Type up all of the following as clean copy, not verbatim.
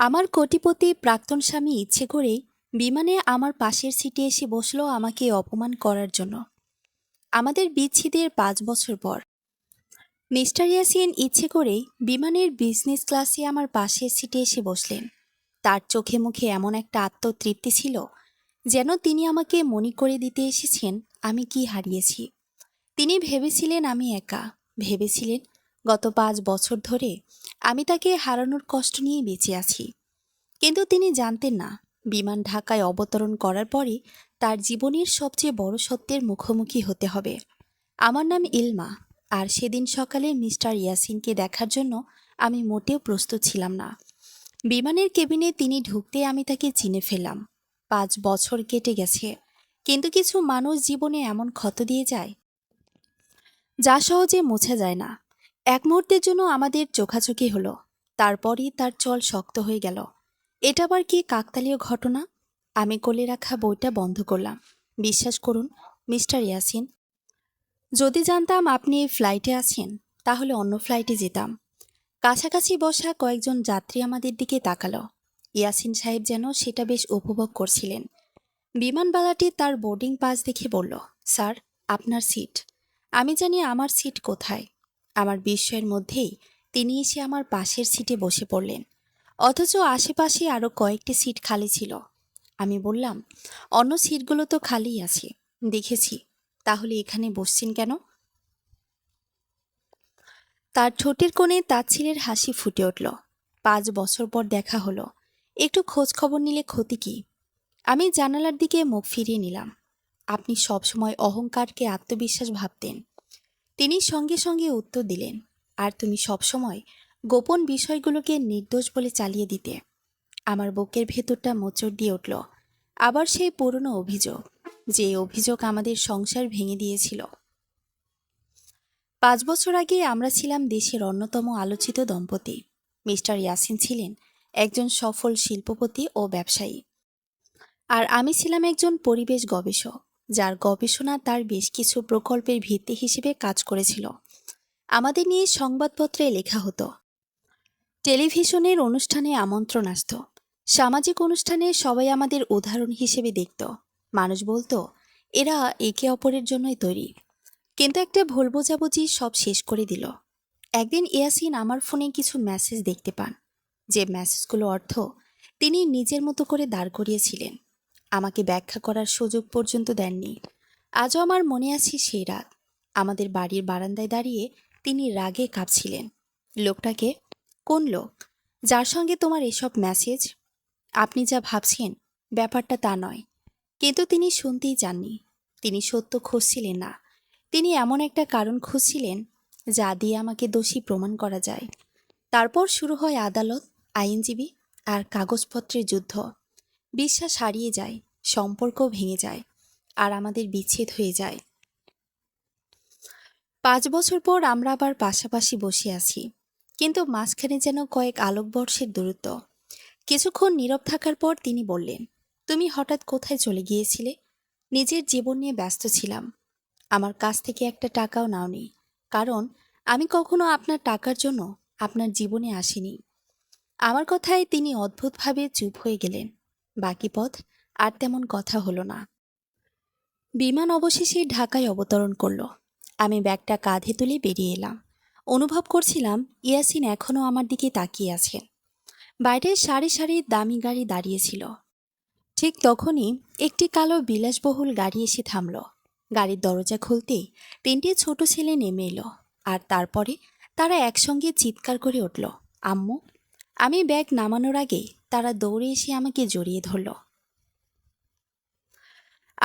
আমার কোটিপতি প্রাক্তন স্বামী ইচ্ছে করেই বিমানে আমার পাশের সিটে এসে বসলো আমাকে অপমান করার জন্য। আমাদের বিচ্ছেদের 5 বছর পর মিস্টার ইয়াসিন ইচ্ছে করেই বিমানের বিজনেস ক্লাসে আমার পাশের সিটে এসে বসলেন। তার চোখে মুখে এমন একটা আত্মতৃপ্তি ছিল, যেন তিনি আমাকে মনে করে দিতে এসেছেন আমি কি হারিয়েছি। তিনি ভেবেছিলেন আমি একা, ভেবেছিলেন গত 5 বছর ধরে আমি তাকে হারানোর কষ্ট নিয়ে বেঁচে আছি। কিন্তু তিনি জানতেন না, বিমান ঢাকায় অবতরণ করার পরই তার জীবনের সবচেয়ে বড় সত্যের মুখোমুখি হতে হবে। আমার নাম ইলমা, আর সেদিন সকালে মিস্টার ইয়াসিনকে দেখার জন্য আমি মোটেও প্রস্তুত ছিলাম না। বিমানের কেবিনে তিনি ঢুকতে আমি তাকে চিনে ফেললাম। 5 বছর কেটে গেছে, কিন্তু কিছু মানুষ জীবনে এমন ক্ষত দিয়ে যায় যা সহজে মোছা যায় না। এক মুহূর্তের জন্য আমাদের চোখাচোখি হলো, তারপরই তার চল শক্ত হয়ে গেল। এটা আবার কি কাকতালীয় ঘটনা? আমি কোলে রাখা বইটা বন্ধ করলাম। বিশ্বাস করুন মিস্টার ইয়াসিন, যদি জানতাম আপনি এই ফ্লাইটে আছেন, তাহলে অন্য ফ্লাইটে যেতাম। কাছাকাছি বসা কয়েকজন যাত্রী আমাদের দিকে তাকালো। ইয়াসিন সাহেব যেন সেটা বেশ উপভোগ করছিলেন। বিমানবালাটি তার বোর্ডিং পাস দেখে বলল, স্যার, আপনার সিট। আমি জানি আমার সিট কোথায়। আমার বিস্ময়ের মধ্যেই তিনি এসে আমার পাশের সিটে বসে পড়লেন, অথচ আশেপাশে আরও কয়েকটি সিট খালি ছিল। আমি বললাম, অন্য সিটগুলো তো খালিই আছে, দেখেছি। তাহলে এখানে বসছেন কেন? তার ঠোঁটের কোণে তাচ্ছিলের হাসি ফুটে উঠল। 5 বছর পর দেখা হলো, একটু খোঁজ খবর নিলে ক্ষতি কি? আমি জানালার দিকে মুখ ফিরিয়ে নিলাম। আপনি সবসময় অহংকারকে আত্মবিশ্বাস ভাবতেন। তিনি সঙ্গে সঙ্গে উত্তর দিলেন, আর তুমি সবসময় গোপন বিষয়গুলোকে নির্দোষ বলে চালিয়ে দিতে। আমার বুকের ভেতরটা মোচড় দিয়ে উঠল। আবার সেই পুরনো অভিযোগ, যে অভিযোগ আমাদের সংসার ভেঙে দিয়েছিল। 5 বছর আগে আমরা ছিলাম দেশের অন্যতম আলোচিত দম্পতি। মিস্টার ইয়াসিন ছিলেন একজন সফল শিল্পপতি ও ব্যবসায়ী, আর আমি ছিলাম একজন পরিবেশ গবেষক, যার গবেষণা তার বেশ কিছু প্রকল্পের ভিত্তি হিসেবে কাজ করেছিল। আমাদের নিয়ে সংবাদপত্রে লেখা হতো, টেলিভিশনের অনুষ্ঠানে আমন্ত্রণ আসত, সামাজিক অনুষ্ঠানে সবাই আমাদের উদাহরণ হিসেবে দেখত। মানুষ বলতো, এরা একে অপরের জন্যই তৈরি। কিন্তু একটা ভুল বোঝাবুঝি সব শেষ করে দিল। একদিন ইয়াসিন আমার ফোনে কিছু মেসেজ দেখতে পান, যে মেসেজগুলো অর্থ তিনি নিজের মতো করে দাঁড় করিয়েছিলেন। আমাকে ব্যাখ্যা করার সুযোগ পর্যন্ত দেননি। আজও আমার মনে আছে সেই রাত। আমাদের বাড়ির বারান্দায় দাঁড়িয়ে তিনি রাগে কাঁপছিলেন। লোকটাকে, কোন লোক? যার সঙ্গে তোমার এসব মেসেজ? আপনি যা ভাবছেন ব্যাপারটা তা নয়। কিন্তু তিনি শুনতেই চাননি। তিনি সত্য খুঁজছিলেন না, তিনি এমন একটা কারণ খুঁজছিলেন যা দিয়ে আমাকে দোষী প্রমাণ করা যায়। তারপর শুরু হয় আদালত, আইনজীবী আর কাগজপত্রের যুদ্ধ। বিশ্বাস হারিয়ে যায়, সম্পর্ক ভেঙে যায়, আর আমাদের বিচ্ছেদ হয়ে যায়। 5 বছর পর আমরা আবার পাশাপাশি বসে আছি, কিন্তু মাঝখানে যেন কয়েক আলোকবর্ষের দূরত্ব। কিছুক্ষণ নীরব থাকার পর তিনি বললেন, তুমি হঠাৎ কোথায় চলে গিয়েছিলে? নিজের জীবন নিয়ে ব্যস্ত ছিলাম। আমার কাছ থেকে একটা টাকাও নাওনি, কারণ আমি কখনো আপনার টাকার জন্য আপনার জীবনে আসিনি। আমার কথায় তিনি অদ্ভুতভাবে চুপ হয়ে গেলেন। বাকি পথ আর তেমন কথা হলো না। বিমান অবশেষে ঢাকায় অবতরণ করল। আমি ব্যাগটা কাঁধে তুলে বেরিয়ে এলাম। অনুভব করছিলাম ইয়াসিন এখনও আমার দিকে তাকিয়ে আছেন। বাইরে সারি সারি দামি গাড়ি দাঁড়িয়েছিল। ঠিক তখনই একটি কালো বিলাসবহুল গাড়ি এসে থামল। গাড়ির দরজা খুলতেই 3টে ছোট ছেলে নেমে এলো, আর তারপরে তারা একসঙ্গে চিৎকার করে উঠল, আম্মু! আমি ব্যাগ নামানোর আগেই তারা দৌড়ে এসে আমাকে জড়িয়ে ধরল।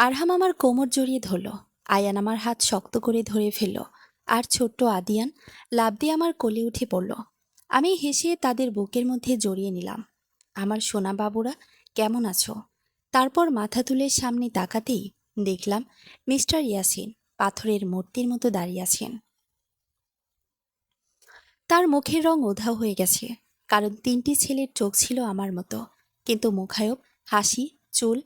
আরহাম আমার কোমর জড়িয়ে ধরল, আয়ান আমার হাত শক্ত করে ধরে ফেলল, আর ছোট্ট আদিয়ান লাফ দিয়ে আমার কোলে উঠে পড়ল। আমি হেসে তাদের বুকের মধ্যে জড়িয়ে নিলাম। আমার সোনা বাবুরা, কেমন আছো? তারপর মাথা তুলে সামনে তাকাতেই দেখলাম মিস্টার ইয়াসিন পাথরের মূর্তির মতো দাঁড়িয়ে আছেন। তার মুখের রং উধাও হয়ে গেছে, কারণ 3টি ছেলের চোখ ছিল আমার মতো, কিন্তু মুখায়ব, হাসি, চুল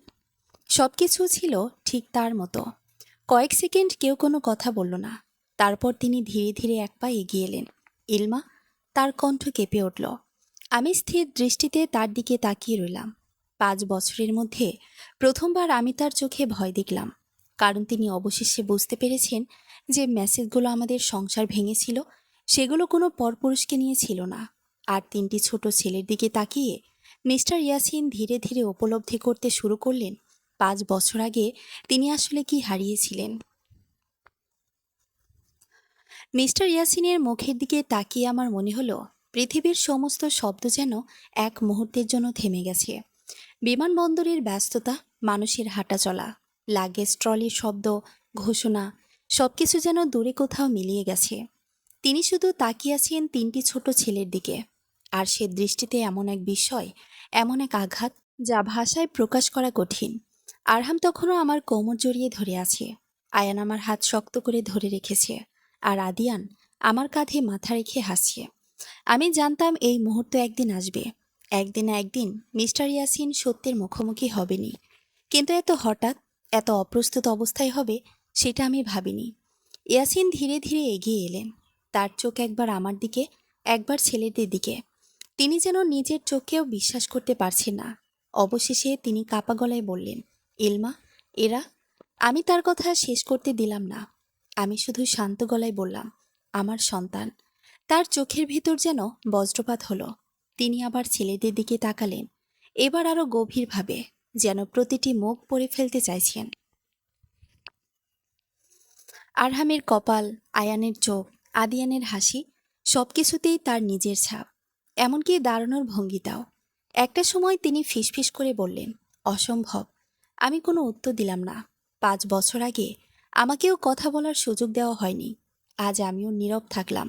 সবকিছু ছিল ঠিক তার মতো। কয়েক সেকেন্ড কেউ কোনো কথা বলল না। তারপর তিনি ধীরে ধীরে এক পা এগিয়ে এলেন। ইলমা! তার কণ্ঠ কেঁপে উঠল। আমি স্থির দৃষ্টিতে তার দিকে তাকিয়ে রইলাম। 5 বছরের মধ্যে প্রথমবার আমি তার চোখে ভয় দেখলাম, কারণ তিনি অবশেষে বুঝতে পেরেছেন যে মেসেজগুলো আমাদের সংসার ভেঙেছিল সেগুলো কোনো পরপুরুষকে নিয়ে ছিল না। আর 3টি ছোট ছেলের দিকে তাকিয়ে মিস্টার ইয়াসিন ধীরে ধীরে উপলব্ধি করতে শুরু করলেন 5 বছর আগে তিনি আসলে কি হারিয়েছিলেন। মিস্টার ইয়াসিনের মুখের দিকে তাকিয়ে আমার মনে হলো পৃথিবীর সমস্ত শব্দ যেন এক মুহূর্তের জন্য থেমে গেছে। বিমানবন্দরের ব্যস্ততা, মানুষের হাঁটাচলা, লাগেজ ট্রলির শব্দ, ঘোষণা, সবকিছু যেন দূরে কোথাও মিলিয়ে গেছে। তিনি শুধু তাকিয়ে আছেন 3টি ছোট ছেলের দিকে, আর সে দৃষ্টিতে এমন এক বিস্ময়, এমন এক আঘাত যা ভাষায় প্রকাশ করা কঠিন। আরহাম তখনও আমার কোমর জড়িয়ে ধরে আছে, আয়ান আমার হাত শক্ত করে ধরে রেখেছে, আর আদিয়ান আমার কাঁধে মাথা রেখে হাসছে। আমি জানতাম এই মুহূর্ত একদিন আসবে, একদিন না একদিন মিস্টার ইয়াসিন সত্যের মুখোমুখি হবেনি, কিন্তু এত হঠাৎ, এত অপ্রস্তুত অবস্থায় হবে সেটা আমি ভাবিনি। ইয়াসিন ধীরে ধীরে এগিয়ে এলেন, তার চোখ একবার আমার দিকে, একবার ছেলেদের দিকে। তিনি যেন নিজের চোখকেও বিশ্বাস করতে পারছেন না। অবশেষে তিনি কাপা গলায় বললেন, ইলমা, এরা। আমি তার কথা শেষ করতে দিলাম না। আমি শুধু শান্ত গলায় বললাম, আমার সন্তান। তার চোখের ভিতর যেন বজ্রপাত হলো। তিনি আবার ছেলেদের দিকে তাকালেন, এবার আরো গভীরভাবে, যেন প্রতিটি মুখ পড়ে ফেলতে চাইছেন। আরহামের কপাল, আয়ানের চোখ, আদিয়ানের হাসি, সবকিছুতেই তার নিজের ছাপ, এমনকি দাঁড়ানোর ভঙ্গিটাও। একটা সময় তিনি ফিসফিস করে বললেন, অসম্ভব। আমি কোনো উত্তর দিলাম না। 5 বছর আগে আমাকেও কথা বলার সুযোগ দেওয়া হয়নি, আজ আমিও নীরব থাকলাম।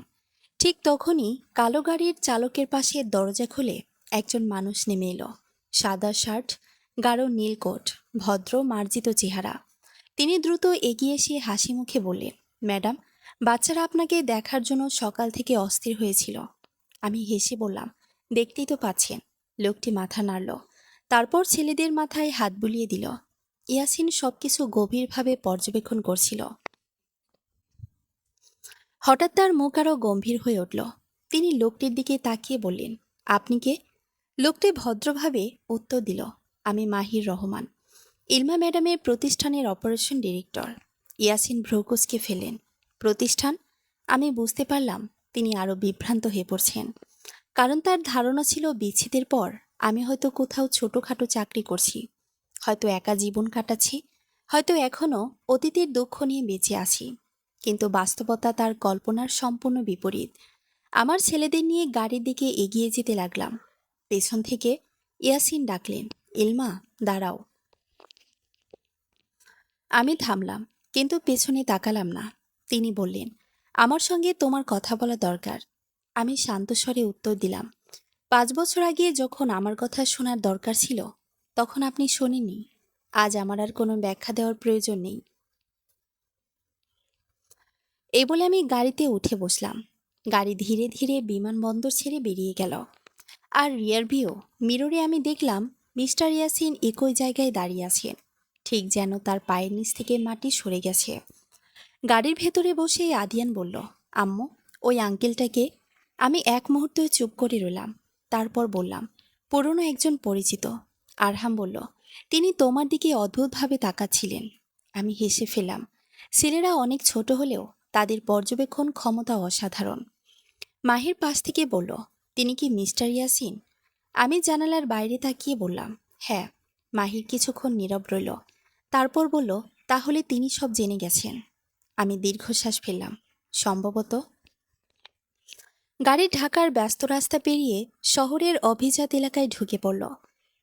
ঠিক তখনই কালো গাড়ির চালকের পাশে দরজা খুলে একজন মানুষ নেমে এলো। সাদা শার্ট, গাঢ় নীল কোট, ভদ্র মার্জিত চেহারা। তিনি দ্রুত এগিয়ে এসে হাসি মুখে বললেন, ম্যাডাম, বাচ্চারা আপনাকে দেখার জন্য সকাল থেকে অস্থির হয়েছিল। আমি হেসে বললাম, দেখতেই তো পাচ্ছেন। লোকটি মাথা নাড়ল, তারপর ছেলেদের মাথায় হাত বুলিয়ে দিল। ইয়াসিন সবকিছু গভীরভাবে পর্যবেক্ষণ করছিল। হঠাৎ তার মুখ আরো গম্ভীর হয়ে উঠল। তিনি লোকটির দিকে তাকিয়ে বললেন, আপনি কে? লোকটি ভদ্রভাবে উত্তর দিল, আমি মাহির রহমান, ইলমা ম্যাডামের প্রতিষ্ঠানের অপারেশন ডিরেক্টর। ইয়াসিন ভ্রুকুচকে ফেলেন। প্রতিষ্ঠান? আমি বুঝতে পারলাম তিনি আরও বিভ্রান্ত হয়ে পড়ছেন, কারণ তার ধারণা ছিল বিচ্ছেদের পর আমি হয়তো কোথাও ছোটোখাটো চাকরি করছি, হয়তো একা জীবন কাটাচ্ছি, হয়তো এখনও অতীতের দুঃখ নিয়ে বেঁচে আছি। কিন্তু বাস্তবতা তার কল্পনার সম্পূর্ণ বিপরীত। আমার ছেলেদের নিয়ে গাড়ির দিকে এগিয়ে যেতে লাগলাম। পেছন থেকে ইয়াসিন ডাকলেন, ইলমা, দাঁড়াও। আমি থামলাম, কিন্তু পেছনে তাকালাম না। তিনি বললেন, আমার সঙ্গে তোমার কথা বলা দরকার। আমি শান্ত স্বরে উত্তর দিলাম, 5 বছর আগে যখন আমার কথা শোনার দরকার ছিল তখন আপনি শোনেননি। আজ আমার আর কোনো ব্যাখ্যা দেওয়ার প্রয়োজন নেই। এই বলে আমি গাড়িতে উঠে বসলাম। গাড়ি ধীরে ধীরে বিমানবন্দর ছেড়ে বেরিয়ে গেল। আর রিয়ার ভিউ মিররে আমি দেখলাম মিস্টার ইয়াসিন একই জায়গায় দাঁড়িয়ে আছেন, ঠিক যেন তার পায়ের নিচ থেকে মাটি সরে গেছে। গাড়ির ভেতরে বসে আদিয়ান বলল, আম্মু, ওই আঙ্কেলটাকে? আমি এক মুহূর্তে চুপ করে রইলাম, তারপর বললাম, পুরনো একজন পরিচিত। আরহাম বলল, তিনি তোমার দিকে অদ্ভুতভাবে তাকাচ্ছিলেন। আমি হেসে ফেললাম। ছেলেরা অনেক ছোট হলেও তাদের পর্যবেক্ষণ ক্ষমতা অসাধারণ। মাহির পাশ থেকে বলল, তিনি কি মিস্টার ইয়াসিন? আমি জানালার বাইরে তাকিয়ে বললাম, হ্যাঁ। মাহির কিছুক্ষণ নীরব রইল, তারপর বলল, তাহলে তিনি সব জেনে গেছেন। আমি দীর্ঘশ্বাস ফেললাম, সম্ভবত। গাড়ি ঢাকার ব্যস্ত রাস্তা পেরিয়ে শহরের অভিজাত এলাকায় ঢুকে পড়ল।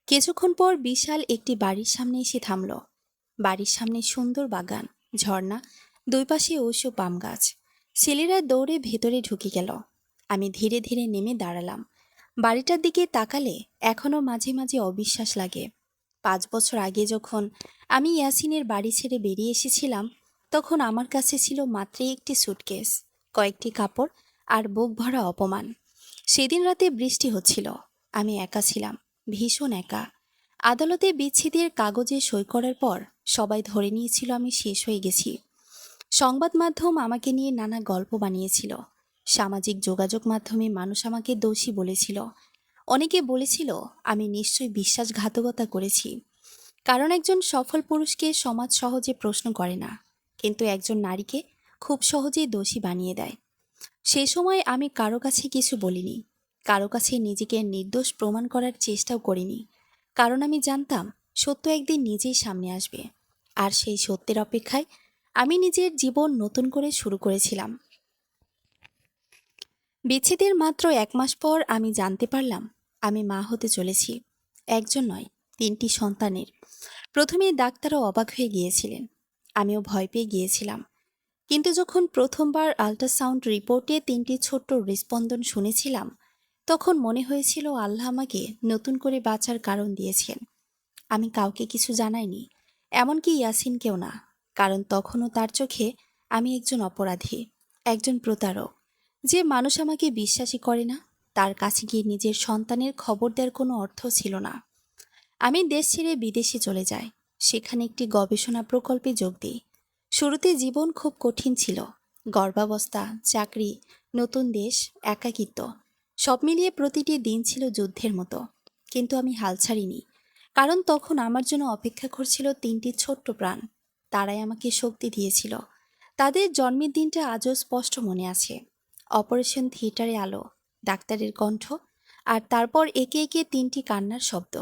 কিছুক্ষণ পর বিশাল একটি বাড়ির সামনে এসে থামল। বাড়ির সামনে সুন্দর বাগান, ঝর্ণা, দুই পাশে উঁচু পাম গাছ। ছেলেরা দৌড়ে ভেতরে ঢুকে গেল। আমি ধীরে ধীরে নেমে দাঁড়ালাম। বাড়িটার দিকে তাকালে এখনও মাঝে মাঝে অবিশ্বাস লাগে। 5 বছর আগে যখন আমি ইয়াসিনের বাড়ি ছেড়ে বেরিয়ে এসেছিলাম তখন আমার কাছে ছিল মাত্র একটি সুটকেস, কয়েকটি কাপড় আর বুক ভরা অপমান। সেদিন রাতে বৃষ্টি হচ্ছিল, আমি একা ছিলাম, ভীষণ একা। আদালতে বিচ্ছেদের কাগজে সই করার পর সবাই ধরে নিয়েছিল আমি শেষ হয়ে গেছি। সংবাদ মাধ্যম আমাকে নিয়ে নানা গল্প বানিয়েছিল, সামাজিক যোগাযোগ মাধ্যমে মানুষ আমাকে দোষী বলেছিল। অনেকে বলেছিল আমি নিশ্চয়ই বিশ্বাসঘাতকতা করেছি, কারণ একজন সফল পুরুষকে সমাজ সহজে প্রশ্ন করে না, কিন্তু একজন নারীকে খুব সহজেই দোষী বানিয়ে দেয়। সেই সময় আমি কারো কাছে কিছু বলিনি, কারো কাছে নিজেকে নির্দোষ প্রমাণ করার চেষ্টাও করিনি, কারণ আমি জানতাম সত্য একদিন নিজেই সামনে আসবে। আর সেই সত্যের অপেক্ষায় আমি নিজের জীবন নতুন করে শুরু করেছিলাম। বিচ্ছেদের মাত্র 1 মাস পর আমি জানতে পারলাম আমি মা হতে চলেছি। একজন নয়, 3টি সন্তানের। প্রথমে ডাক্তারও অবাক হয়ে গিয়েছিলেন, আমিও ভয় পেয়ে গিয়েছিলাম। কিন্তু যখন প্রথমবার আল্ট্রাসাউন্ড রিপোর্টে 3টি ছোট্ট হৃস্পন্দন শুনেছিলাম, তখন মনে হয়েছিল আল্লাহ আমাকে নতুন করে বাঁচার কারণ দিয়েছেন। আমি কাউকে কিছু জানাইনি, এমনকি ইয়াসিনকেও না, কারণ তখনও তার চোখে আমি একজন অপরাধী, একজন প্রতারক। যে মানুষ আমাকে বিশ্বাসই করে না, তার কাছে গিয়ে নিজের সন্তানের খবর দেওয়ার কোনো অর্থ ছিল না। আমি দেশ ছেড়ে বিদেশে চলে যাই, সেখানে একটি গবেষণা প্রকল্পে যোগ দিই। শুরুতে জীবন খুব কঠিন ছিল, গর্ভাবস্থা, চাকরি, নতুন দেশ, একাকিত্ব, সব মিলিয়ে প্রতিটি দিন ছিল যুদ্ধের মতো। কিন্তু আমি হাল ছাড়িনি, কারণ তখন আমার জন্য অপেক্ষা করছিল 3টি ছোট্ট প্রাণ। তারাই আমাকে শক্তি দিয়েছিল। তাদের জন্মের দিনটা আজও স্পষ্ট মনে আছে। অপারেশন থিয়েটারে আলো, ডাক্তারের কণ্ঠ, আর তারপর একে একে 3টি কান্নার শব্দ।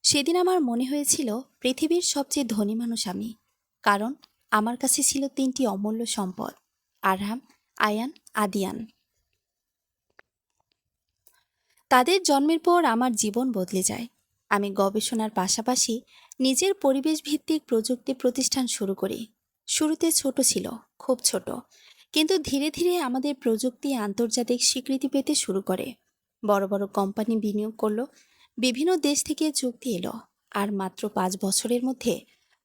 সেদিন আমার মনে হয়েছিল পৃথিবীর সবচেয়ে ধনী মানুষ আমি, কারণ আমার কাছে ছিল 3টি অমূল্য সম্পদ: আরহাম, আয়ান, আদিয়ান। তাদের জন্মের পর আমার জীবন বদলে যায়। আমি গবেষণার পাশাপাশি নিজের পরিবেশ ভিত্তিক প্রযুক্তি প্রতিষ্ঠান শুরু করি। শুরুতে ছোট ছিল, খুব ছোট, কিন্তু ধীরে ধীরে আমাদের প্রযুক্তি আন্তর্জাতিক স্বীকৃতি পেতে শুরু করে। বড় বড় কোম্পানি বিনিয়োগ করলো, বিভিন্ন দেশ থেকে চুক্তি এলো, আর মাত্র 5 বছরের মধ্যে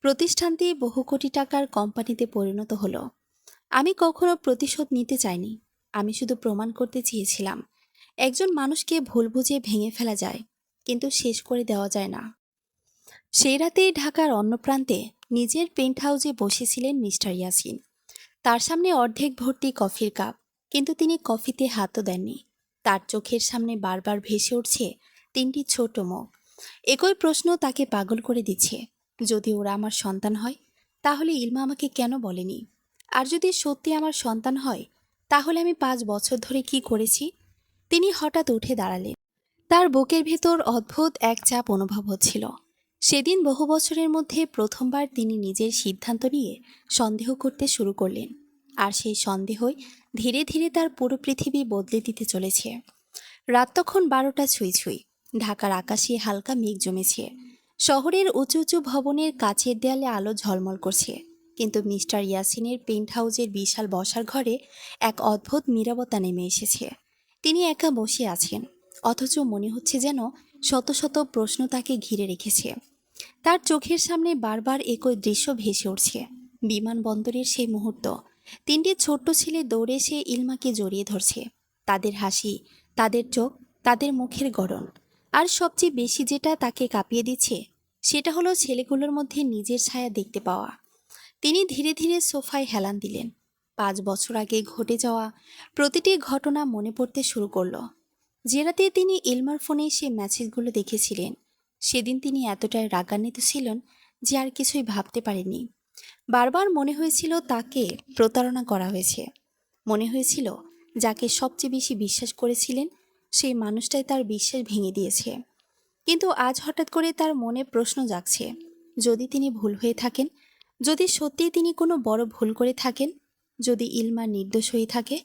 প্রতিষ্ঠানটি বহু কোটি টাকার কোম্পানিতে পরিণত হলো। আমি কখনো প্রতিশোধ নিতে চাইনি, আমি শুধু প্রমাণ করতে চেয়েছিলাম একজন মানুষকে ভুল বুঝে ভেঙে ফেলা যায়, কিন্তু শেষ করে দেওয়া যায় না। সেই রাতেই ঢাকার অন্য প্রান্তে নিজের পেন্ট হাউসে বসেছিলেন মিস্টার ইয়াসিন। তার সামনে অর্ধেক ভর্তি কফির কাপ, কিন্তু তিনি কফিতে হাতও দেননি। তার চোখের সামনে বারবার ভেসে উঠছে 3টি ছোট মুখ। একই প্রশ্ন তাকে পাগল করে দিচ্ছে: যদি ওরা আমার সন্তান হয়, তাহলে ইলমা আমাকে কেন বলেনি? আর যদি সত্যি আমার সন্তান হয়, তাহলে আমি 5 বছর ধরে কি করেছি? তিনি হঠাৎ উঠে দাঁড়ালেন। তার বুকের ভেতর অদ্ভুত এক চাপ অনুভব হচ্ছিল। সেদিন বহু বছরের মধ্যে প্রথমবার তিনি নিজের সিদ্ধান্ত নিয়ে সন্দেহ করতে শুরু করলেন। আর সেই সন্দেহই ধীরে ধীরে তার পুরো পৃথিবী বদলে দিতে চলেছে। রাত তখন 12টা ছুঁই ছুঁই। ঢাকার আকাশে হালকা মেঘ জমেছে। শহরের উঁচু উঁচু ভবনের কাচের দেয়ালে আলো ঝলমল করছে। কিন্তু মিস্টার ইয়াসিনের পেন্ট হাউসের বিশাল বসার ঘরে এক অদ্ভুত নীরবতা নেমে এসেছে। তিনি একা বসে আছেন, অথচ মনে হচ্ছে যেন শত শত প্রশ্ন তাকে ঘিরে রেখেছে। তার চোখের সামনে বারবার একই দৃশ্য ভেসে উঠছে। বিমানবন্দরের সেই মুহূর্ত, 3টি ছোট্ট ছেলে দৌড়ে এসে ইলমাকে জড়িয়ে ধরছে। তাদের হাসি, তাদের চোখ, তাদের মুখের গড়ন। আর সবচেয়ে বেশি যেটা তাকে কাঁপিয়ে দিচ্ছে, সেটা হলো ছেলেগুলোর মধ্যে নিজের ছায়া দেখতে পাওয়া। তিনি ধীরে ধীরে সোফায় হেলান দিলেন। 5 বছর আগে ঘটে যাওয়া প্রতিটি ঘটনা মনে পড়তে শুরু করলো। যে রাতে তিনি ইলমার ফোনে সে মেসেজগুলো দেখেছিলেন, সেদিন তিনি এতটাই রাগান্বিত ছিলেন যে আর কিছুই ভাবতে পারেননি। বারবার মনে হয়েছিল তাকে প্রতারণা করা হয়েছে। মনে হয়েছিল যাকে সবচেয়ে বেশি বিশ্বাস করেছিলেন, সেই মানুষটাই তার বিশ্বাস ভেঙে দিয়েছে। কিন্তু আজ হঠাৎ করে তার মনে প্রশ্ন জাগছে: যদি তিনি ভুল হয়ে থাকেন, যদি সত্যিই তিনি কোনো বড় ভুল করে থাকেন, যদি ইলমা নির্দোষ হয়ে থাকে।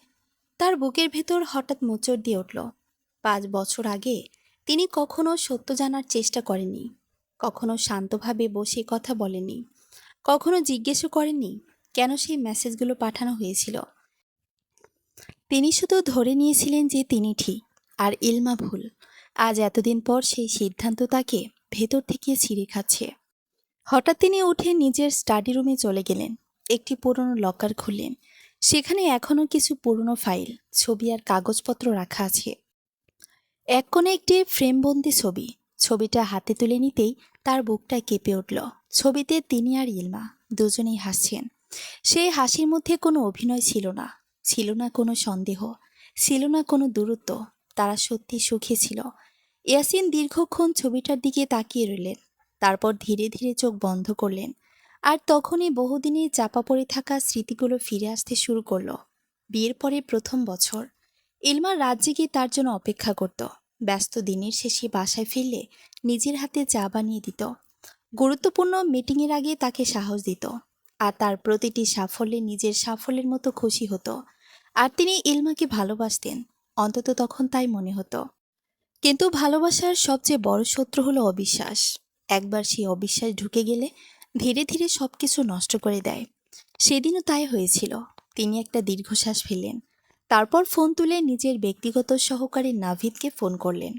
তার বুকের ভেতর হঠাৎ মোচড় দিয়ে উঠল। 5 বছর আগে তিনি কখনো সত্য জানার চেষ্টা করেননি, কখনো শান্তভাবে বসে কথা বলেননি, কখনো জিজ্ঞেসও করেননি কেন সেই মেসেজগুলো পাঠানো হয়েছিল। তিনি শুধু ধরে নিয়েছিলেন যে তিনি ঠিক আর ইলমা ভুল। আজ এতদিন পর সেই সিদ্ধান্ত তাকে ভেতর থেকে ছিঁড়ে খাচ্ছে। হঠাৎ তিনি উঠে নিজের স্টাডি রুমে চলে গেলেন। একটি পুরনো লকার খুললেন। সেখানে এখনও কিছু পুরনো ফাইল, ছবি আর কাগজপত্র রাখা আছে। এক কোণে একটি ফ্রেমবন্দি ছবি। ছবিটা হাতে তুলে নিতেই তার বুকটা কেঁপে উঠল। ছবিতে তিনি আর ইলমা দুজনেই হাসছেন। সেই হাসির মধ্যে কোনো অভিনয় ছিল না, ছিল না কোনো সন্দেহ, ছিল না কোনো দূরত্ব। তারা সত্যি সুখী ছিল। ইয়াসিন দীর্ঘক্ষণ ছবিটার দিকে তাকিয়ে রইলেন। তারপর ধীরে ধীরে চোখ বন্ধ করলেন। আর তখনই বহুদিনের চাপা পড়ে থাকা স্মৃতিগুলো ফিরে আসতে শুরু করলো। বিয়ের পরে প্রথম বছর ইলমা রাত জেগে তার জন্য অপেক্ষা করত। ব্যস্ত দিনের শেষে বাসায় ফিরলে নিজের হাতে চা বানিয়ে দিত। গুরুত্বপূর্ণ মিটিংয়ের আগে তাকে সাহস দিত। আর তার প্রতিটি সাফল্যে নিজের সাফল্যের মতো খুশি হতো। আর তিনি ইলমাকে ভালোবাসতেন, অন্তত তখন তাই মনে হতো। কিন্তু ভালোবাসার সবচেয়ে বড় শত্রু হলো অবিশ্বাস। একবার সেই অবিশ্বাস ঢুকে গেলে ধীরে ধীরে সবকিছু নষ্ট করে দেয়। সেদিনও তাই হয়েছিল। তিনি একটা দীর্ঘশ্বাস ফেললেন। তারপর ফোন তুলে নিজের ব্যক্তিগত সহকারী নাভিদকে ফোন করলেন।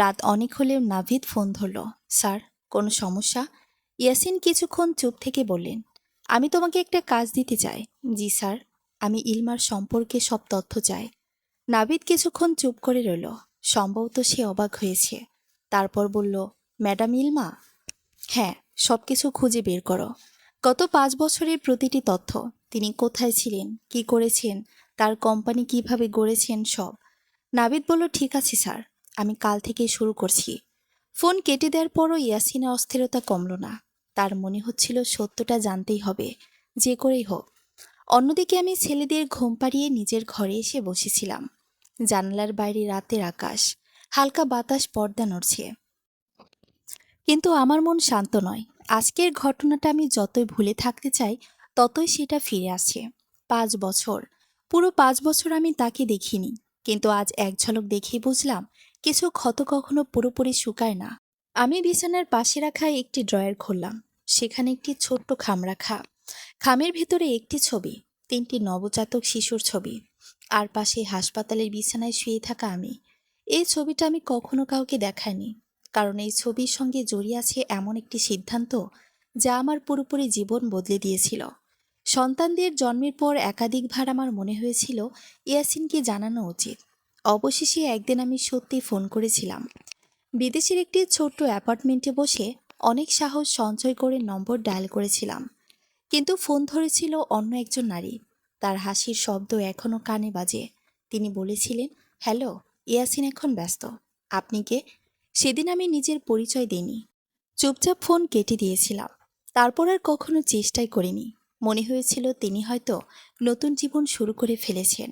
রাত অনেক হলেও নাভিদ ফোন ধরল। স্যার, কোনো সমস্যা? ইয়াসিন কিছুক্ষণ চুপ থেকে বললেন, আমি তোমাকে একটা কাজ দিতে চাই। জি স্যার। আমি ইলমার সম্পর্কে সব তথ্য চাই। নাভিদ কিছুক্ষণ চুপ করে রইল। সম্ভবত সে অবাক হয়েছে। তারপর বলল, ম্যাডাম ইলমা? হ্যাঁ, সবকিছু খুঁজে বের করো। গত 5 বছরের প্রতিটি তথ্য। তিনি কোথায় ছিলেন, কি করেছেন, তার কোম্পানি কিভাবে গড়েছেন, সব। নাভিদ বলল, ঠিক আছে স্যার, আমি কাল থেকে শুরু করছি। ফোন কেটে দেওয়ার পরও ইয়াসিনের অস্থিরতা কমল না। তার মনে হচ্ছিল সত্যটা জানতেই হবে, যে করেই হোক। অন্যদিকে আমি ছেলেদের ঘুম পাড়িয়ে নিজের ঘরে এসে বসেছিলাম। জানালার বাইরে রাতের আকাশ, হালকা বাতাস পর্দা নড়ছে। কিন্তু আমার মন শান্ত নয়। আজকের ঘটনাটা আমি যতই ভুলে থাকতে চাই, ততই সেটা ফিরে আসে। 5 বছর, পুরো 5 বছর আমি তাকে দেখিনি। কিন্তু আজ এক ঝলক দেখেই বুঝলাম, কিছু ক্ষত কখনো পুরোপুরি শুকায় না। আমি বিছানার পাশে রাখা একটি ড্রয়ার খুললাম। সেখানে একটি ছোট্ট খাম রাখা। খামের ভেতরে একটি ছবি, 3টি নবজাতক শিশুর ছবি। আর পাশে হাসপাতালের বিছানায় শুয়ে থাকা আমি। এই ছবিটা আমি কখনো কাউকে দেখাইনি, কারণ এই ছবির সঙ্গে জড়িয়ে আছে এমন একটি সিদ্ধান্ত যা আমার পুরোপুরি জীবন বদলে দিয়েছিল। সন্তানদের জন্মের পর একাধিকবার আমার মনে হয়েছিল ইয়াসিনকে জানানো উচিত। অবশেষে একদিন আমি সত্যি ফোন করেছিলাম। বিদেশের একটি ছোট্ট অ্যাপার্টমেন্টে বসে অনেক সাহস সঞ্চয় করে নম্বর ডায়াল করেছিলাম। কিন্তু ফোন ধরেছিল অন্য একজন নারী। তার হাসির শব্দ এখনো কানে বাজে। তিনি বলেছিলেন, হ্যালো, ইয়াসিন এখন ব্যস্ত। আপনি কে? সেদিন আমি নিজের পরিচয় দিইনি। চুপচাপ ফোন কেটে দিয়েছিলাম। তারপর আর কখনো চেষ্টাই করিনি। মনে হয়েছিল তিনি হয়তো নতুন জীবন শুরু করে ফেলেছেন।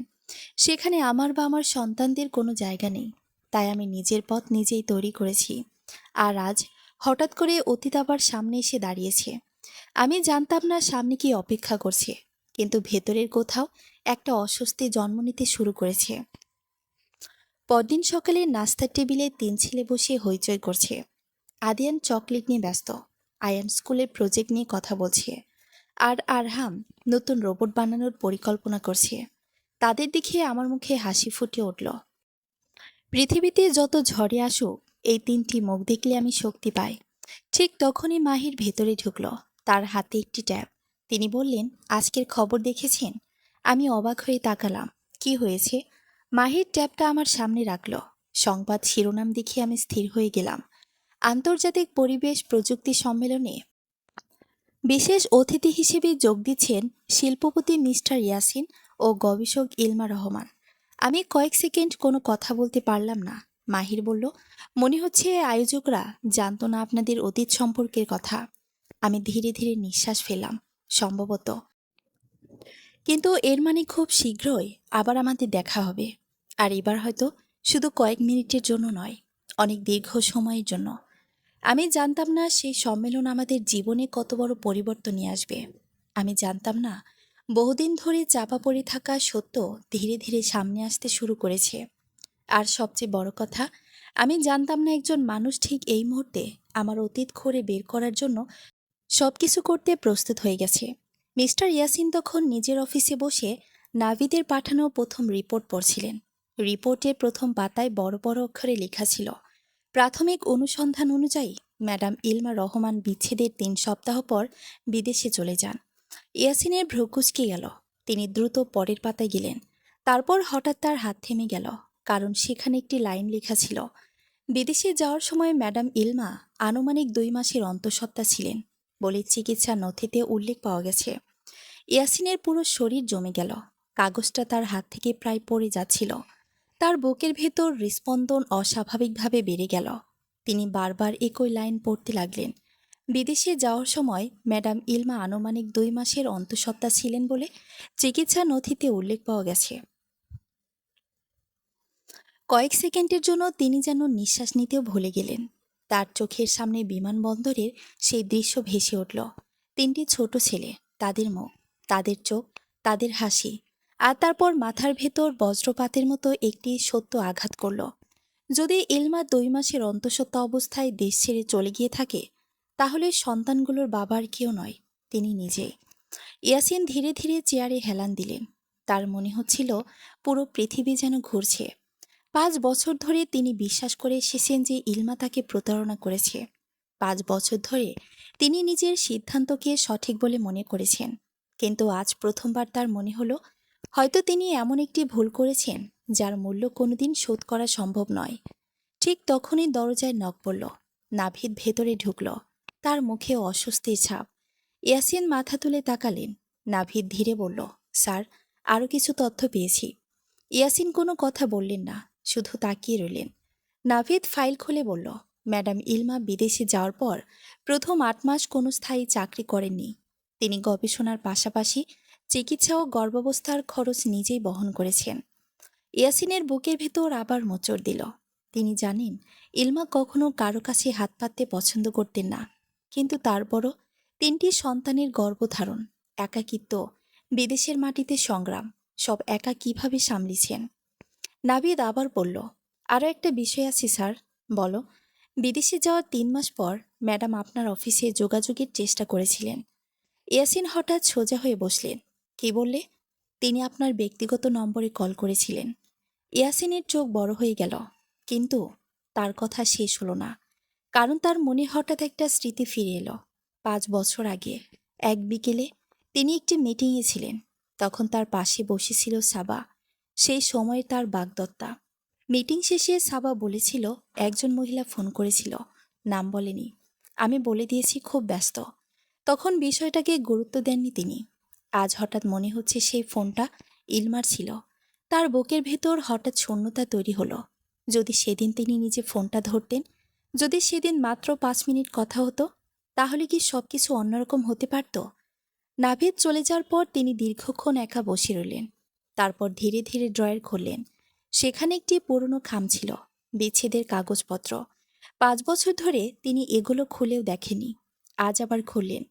সেখানে আমার বা আমার সন্তানদের কোনো জায়গা নেই। তাই আমি নিজের পথ নিজেই তৈরি করেছি। আর আজ হঠাৎ করে অতীত আবার সামনে এসে দাঁড়িয়েছে। আমি জানতাম না সামনে কি অপেক্ষা করছে, কিন্তু ভেতরের কোথাও একটা অস্বস্তি জন্ম নিতে শুরু করেছে। পরদিন সকালে নাস্তার টেবিলে 3 ছেলে বসে হইচই করছে। আদিয়ান চকলেট নিয়ে ব্যস্ত, আয়ান স্কুলের প্রজেক্ট নিয়ে কথা বলছে, আর আরহাম নতুন রোবট বানানোর পরিকল্পনা করছে। তাদের দেখে আমার মুখে হাসি ফুটে উঠল। পৃথিবীতে যত ঝড়ে আসুক, এই 3টি মুখ দেখলে আমি শক্তি পাই। ঠিক তখনই মাহির ভেতরে ঢুকল। তার হাতে একটি ট্যাব। তিনি বললেন, আজকের খবর দেখেছেন? আমি অবাক হয়ে তাকালাম। কি হয়েছে? মাহির ট্যাবটা আমার সামনে রাখল। সংবাদ শিরোনাম দেখে আমি স্থির হয়ে গেলাম। আন্তর্জাতিক পরিবেশ প্রযুক্তি সম্মেলনে বিশেষ অতিথি হিসেবে যোগ দিচ্ছেন শিল্পপতি মিস্টার ইয়াসিন ও গবেষক ইলমা রহমান। আমি কয়েক সেকেন্ড কোনো কথা বলতে পারলাম না। মাহির বলল, মনে হচ্ছে আয়োজকরা জানতো না আপনাদের অতীত সম্পর্কের কথা। আমি ধীরে ধীরে নিঃশ্বাস ফেললাম। সম্ভবত। কিন্তু এর মানে খুব শীঘ্রই আবার আমাদের দেখা হবে। আর এবার হয়তো শুধু কয়েক মিনিটের জন্য নয়, অনেক দীর্ঘ সময়ের জন্য। আমি জানতাম না সেই সম্মেলন আমাদের জীবনে কত বড় পরিবর্তন নিয়ে আসবে। আমি জানতাম না বহুদিন ধরে চাপা পড়ে থাকা সত্য ধীরে ধীরে সামনে আসতে শুরু করেছে। আর সবচেয়ে বড় কথা, আমি জানতাম না একজন মানুষ ঠিক এই মুহূর্তে আমার অতীত খুঁড়ে বের করার জন্য সবকিছু করতে প্রস্তুত হয়ে গেছে। মিস্টার ইয়াসিন তখন নিজের অফিসে বসে নাভিদের পাঠানো প্রথম রিপোর্ট পড়ছিলেন। রিপোর্টের প্রথম পাতায় বড় বড় অক্ষরে লেখা ছিল, প্রাথমিক অনুসন্ধান অনুযায়ী ম্যাডাম ইলমা রহমান বিচ্ছেদের 3 সপ্তাহ পর বিদেশে চলে যান। ইয়াসিনের ভ্রু কুঁচকে গেল। তিনি দ্রুত পরের পাতায় গেলেন। তারপর হঠাৎ তার হাত থেমে গেল, কারণ সেখানে একটি লাইন লেখা ছিল, বিদেশে যাওয়ার সময় ম্যাডাম ইলমা আনুমানিক 2 মাসের অন্তঃসত্ত্বা ছিলেন বলে চিকিৎসা নথিতে উল্লেখ পাওয়া গেছে। ইয়াসিনের পুরো শরীর জমে গেল। কাগজটা তার হাত থেকে প্রায় পড়ে যাচ্ছিল। তার বুকের ভেতর হৃস্পন্দন অস্বাভাবিকভাবে বেড়ে গেল। তিনি বারবার একই লাইন পড়তে লাগলেন। বিদেশে যাওয়ার সময় ম্যাডাম ইলমা আনুমানিক 2 মাসের অন্তঃসত্ত্বা ছিলেন বলে চিকিৎসা নথিতে উল্লেখ পাওয়া গেছে। কয়েক সেকেন্ডের জন্য তিনি যেন নিঃশ্বাস নিতেও ভুলে গেলেন। তার চোখের সামনে বিমানবন্দরের সেই দৃশ্য ভেসে উঠল। 3টি ছোট ছেলে, তাদের মুখ, তাদের চোখ, তাদের হাসি। আর তারপর মাথার ভেতর বজ্রপাতের মতো একটি সত্য আঘাত করল। যদি ইলমা 2 মাসের অন্তঃসত্ত্বা অবস্থায় দেশ ছেড়ে চলে গিয়ে থাকে, তাহলে সন্তানগুলোর বাবার কেউ নয়, তিনি নিজেই। ইয়াসিন ধীরে ধীরে চেয়ারে হেলান দিলেন। তার মনে হচ্ছিল পুরো পৃথিবী যেন ঘুরছে। 5 বছর ধরে তিনি বিশ্বাস করে এসেছেন যে ইলমা তাকে প্রতারণা করেছে। 5 বছর ধরে তিনি নিজের সিদ্ধান্তকে সঠিক বলে মনে করেছেন। কিন্তু আজ প্রথমবার তার মনে হলো হয়তো তিনি এমন একটি ভুল করেছেন যার মূল্য কোনোদিন শোধ করা সম্ভব নয়। ঠিক তখনই দরজায় নক পড়ল। নাভিদ ভেতরে ঢুকল। তার মুখে অস্বস্তির ছাপ। ইয়াসিন মাথা তুলে তাকালেন। নাভিদ ধীরে বলল, স্যার, আরও কিছু তথ্য পেয়েছি। ইয়াসিন কোনো কথা বললেন না, শুধু তাকিয়ে রইলেন। নাভিদ ফাইল খুলে বলল, ম্যাডাম ইলমা বিদেশে যাওয়ার পর প্রথম 8 মাস কোনো স্থায়ী চাকরি করেননি। তিনি গবেষণার পাশাপাশি চিকিৎসা ও গর্ভাবস্থার খরচ নিজেই বহন করেছেন। ইয়াসিনের বুকের ভেতর আবার মোচড় দিল। তিনি জানেন ইলমা কখনো কারো কাছে হাত পাততে পছন্দ করতেন না, কিন্তু তারপরও 3টি সন্তানের গর্ভধারণ, একাকিত্ব, বিদেশের মাটিতে সংগ্রাম, সব একা কিভাবে সামলিয়েছেন। নাভিদ আবার বলল, আরও একটা বিষয় আছে স্যার। বলো। বিদেশে যাওয়ার 3 মাস পর ম্যাডাম আপনার অফিসে যোগাযোগের চেষ্টা করেছিলেন। ইয়াসিন হঠাৎ সোজা হয়ে বসলেন। কি বললে? তিনি আপনার ব্যক্তিগত নম্বরে কল করেছিলেন। ইয়াসিনের চোখ বড় হয়ে গেল, কিন্তু তার কথা শেষ হলো না, কারণ তার মনে হঠাৎ একটা স্মৃতি ফিরে এলো। 5 বছর আগে এক বিকেলে তিনি একটি মিটিংয়ে ছিলেন। তখন তার পাশে বসেছিল সাবা, সেই সময় তার বাগদত্তা। মিটিং শেষে সাবা বলেছিল একজন মহিলা ফোন করেছিল, নাম বলেনি। আমি বলে দিয়েছি খুব ব্যস্ত। তখন বিষয়টাকে গুরুত্ব দেননি তিনি। আজ হঠাৎ মনে হচ্ছে সেই ফোনটা ইলমার ছিল। তার বুকের ভেতর হঠাৎ শূন্যতা তৈরি হলো। যদি সেদিন তিনি নিজে ফোনটা ধরতেন, যদি সেদিন মাত্র 5 মিনিট কথা হতো, তাহলে কি সবকিছু অন্যরকম হতে পারত? নাভিদ চলে যাওয়ার পর তিনি দীর্ঘক্ষণ একা বসে রইলেন। তারপর ধীরে ধীরে ড্রয়ার খুললেন। সেখানে একটি পুরনো খাম ছিল, বিচ্ছেদের কাগজপত্র। 5 বছর ধরে তিনি এগুলো খুলেও দেখেনি। আজ আবার খুললেন।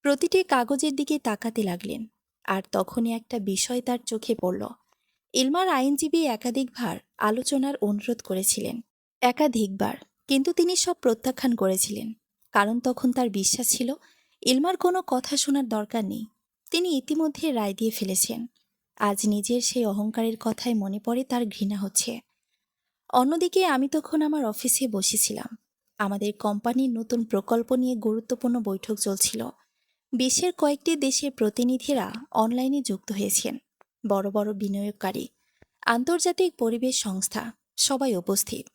প্রতিটি কাগজের দিকে তাকাতে লাগলেন। আর তখনই একটা বিষয় তার চোখে পড়ল। ইলমার আইনজীবী একাধিকবার আলোচনার অনুরোধ করেছিলেন, একাধিকবার, কিন্তু তিনি সব প্রত্যাখ্যান করেছিলেন। কারণ তখন তার বিশ্বাস ছিল ইলমার কোনো কথা শোনার দরকার নেই। তিনি ইতিমধ্যে রায় দিয়ে ফেলেছেন। আজ নিজের সেই অহংকারের কথায় মনে পড়ে তার ঘৃণা হচ্ছে। অন্যদিকে আমি তখন আমার অফিসে বসেছিলাম। আমাদের কোম্পানির নতুন প্রকল্প নিয়ে গুরুত্বপূর্ণ বৈঠক চলছিল। বিশ্বের কয়েকটি দেশের প্রতিনিধিরা অনলাইনে যুক্ত হয়েছেন। বড় বড় বিনিয়োগকারী, আন্তর্জাতিক পরিবেশ সংস্থা, সবাই উপস্থিত।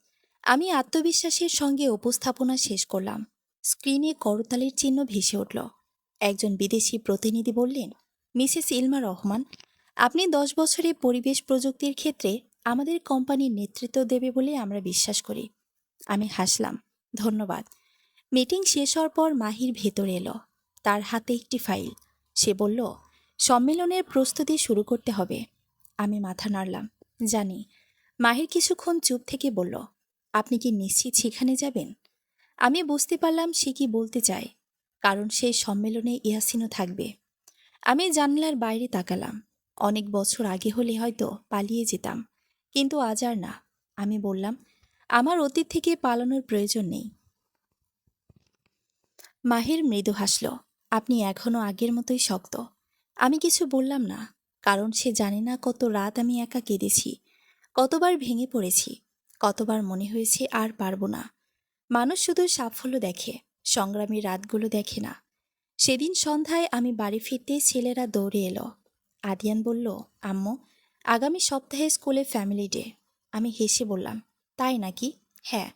আমি আত্মবিশ্বাসের সঙ্গে উপস্থাপনা শেষ করলাম। স্ক্রিনে করতালির চিহ্ন ভেসে উঠল। একজন বিদেশি প্রতিনিধি বললেন, মিসেস ইলমা রহমান, আপনি 10 বছরে পরিবেশ প্রযুক্তির ক্ষেত্রে আমাদের কোম্পানির নেতৃত্ব দেবে বলে আমরা বিশ্বাস করি। আমি হাসলাম, ধন্যবাদ। মিটিং শেষ হওয়ার পর মাহির ভেতরে এলো। তার হাতে একটি ফাইল। সে বলল, সম্মেলনের প্রস্তুতি শুরু করতে হবে। আমি মাথা নাড়লাম, জানি। মাহির কিছুক্ষণ চুপ থেকে বলল, আপনি কি নিশ্চিত সেখানে যাবেন? আমি বুঝতে পারলাম সে কি বলতে চায়, কারণ সেই সম্মেলনে ইয়াসিনও থাকবে। আমি জানলার বাইরে তাকালাম। অনেক বছর আগে হলে হয়তো পালিয়ে যেতাম, কিন্তু আজ আর না। আমি বললাম, আমার অতীত থেকে পালানোর প্রয়োজন নেই। মাহির মৃদু হাসল, আপনি এখনো আগের মতোই শক্ত। আমি কিছু বললাম না, কারণ সে জানে না কত রাত আমি একা কেঁদেছি, কতবার ভেঙে পড়েছি, কতবার মনে হয়েছে আর পারবো না। মানুষ শুধু সাফল্য দেখে, সংগ্রামী রাতগুলো দেখে না। সেদিন সন্ধ্যায় আমি বাড়ি ফিরতে ছেলেরা দৌড়ে এলো। আদিয়ান বলল, আম্মু, আগামী সপ্তাহে স্কুলে ফ্যামিলি ডে। আমি হেসে বললাম, তাই নাকি? হ্যাঁ,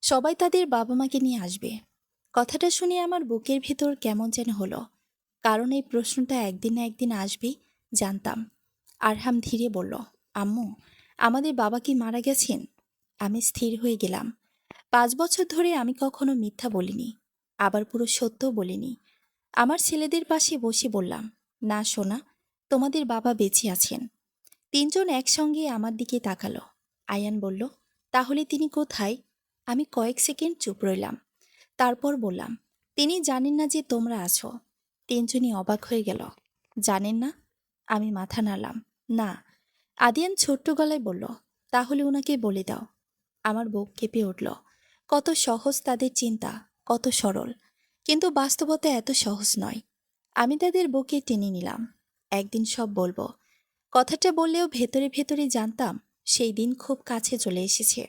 সবাই তাদের বাবা মাকে নিয়ে আসবে। কথাটা শুনে আমার বুকের ভেতর কেমন যেন হলো, কারণ এই প্রশ্নটা একদিন না একদিন আসবেই জানতাম। আরহাম ধীরে বলল, আম্মু, আমাদের বাবা কি মারা গেছেন? আমি স্থির হয়ে গেলাম। 5 বছর ধরে আমি কখনো মিথ্যা বলিনি, আবার পুরো সত্যও বলিনি। আমার ছেলেদের পাশে বসে বললাম, না সোনা, তোমাদের বাবা বেঁচে আছেন। তিনজন একসঙ্গে আমার দিকে তাকালো। আয়ান বলল, তাহলে তিনি কোথায়? আমি কয়েক সেকেন্ড চুপ রইলাম। তারপর বললাম, তিনি জানেন না যে তোমরা আছো। তিনজনই অবাক হয়ে গেল। জানেন না? আমি মাথা নাড়লাম, না। আদিয়ান ছোট্ট গলায় বলল, তাহলে ওনাকে বলে দাও। আমার বুক কেঁপে উঠল। কত সহজ তাদের চিন্তা, কত সরল। কিন্তু বাস্তবতা এত সহজ নয়। আমি তাদের বুকে টেনে নিলাম। একদিন সব বলবো। কথাটা বললেও ভেতরে ভেতরে জানতাম সেই দিন খুব কাছে চলে এসেছে।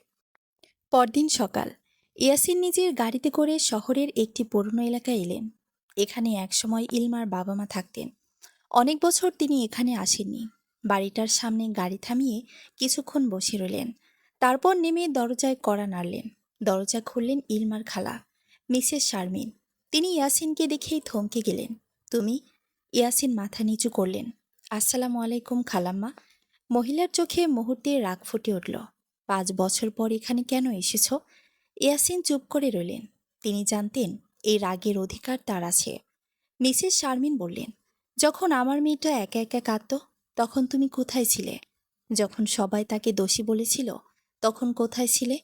পরদিন সকাল, ইয়াসিন নিজের গাড়িতে করে শহরের একটি পুরনো এলাকায় এলেন। এখানে একসময় ইলমার বাবা মা থাকতেন। অনেক বছর তিনি এখানে আসেননি। বাড়িটার সামনে গাড়ি থামিয়ে কিছুক্ষণ বসে রইলেন। তারপর নেমে দরজায় কড়া নাড়লেন। দরজা খুললেন ইলমার খালা, মিসেস শারমিন। তিনি ইয়াসিনকে দেখেই থমকে গেলেন। তুমি? ইয়াসিন মাথা নিচু করলেন। আসসালামু আলাইকুম খালাম্মা। মহিলার চোখে মুহূর্তে রাগ ফুটে উঠল। 5 বছর পর এখানে কেন এসেছ? ইয়াসিন চুপ করে রইলেন। তিনি জানতেন এই রাগের অধিকার তার আছে। মিসেস শারমিন বললেন, যখন আমার মেয়েটা একা একা কাঁদত, তখন তুমি কোথায় ছিলে? যখন সবাই তাকে দোষী বলেছিল, তখন কোথায় ছিলে?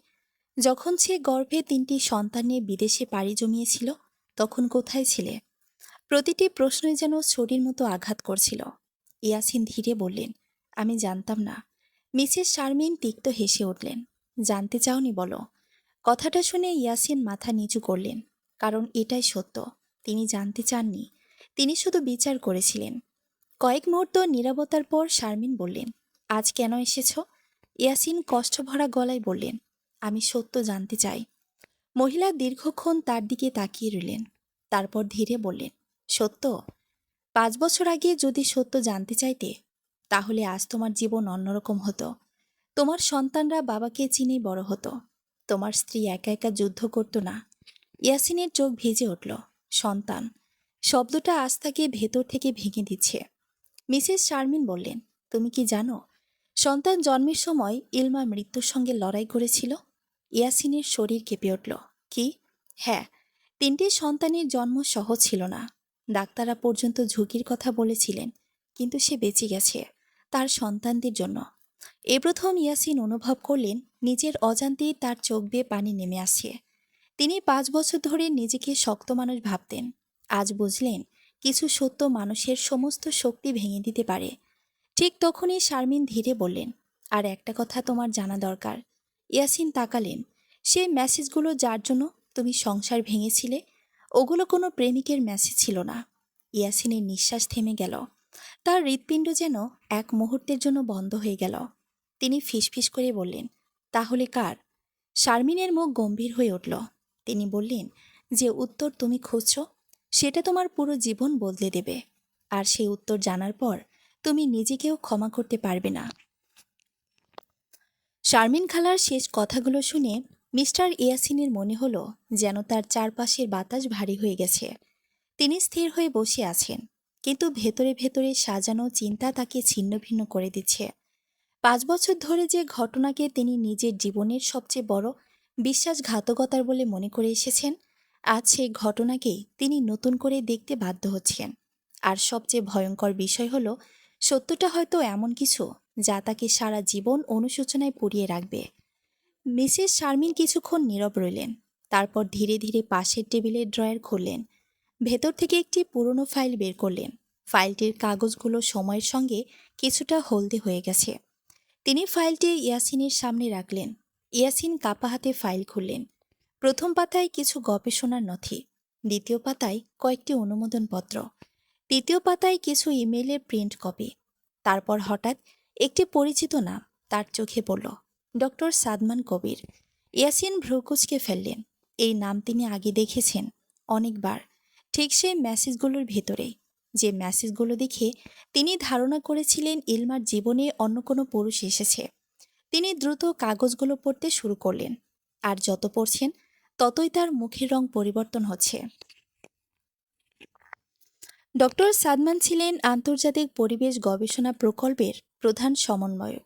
যখন সে গর্ভে 3টি সন্তান নিয়ে বিদেশে পাড়ি জমিয়েছিল, তখন কোথায় ছিলে? প্রতিটি প্রশ্নই যেন ছুরির মতো আঘাত করছিল। ইয়াসিন ধীরে বললেন, আমি জানতাম না। মিসেস শারমিন তিক্ত হেসে উঠলেন। জানতে চাওনি বলো? কথাটা শুনে ইয়াসিন মাথা নিচু করলেন। কারণ এটাই সত্য। তিনি জানতে চাননি। তিনি শুধু বিচার করেছিলেন। কয়েক মুহূর্ত নীরবতার পর শারমিন বললেন, আজ কেন এসেছ? ইয়াসিন কষ্টভরা গলায় বললেন, আমি সত্য জানতে চাই। মহিলা দীর্ঘক্ষণ তার দিকে তাকিয়ে রইলেন। তারপর ধীরে বললেন, সত্য? 5 বছর আগে যদি সত্য জানতে চাইতে, তাহলে আজ তোমার জীবন অন্যরকম হতো। তোমার সন্তানরা বাবাকে চিনেই বড় হতো। তোমার স্ত্রী একা একা যুদ্ধ করতো না। ইয়াসিনের চোখ ভিজে উঠল। সন্তান শব্দটা আজ তাকে ভেতর থেকে ভেঙে দিচ্ছে। মিসেস শারমিন বললেন, তুমি কি জানো, সন্তান জন্মের সময় ইলমা মৃত্যুর সঙ্গে লড়াই করেছিল? ইয়াসিনের শরীর কেঁপে উঠল। কি? হ্যাঁ, 3টি সন্তানের জন্ম সহজ ছিল না। ডাক্তাররা পর্যন্ত ঝুঁকির কথা বলেছিলেন, কিন্তু সে বেঁচে গেছে তার সন্তানদের জন্য। এ প্রথম ইয়াসিন অনুভব করলেন নিজের অজান্তেই তার চোখ বেয়ে পানি নেমে আসছে। তিনি 5 বছর ধরে নিজেকে শক্ত মানুষ ভাবতেন। আজ বুঝলেন কিছু সত্য মানুষের সমস্ত শক্তি ভেঙে দিতে পারে। ঠিক তখনই শারমিন ধীরে বললেন, আর একটা কথা তোমার জানা দরকার। ইয়াসিন তাকালেন। সেই মেসেজগুলো যার জন্য তুমি সংসার ভেঙেছিলে, ওগুলো কোনো প্রেমিকের মেসেজ ছিল না। ইয়াসিনের নিঃশ্বাস থেমে গেল। তার হৃৎপিণ্ড যেন এক মুহূর্তের জন্য বন্ধ হয়ে গেল। তিনি ফিসফিস করে বললেন, তাহলে কার? শারমিনের মুখ গম্ভীর হয়ে উঠল। তিনি বললেন, যে উত্তর তুমি খুঁজছ, সেটা তোমার পুরো জীবন বদলে দেবে। আর সেই উত্তর জানার পর তুমি নিজেকেও ক্ষমা করতে পারবে না। শারমিন খালার শেষ কথাগুলো শুনে মিস্টার ইয়াসিনের মনে হলো যেন তার চারপাশের বাতাস ভারী হয়ে গেছে। তিনি স্থির হয়ে বসে আছেন, কিন্তু ভেতরে ভেতরে সাজানো চিন্তা তাকে ছিন্নভিন্ন করে দিচ্ছে। 5 বছর ধরে যে ঘটনাকে তিনি নিজের জীবনের সবচেয়ে বড় বিশ্বাসঘাতকতার বলে মনে করে এসেছেন, আজ সেই ঘটনাকেই তিনি নতুন করে দেখতে বাধ্য হচ্ছেন। আর সবচেয়ে ভয়ঙ্কর বিষয় হলো, সত্যটা হয়তো এমন কিছু যা তাকে সারা জীবন অনুশোচনায় পুড়িয়ে রাখবে। মিসেস শারমিন কিছুক্ষণ নীরব রইলেন। তারপর ধীরে ধীরে পাশের টেবিলের ড্রয়ার খুললেন। ভেতর থেকে একটি পুরনো ফাইল বের করলেন। ফাইলটির কাগজগুলো সময়ের সঙ্গে কিছুটা হলদে হয়ে গেছে। তিনি ফাইলটি ইয়াসিনের সামনে রাখলেন। ইয়াসিন কাপা হাতে ফাইল খুললেন। প্রথম পাতায় কিছু গবেষণার নথি, দ্বিতীয় পাতায় কয়েকটি অনুমোদনপত্র, তৃতীয় পাতায় কিছু ইমেইলের প্রিন্ট কপি। তারপর হঠাৎ একটি পরিচিত নাম তার চোখে পড়ল, ডক্টর সাদমান কবির। ইয়াসিন ভ্রুকুচকে ফেললেন। এই নাম তিনি আগে দেখেছেন, অনেকবার, ঠিক সেই মেসেজগুলোর ভেতরেই, যে মেসেজগুলো দেখে তিনি ধারণা করেছিলেন ইলমার জীবনে অন্য কোনো পুরুষ এসেছে। তিনি দ্রুত কাগজগুলো পড়তে শুরু করলেন। আর যত পড়ছেন, ততই তার মুখের রং পরিবর্তন হচ্ছে। ডক্টর সাদমান ছিলেন আন্তর্জাতিক পরিবেশ গবেষণা প্রকল্পের প্রধান সমন্বয়ক।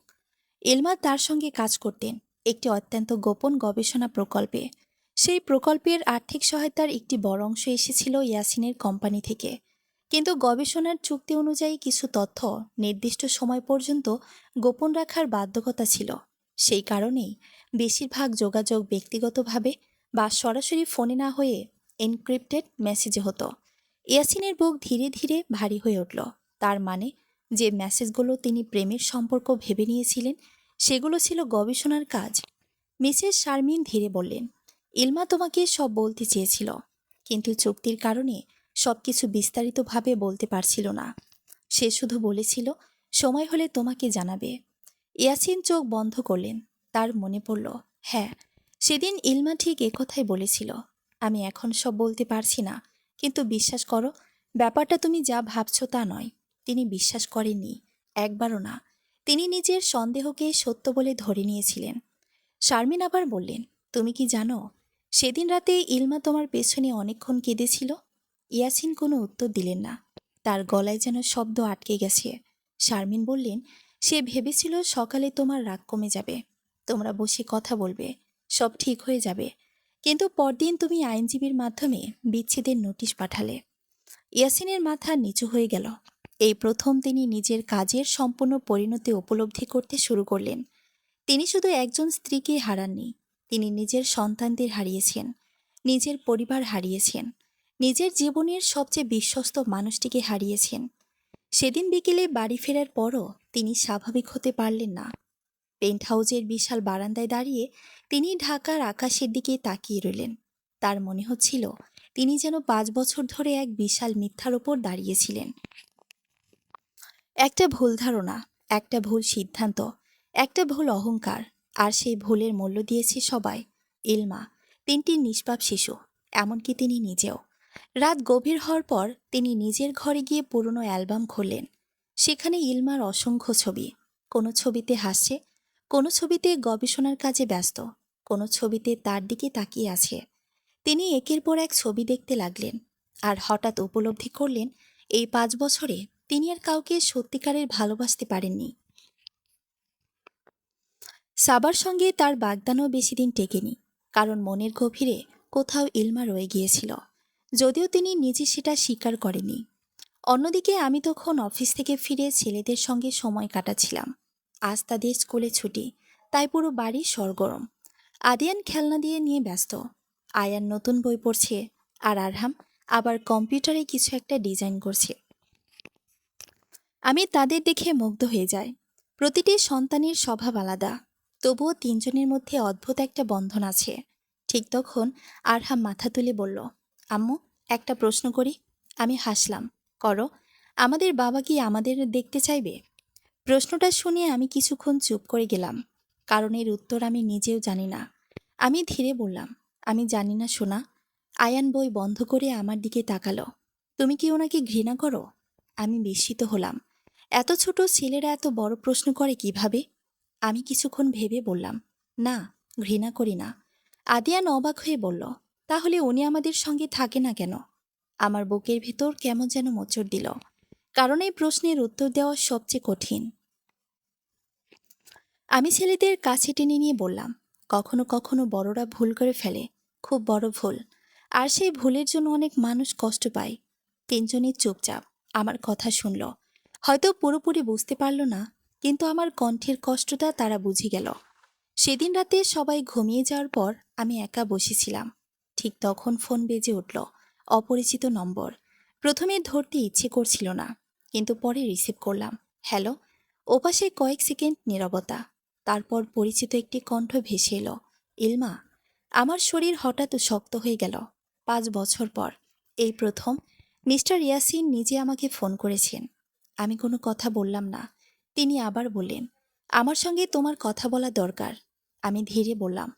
ইলমা তার সঙ্গে কাজ করতেন একটি অত্যন্ত গোপন গবেষণা প্রকল্পে। সেই প্রকল্পের আর্থিক সহায়তার একটি বড় অংশ এসেছিল ইয়াসিনের কোম্পানি থেকে। কিন্তু গবেষণার চুক্তি অনুযায়ী কিছু তথ্য নির্দিষ্ট সময় পর্যন্ত গোপন রাখার বাধ্যকতা ছিল। সেই কারণেই বেশিরভাগ যোগাযোগ ব্যক্তিগতভাবে বা সরাসরি ফোনে না হয়ে এনক্রিপ্টেড মেসেজে হতো। ইয়াসিনের বুক ধীরে ধীরে ভারী হয়ে উঠল। তার মানে যে মেসেজগুলো তিনি প্রেমের সম্পর্ক ভেবে নিয়েছিলেন সেগুলো ছিল গবেষণার কাজ। মিসেস শারমিন ধীরে বললেন, ইলমা তোমাকে সব বলতে চেয়েছিল, কিন্তু চুক্তির কারণে সবকিছু বিস্তারিতভাবে বলতে পারছিল না। সে শুধু বলেছিল সময় হলে তোমাকে জানাবে। ইয়াসিন চোখ বন্ধ করলেন। তার মনে পড়ল, হ্যাঁ, সেদিন ইলমা ঠিক একথাই বলেছিল। আমি এখন সব বলতে পারছি না, কিন্তু বিশ্বাস করো, ব্যাপারটা তুমি যা ভাবছো তা নয়। তিনি বিশ্বাস করেননি, একবারও না। তিনি নিজের সন্দেহকে সত্য বলে ধরে নিয়েছিলেন। শারমিন আবার বললেন, তুমি কি জানো, সেদিন রাতে ইলমা তোমার পেছনে অনেকক্ষণ কেঁদেছিল। ইয়াসিন কোনো উত্তর দিলেন না। তার গলায় যেন শব্দ আটকে গেছে। শারমিন বললেন, সে ভেবেছিল সকালে তোমার রাগ কমে যাবে, তোমরা বসে কথা বলবে, সব ঠিক হয়ে যাবে। কিন্তু পরদিন তুমি আইনজীবীর মাধ্যমে বিচ্ছেদের নোটিশ পাঠালে। ইয়াসিনের মাথা নিচু হয়ে গেল। এই প্রথম তিনি নিজের কাজের সম্পূর্ণ পরিণতি উপলব্ধি করতে শুরু করলেন। তিনি শুধু একজন স্ত্রীকে হারাননি, তিনি নিজের সন্তানদের হারিয়েছেন, নিজের পরিবার হারিয়েছেন, নিজের জীবনের সবচেয়ে বিশ্বস্ত মানুষটিকে হারিয়েছেন। সেদিন বিকেলে বাড়ি ফেরার পরও তিনি স্বাভাবিক হতে পারলেন না। পেন্ট হাউজের বিশাল বারান্দায় দাঁড়িয়ে তিনি ঢাকার আকাশের দিকে তাকিয়ে রইলেন। তার মনে হচ্ছিল তিনি যেন 5 বছর ধরে এক বিশাল মিথ্যার ওপর দাঁড়িয়েছিলেন। একটা ভুল ধারণা, একটা ভুল সিদ্ধান্ত, একটা ভুল অহংকার, আর সেই ভুলের মূল্য দিয়েছে সবাই। ইলমা, 3টি নিষ্পাপ শিশু, এমনকি তিনি নিজেও। রাত গভীর হওয়ার পর তিনি নিজের ঘরে গিয়ে পুরনো অ্যালবাম খুললেন। সেখানে ইলমার অসংখ্য ছবি। কোনো ছবিতে হাসছে, কোনো ছবিতে গবেষণার কাজে ব্যস্ত, কোনো ছবিতে তার দিকে তাকিয়ে আছে। তিনি একের পর এক ছবি দেখতে লাগলেন, আর হঠাৎ উপলব্ধি করলেন এই 5 বছরে তিনি আর কাউকে সত্যিকারের ভালোবাসতে পারেননি। সাবার সঙ্গে তার বাগদানও বেশি দিন টেকেনি, কারণ মনের গভীরে কোথাও ইলমা রয়ে গিয়েছিল, যদিও তিনি নিজে সেটা স্বীকার করেনি। অন্যদিকে আমি তখন অফিস থেকে ফিরে ছেলেদের সঙ্গে সময় কাটাচ্ছিলাম। আজ তাদের স্কুলে ছুটি, তাই পুরো বাড়ি সরগরম। আদিয়ান খেলনা দিয়ে নিয়ে ব্যস্ত, আয়ান নতুন বই পড়ছে, আর আরহাম আবার কম্পিউটারে কিছু একটা ডিজাইন করছে। আমি তাদের দেখে মুগ্ধ হয়ে যাই। প্রতিটি সন্তানের স্বভাব আলাদা, তবুও তিনজনের মধ্যে অদ্ভুত একটা বন্ধন আছে। ঠিক তখন আরহাম মাথা তুলে বলল, আম্মু, একটা প্রশ্ন করি। আমি হাসলাম। করো। আমাদের বাবা কি আমাদের দেখতে চাইবে? প্রশ্নটা শুনে আমি কিছুক্ষণ চুপ করে গেলাম, কারণ এর উত্তর আমি নিজেও জানি না। আমি ধীরে বললাম, আমি জানি না সোনা। আয়ান বই বন্ধ করে আমার দিকে তাকালো। তুমি কি ওনাকে ঘৃণা করো? আমি বিস্মিত হলাম। এত ছোট ছেলেরা এত বড় প্রশ্ন করে কিভাবে? আমি কিছুক্ষণ ভেবে বললাম, না, ঘৃণা করি না। আদিয়ান অবাক হয়ে বলল, তাহলে উনি আমাদের সঙ্গে থাকে না কেন? আমার বুকের ভেতর কেমন যেন মোচড় দিল, কারণ এই প্রশ্নের উত্তর দেওয়া সবচেয়ে কঠিন। আমি ছেলেদের কাছে টেনে নিয়ে বললাম, কখনো কখনো বড়রা ভুল করে ফেলে, খুব বড় ভুল, আর সেই ভুলের জন্য অনেক মানুষ কষ্ট পায়। তিনজনই চুপচাপ আমার কথা শুনল। হয়তো পুরোপুরি বুঝতে পারল না, কিন্তু আমার কণ্ঠের কষ্টটা তারা বুঝে গেল। সেদিন রাতে সবাই ঘুমিয়ে যাওয়ার পর আমি একা বসেছিলাম। ঠিক তখন ফোন বেজে উঠল। অপরিচিত নম্বর। প্রথমে ধরতে ইচ্ছে করছিল না, কিন্তু পরে রিসিভ করলাম। হ্যালো। ওপাশে কয়েক সেকেন্ড নীরবতা, তারপর পরিচিত একটি কণ্ঠ ভেসে এলো, ইলমা। আমার শরীর হঠাৎ শক্ত হয়ে গেল। 5 বছর পর এই প্রথম মিস্টার ইয়াসিন নিজে আমাকে ফোন করেছেন। আমি কোনো কথা বললাম না। তিনি আবার বললেন, আমার সঙ্গে তোমার কথা বলা দরকার। আমি ধীরে বললাম,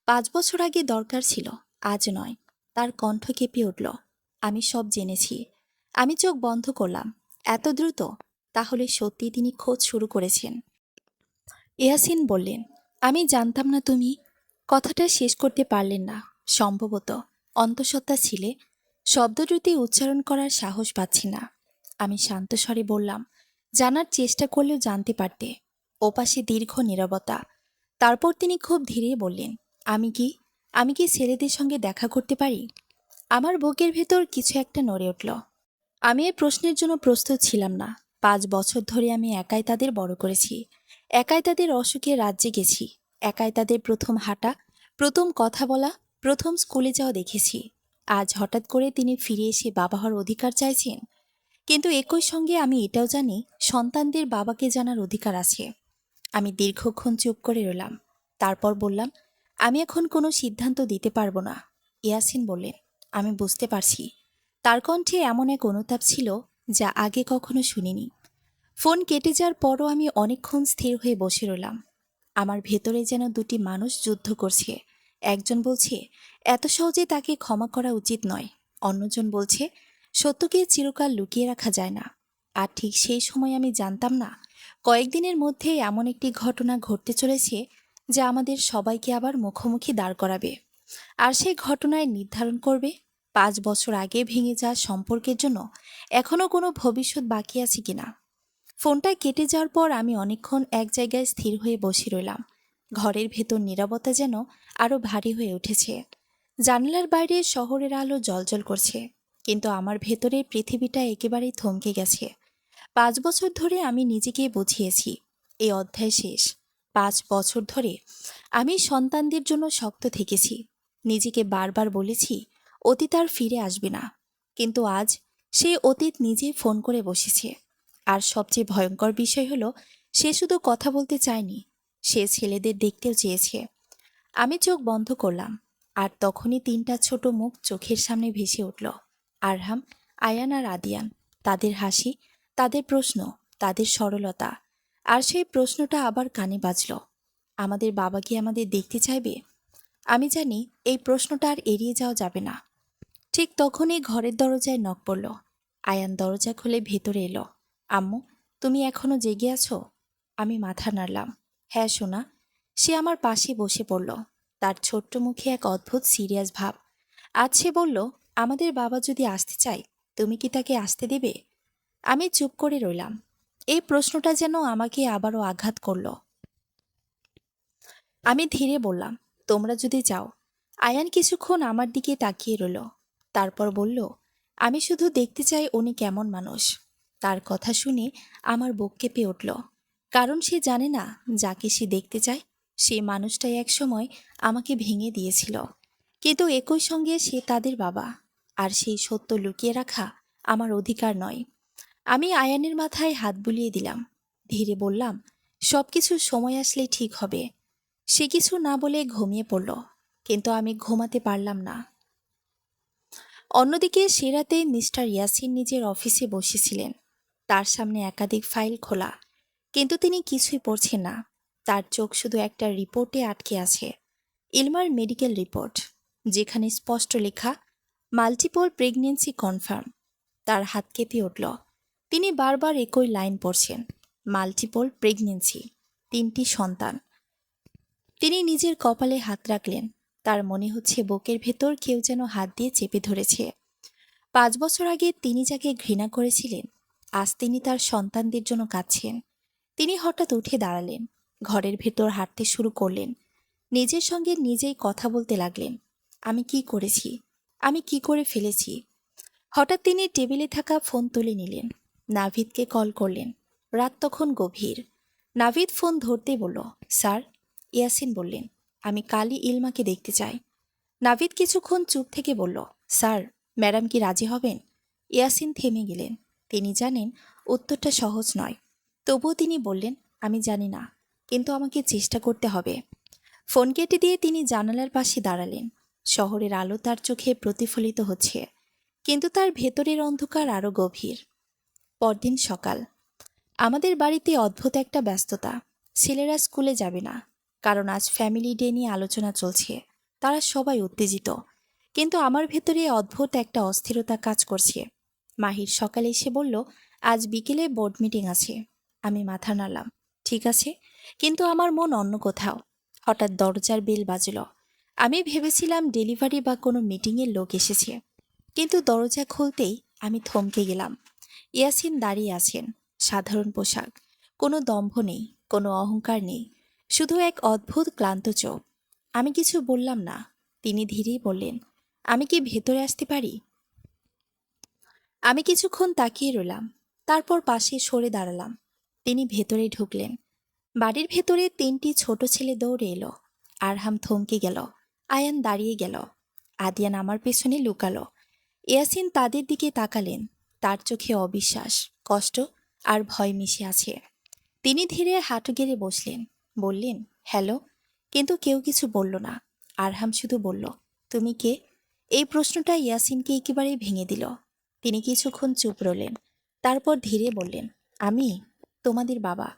5 বছর আগে দরকার ছিল, আজ নয়। তার কণ্ঠ কেঁপে উঠল। আমি সব জেনেছি। আমি চোখ বন্ধ করলাম। এত দ্রুত? তাহলে সত্যি তিনি খোঁজ শুরু করেছেন। ইয়াসিন বললেন, আমি জানতাম না তুমি। কথাটা শেষ করতে পারলেন না। সম্ভবত অন্তঃসত্ত্বা ছিলে, শব্দ দুটি উচ্চারণ করার সাহস পাচ্ছি না। আমি শান্ত স্বরে বললাম, জানার চেষ্টা করলেও জানতে পারতে। ওপাশে দীর্ঘ নীরবতা। তারপর তিনি খুব ধীরে বললেন, আমি কি আমি কি ছেলেদের সঙ্গে দেখা করতে পারি? আমার বুকের ভেতর কিছু একটা নড়ে উঠল। আমি এই প্রশ্নের জন্য প্রস্তুত ছিলাম না। 5 বছর ধরে আমি একাই তাদের বড় করেছি, একাই তাদের অসুখে রাজ্যে গেছি, একাই তাদের প্রথম হাঁটা, প্রথম কথা বলা, প্রথম স্কুলে যাওয়া দেখেছি। আজ হঠাৎ করে তিনি ফিরে এসে বাবা হওয়ার অধিকার চাইছেন। কিন্তু একই সঙ্গে আমি এটাও জানি সন্তানদের বাবাকে জানার অধিকার আছে। আমি দীর্ঘক্ষণ চুপ করে রইলাম। তারপর বললাম, আমি এখন কোনো সিদ্ধান্ত দিতে পারবো না। ইয়াসিন বললেন, আমি বুঝতে পারছি। তার কণ্ঠে এমন এক অনুতাপ ছিল যা আগে কখনো শুনিনি। ফোন কেটে যাওয়ার পরও আমি অনেকক্ষণ স্থির হয়ে বসে রইলাম। আমার ভেতরে যেন দুটি মানুষ যুদ্ধ করছে। একজন বলছে এত সহজে তাকে ক্ষমা করা উচিত নয়, অন্যজন বলছে সত্যকে চিরকাল লুকিয়ে রাখা যায় না। আর ঠিক সেই সময় আমি জানতাম না কয়েকদিনের মধ্যে এমন একটি ঘটনা ঘটতে চলেছে যা আমাদের সবাইকে আবার মুখোমুখি দাঁড় করাবে। আর সেই ঘটনায় নির্ধারণ করবে 5 বছর আগে ভেঙে যাওয়া সম্পর্কের জন্য এখনো কোনো ভবিষ্যৎ বাকি আছে কিনা। ফোনটা কেটে যাওয়ার পর আমি অনেকক্ষণ এক জায়গায় স্থির হয়ে বসে রইলাম। ঘরের ভেতর নীরবতা যেন আরো ভারী হয়ে উঠেছে। জানালার বাইরে শহরের আলো জ্বলজ্বল করছে, কিন্তু আমার ভেতরের পৃথিবীটা একেবারেই থমকে গেছে। 5 বছর ধরে আমি নিজেকে বুঝিয়েছি এই অধ্যায় শেষ। 5 বছর ধরে আমি সন্তানদের জন্য শক্ত থেকেছি, নিজেকে বারবার বলেছি অতীত আর ফিরে আসবে না। কিন্তু আজ সেই অতীত নিজেই ফোন করে বসেছে। আর সবচেয়ে ভয়ঙ্কর বিষয় হলো সে শুধু কথা বলতে চায়নি, সে ছেলেদের দেখতেও চেয়েছে। আমি চোখ বন্ধ করলাম, আর তখনই 3টা ছোট মুখ চোখের সামনে ভেসে উঠল। আরহাম, আয়ান আর আদিয়ান। তাদের হাসি, তাদের প্রশ্ন, তাদের সরলতা। আর সেই প্রশ্নটা আবার কানে বাজল, আমাদের বাবা কি আমাদের দেখতে চাইবে? আমি জানি এই প্রশ্নটা আর এড়িয়ে যাওয়া যাবে না। ঠিক তখনই ঘরের দরজায় নক পড়ল। আয়ান দরজা খুলে ভেতরে এলো। আম্মু, তুমি এখনো জেগে আছো? আমি মাথা নাড়লাম। হ্যাঁ সোনা। সে আমার পাশে বসে পড়ল। তার ছোট্ট মুখে এক অদ্ভুত সিরিয়াস ভাব। আজ সে বলল, আমাদের বাবা যদি আসতে চায়, তুমি কি তাকে আসতে দেবে? আমি চুপ করে রইলাম। এই প্রশ্নটা যেন আমাকে আবারও আঘাত করল। আমি ধীরে বললাম, তোমরা যদি চাও। আয়ান কিছুক্ষণ আমার দিকে তাকিয়ে রইল। তারপর বলল, আমি শুধু দেখতে চাই উনি কেমন মানুষ। তার কথা শুনে আমার বুক কেঁপে উঠল, কারণ সে জানে না যাকে সে দেখতে চায় সে মানুষটাই একসময় আমাকে ভেঙে দিয়েছিল। কিন্তু একই সঙ্গে সে তাদের বাবা, আর সেই সত্য লুকিয়ে রাখা আমার অধিকার নয়। আমি আয়ানের মাথায় হাত বুলিয়ে দিলাম। ধীরে বললাম, সবকিছু সময় আসলে ঠিক হবে। সে কিছু না বলে ঘুমিয়ে পড়ল, কিন্তু আমি ঘুমাতে পারলাম না। অন্যদিকে সে রাতে মিস্টার ইয়াসিন নিজের অফিসে বসেছিলেন। তার সামনে একাধিক ফাইল খোলা, কিন্তু তিনি কিছুই পড়ছেন না। তার চোখ শুধু একটা রিপোর্টে আটকে আছে, ইলমার মেডিকেল রিপোর্ট, যেখানে স্পষ্ট লেখা মাল্টিপল প্রেগনেন্সি কনফার্ম। তার হাত কেঁপে উঠল। তিনি বারবার একই লাইন পড়ছেন, মাল্টিপল প্রেগনেন্সি, 3টি সন্তান। তিনি নিজের কপালে হাত রাখলেন। তার মনে হচ্ছে বুকের ভেতর কেউ যেন হাত দিয়ে চেপে ধরেছে। 5 বছর আগে তিনি যাকে ঘৃণা করেছিলেন, আজ তিনি তার সন্তানদের জন্য কাঁদছেন। তিনি হঠাৎ উঠে দাঁড়ালেন, ঘরের ভেতর হাঁটতে শুরু করলেন, নিজের সঙ্গে নিজেই কথা বলতে লাগলেন। আমি কি করেছি? আমি কি করে ফেলেছি? হঠাৎ তিনি টেবিলে থাকা ফোন তুলে নিলেন, নাভিদকে কল করলেন। রাত তখন গভীর। নাভিদ ফোন ধরতেই বলল, স্যার। ইয়াসিন বললেন, আমি কালই ইলমাকে দেখতে চাই। নাভিদ কিছুক্ষণ চুপ থেকে বলল, স্যার, ম্যাডাম কি রাজি হবেন? ইয়াসিন থেমে গেলেন। তিনি জানেন উত্তরটা সহজ নয়। তবুও তিনি বললেন, আমি জানি না, কিন্তু আমাকে চেষ্টা করতে হবে। ফোন কেটে দিয়ে তিনি জানালার পাশে দাঁড়ালেন। শহরের আলো তার চোখে প্রতিফলিত হচ্ছে, কিন্তু তার ভেতরের অন্ধকার আরো গভীর। পরদিন সকাল। আমাদের বাড়িতে অদ্ভুত একটা ব্যস্ততা। ছেলেরা স্কুলে যাবে না, কারণ আজ ফ্যামিলি ডে নিয়ে আলোচনা চলছে। তারা সবাই উত্তেজিত, কিন্তু আমার ভেতরে অদ্ভুত একটা অস্থিরতা কাজ করছে। মাহির সকালে এসে বলল, আজ বিকেলে বোর্ড মিটিং আছে। আমি মাথা নাড়লাম, ঠিক আছে, কিন্তু আমার মন অন্য কোথাও। হঠাৎ দরজার বেল বাজল। আমি ভেবেছিলাম ডেলিভারি বা কোনো মিটিংয়ের লোক এসেছে, কিন্তু দরজা খুলতেই আমি থমকে গেলাম। ইয়াসিন দাঁড়িয়ে আছেন, সাধারণ পোশাক, কোনো দম্ভ নেই, কোনো অহংকার নেই, শুধু এক অদ্ভুত ক্লান্ত চোখ। আমি কিছু বললাম না। তিনি ধীরেই বললেন, আমি কি ভেতরে আসতে পারি? আমি কিছুক্ষণ তাকিয়ে রইলাম, তারপর পাশে সরে দাঁড়ালাম। তিনি ভেতরে ঢুকলেন। বাড়ির ভেতরে 3টি ছোট ছেলে দৌড়ে এলো। আরহাম থমকে গেল। আয়ান দাঁড়িয়ে গেল। আদিয়ান আমার পেছনে লুকালো। ইয়াসিন তাদের দিকে তাকালেন। তার চোখে অবিশ্বাস, কষ্ট আর ভয় মিশে আছে। তিনি ধীরে হাঁটু গেড়ে বসলেন, বললেন, হ্যালো। কিন্তু কেউ কিছু বলল না। আরহাম শুধু বলল, তুমি কে? এই প্রশ্নটা ইয়াসিনকে একেবারেই ভেঙে দিল। তিনি কিছুক্ষণ চুপ রইলেন, তারপর ধীরে বললেন, আমি তোমাদের বাবা।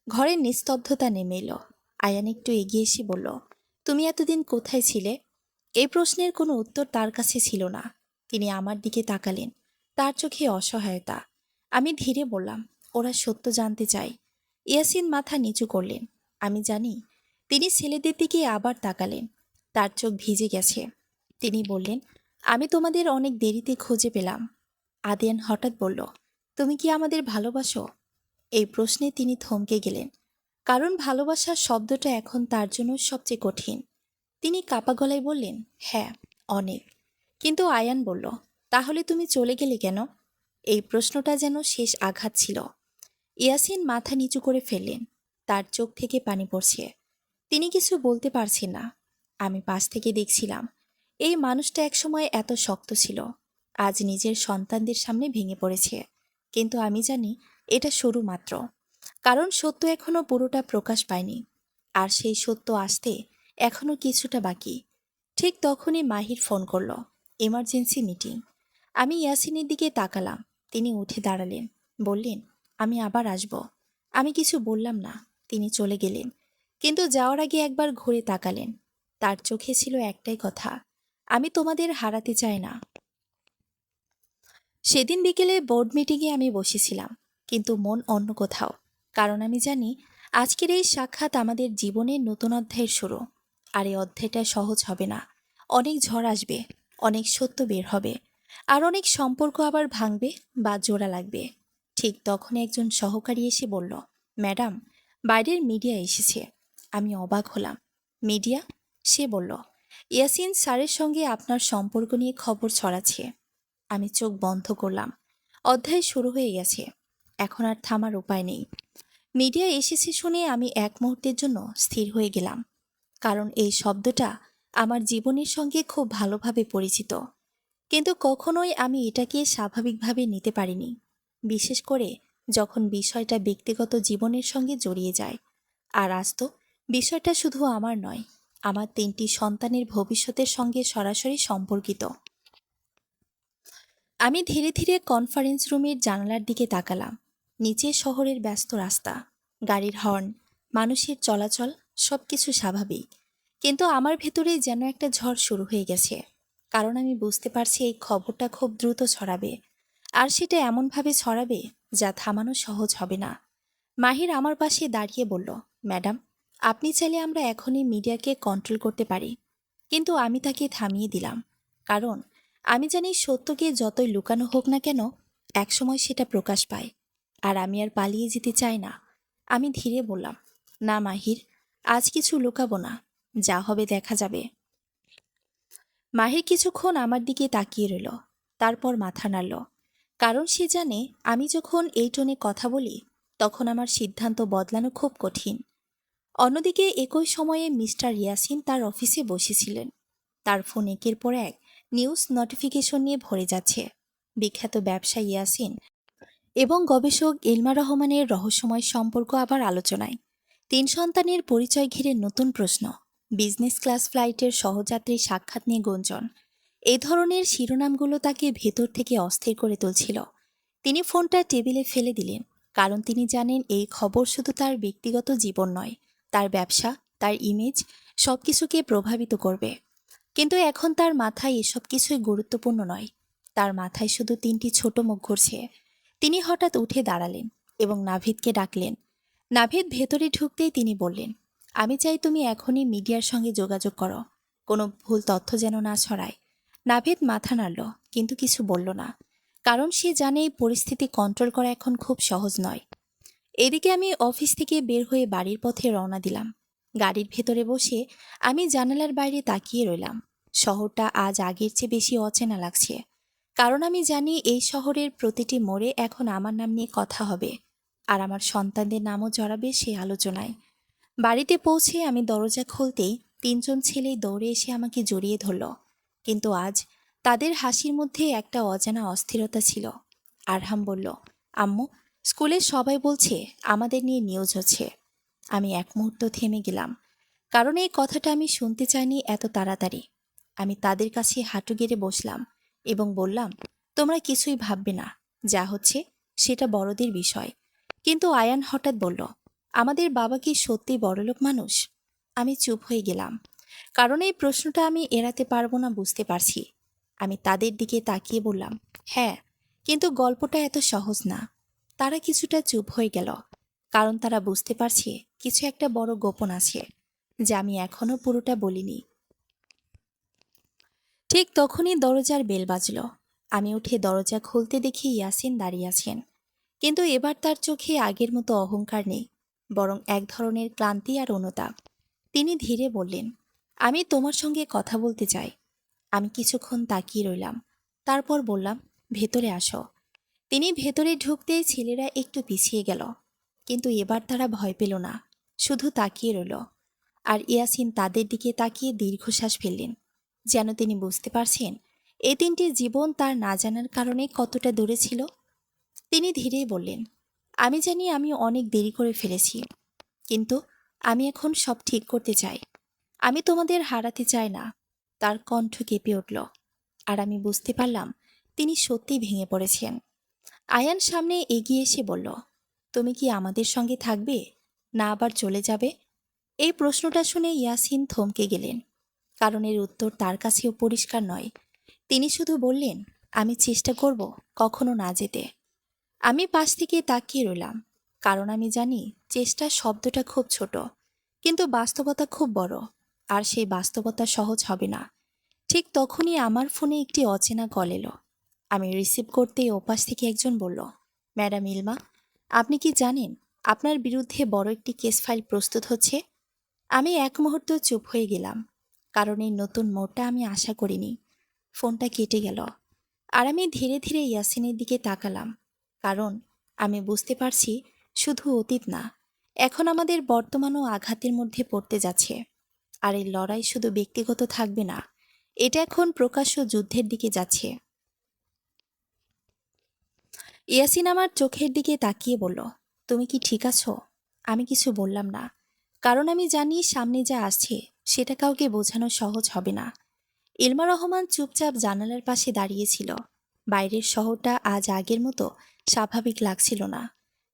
ঘরের নিস্তব্ধতা নেমে এলো। আয়ান একটু এগিয়ে এসে বলল, তুমি এতদিন কোথায় ছিলে? এই প্রশ্নের কোনো উত্তর তার কাছে ছিল না। তিনি আমার দিকে তাকালেন, তার চোখে অসহায়তা। আমি ধীরে বললাম, ওরা সত্য জানতে চায়। ইয়াসিন মাথা নিচু করলেন। আমি জানি। তিনি ছেলেদের দিকে আবার তাকালেন। তার চোখ ভিজে গেছে। তিনি বললেন, আমি তোমাদের অনেক দেরিতে খুঁজে পেলাম। আদিয়ান হঠাৎ বলল, তুমি কি আমাদের ভালোবাসো? এই প্রশ্নে তিনি থমকে গেলেন, কারণ ভালোবাসা শব্দটা এখন তার জন্য সবচেয়ে কঠিন। তিনি কাপা গলায় বললেন, হ্যাঁ, অনেক। কিন্তু আয়ান বলল, তাহলে তুমি চলে গেলে কেন? এই প্রশ্নটা যেন শেষ আঘাত ছিল। ইয়াসিন মাথা নিচু করে ফেললেন। তার চোখ থেকে পানি পড়ছে। তিনি কিছু বলতে পারছেন না। আমি পাশ থেকে দেখছিলাম। এই মানুষটা একসময় এত শক্ত ছিল, আজ নিজের সন্তানদের সামনে ভেঙে পড়েছে। কিন্তু আমি জানি এটা শুরু মাত্র, কারণ সত্য এখনো পুরোটা প্রকাশ পায়নি। আর সেই সত্য আসতে এখনো কিছুটা বাকি। ঠিক তখনই মাহির ফোন করল, এমার্জেন্সি মিটিং। আমি ইয়াসিনের দিকে তাকালাম। তিনি উঠে দাঁড়ালেন, বললেন, আমি আবার আসব। আমি কিছু বললাম না। তিনি চলে গেলেন, কিন্তু যাওয়ার আগে একবার ঘুরে তাকালেন। তার চোখে ছিল একটাই কথা, আমি তোমাদের হারাতে চাই না। সেদিন বিকেলে বোর্ড মিটিংয়ে আমি বসেছিলাম, কিন্তু মন অন্য কোথাও। কারণ আমি জানি আজকের এই সাক্ষাৎ আমাদের জীবনের নতুন অধ্যায়ের শুরু। আর এই অধ্যায়টা সহজ হবে না। অনেক ঝড় আসবে, অনেক সত্য বের হবে, আর অনেক সম্পর্ক আবার ভাঙবে বা জোড়া লাগবে। ঠিক তখন একজন সহকারী এসে বলল, ম্যাডাম, বাইরের মিডিয়া এসেছে। আমি অবাক হলাম। মিডিয়া? সে বলল, ইয়াসিন স্যারের সঙ্গে আপনার সম্পর্ক নিয়ে খবর ছড়াচ্ছে। আমি চোখ বন্ধ করলাম। অধ্যায় শুরু হয়ে গেছে, এখন আর থামার উপায় নেই। মিডিয়া এসেছে শুনে আমি এক মুহূর্তের জন্য স্থির হয়ে গেলাম, কারণ এই শব্দটা আমার জীবনের সঙ্গে খুব ভালোভাবে পরিচিত। কিন্তু কখনোই আমি এটাকে স্বাভাবিকভাবে নিতে পারিনি, বিশেষ করে যখন বিষয়টা ব্যক্তিগত জীবনের সঙ্গে জড়িয়ে যায়। আর আজ তো বিষয়টা শুধু আমার নয়, আমার 3টি সন্তানের ভবিষ্যতের সঙ্গে সরাসরি সম্পর্কিত। আমি ধীরে ধীরে কনফারেন্স রুমের জানালার দিকে তাকালাম। নিচে শহরের ব্যস্ত রাস্তা, গাড়ির হর্ন, মানুষের চলাচল, সবকিছু স্বাভাবিক। কিন্তু আমার ভেতরে যেন একটা ঝড় শুরু হয়ে গেছে, কারণ আমি বুঝতে পারছি এই খবরটা খুব দ্রুত ছড়াবে। আর সেটা এমনভাবে ছড়াবে যা থামানো সহজ হবে না। মাহির আমার পাশে দাঁড়িয়ে বলল, ম্যাডাম, আপনি চাইলে আমরা এখনই মিডিয়াকে কন্ট্রোল করতে পারি। কিন্তু আমি তাকে থামিয়ে দিলাম, কারণ আমি জানি সত্যকে যতই লুকানো হোক না কেন, একসময় সেটা প্রকাশ পায়। আর আমি আর পালিয়ে যেতে চাই না। আমি ধীরে বললাম, না মাহির, আজ কিছু লুকাবো না, যা হবে দেখা যাবে। মাহির কিছুক্ষণ আমার দিকে তাকিয়ে রইল, তারপর মাথা নাড়ল। কারণ সে জানে আমি যখন এই টোনে কথা বলি, তখন আমার সিদ্ধান্ত বদলানো খুব কঠিন। অন্যদিকে একই সময়ে মিস্টার ইয়াসিন তার অফিসে বসেছিলেন। তার ফোন একের পর এক নিউজ নোটিফিকেশন নিয়ে ভরে যাচ্ছে। বিখ্যাত ব্যবসায়ী ইয়াসিন এবং গবেষক ইলমা রহমানের রহস্যময় সম্পর্ক আবার আলোচনায়। 3 সন্তানের পরিচয় ঘিরে নতুন প্রশ্ন, বিজনেস ক্লাস ফ্লাইটের সহযাত্রী সাক্ষাৎ নিয়ে গুঞ্জন। এই ধরনের শিরোনামগুলো তাকে ভেতর থেকে অস্থির করে তুলছিল। তিনি ফোনটা টেবিলে ফেলে দিলেন, কারণ তিনি জানেন এই খবর শুধু তার ব্যক্তিগত জীবন নয়, তার ব্যবসা, তার ইমেজ, সবকিছুকে প্রভাবিত করবে। কিন্তু এখন তার মাথায় এসব কিছুই গুরুত্বপূর্ণ নয়। তার মাথায় শুধু 3টি ছোট মুখ ঘুরছে। তিনি হঠাৎ উঠে দাঁড়ালেন এবং নাভিদকে ডাকলেন। নাভিদ ভেতরে ঢুকতেই তিনি বললেন, আমি চাই তুমি এখনই মিডিয়ার সঙ্গে যোগাযোগ করো, কোনো ভুল তথ্য যেন না ছড়ায়। নাভিদ মাথা নাড়ল, কিন্তু কিছু বলল না, কারণ সে জানে এই পরিস্থিতি কন্ট্রোল করা এখন খুব সহজ নয়। এদিকে আমি অফিস থেকে বের হয়ে বাড়ির পথে রওনা দিলাম। গাড়ির ভেতরে বসে আমি জানালার বাইরে তাকিয়ে রইলাম। শহরটা আজ আগের চেয়ে বেশি অচেনা লাগছে, কারণ আমি জানি এই শহরের প্রতিটি মোড়ে এখন আমার নাম নিয়ে কথা হবে, আর আমার সন্তানদের নামও জড়াবে সেই আলোচনায়। বাড়িতে পৌঁছে আমি দরজা খুলতেই 3জন ছেলেই দৌড়ে এসে আমাকে জড়িয়ে ধরল। কিন্তু আজ তাদের হাসির মধ্যে একটা অজানা অস্থিরতা ছিল। আরহাম বলল, আম্মু, স্কুলে সবাই বলছে আমাদের নিয়ে নিউজ হচ্ছে। আমি এক মুহূর্ত থেমে গেলাম, কারণ এই কথাটা আমি শুনতে চাইনি এত তাড়াতাড়ি। আমি তাদের কাছে হাঁটু গেড়ে বসলাম এবং বললাম, তোমরা কিছুই ভাববে না, যা হচ্ছে সেটা বড়দের বিষয়। কিন্তু আয়ান হঠাৎ বলল, আমাদের বাবা কি সত্যি বড়লোক মানুষ? আমি চুপ হয়ে গেলাম, কারণ এই প্রশ্নটা আমি এড়াতে পারবো না বুঝতে পারছি। আমি তাদের দিকে তাকিয়ে বললাম, হ্যাঁ, কিন্তু গল্পটা এত সহজ না। তারা কিছুটা চুপ হয়ে গেল, কারণ তারা বুঝতে পারছে কিছু একটা বড় গোপন আছে, যা আমি এখনো পুরোটা বলিনি। ঠিক তখনই দরজার বেল বাজল। আমি উঠে দরজা খুলতে দেখি ইয়াসিন দাঁড়িয়ে আছেন, কিন্তু এবার তার চোখে আগের মতো অহংকার নেই, বরং এক ধরনের ক্লান্তি আর অনুতাপ। তিনি ধীরে বললেন, আমি তোমার সঙ্গে কথা বলতে চাই। আমি কিছুক্ষণ তাকিয়ে রইলাম, তারপর বললাম, ভেতরে আসো। তিনি ভেতরে ঢুকতেই ছেলেরা একটু পিছিয়ে গেল, কিন্তু এবার তারা ভয় পেল না, শুধু তাকিয়ে রইল। আর ইয়াসিন তাদের দিকে তাকিয়ে দীর্ঘশ্বাস ফেললেন, যেন তিনি বুঝতে পারছেন এই 3টি জীবন তার না জানার কারণে কতটা দূরে ছিল। তিনি ধীরেই বললেন, আমি জানি আমি অনেক দেরি করে ফেলেছি, কিন্তু আমি এখন সব ঠিক করতে চাই। আমি তোমাদের হারাতে চাই না। তার কণ্ঠ কেঁপে উঠল, আর আমি বুঝতে পারলাম তিনি সত্যি ভেঙে পড়েছেন। আয়ান সামনে এগিয়ে এসে বলল, তুমি কি আমাদের সঙ্গে থাকবে, না আবার চলে যাবে? এই প্রশ্নটা শুনে ইয়াসিন থমকে গেলেন, কারণ এর উত্তর তার কাছেও পরিষ্কার নয়। তিনি শুধু বললেন, আমি চেষ্টা করব কখনো না যেতে। আমি পাশ থেকে তাকিয়ে রইলাম, কারণ আমি জানি চেষ্টা শব্দটা খুব ছোট, কিন্তু বাস্তবতা খুব বড়, আর সেই বাস্তবতা সহজ হবে না। ঠিক তখনই আমার ফোনে একটি অচেনা কল এলো। আমি রিসিভ করতেই ওপাশ থেকে একজন বলল, ম্যাডাম ইলমা, আপনি কি জানেন আপনার বিরুদ্ধে বড় একটি কেস ফাইল প্রস্তুত হচ্ছে? আমি এক মুহূর্ত চুপ হয়ে গেলাম, কারণ এই নতুন মোড়টা আমি আশা করিনি। ফোনটা কেটে গেল, আর আমি ধীরে ধীরে ইয়াসিনের দিকে তাকালাম, কারণ আমি বুঝতে পারছি শুধু অতীত না, এখন আমাদের বর্তমানও আঘাতের মধ্যে পড়তে যাচ্ছে। আর এই লড়াই শুধু ব্যক্তিগত থাকবে না, এটা এখন প্রকাশ্য যুদ্ধের দিকে যাচ্ছে। ইয়াসিন আমার চোখের দিকে তাকিয়ে বলল, তুমি কি ঠিক আছো? আমি কিছু বললাম না, কারণ আমি জানি সামনে যা আসছে সেটা কাউকে বোঝানো সহজ হবে না। ইলমা রহমান চুপচাপ জানালার পাশে দাঁড়িয়েছিল। বাইরের শহরটা আজ আগের মতো স্বাভাবিক লাগছিল না,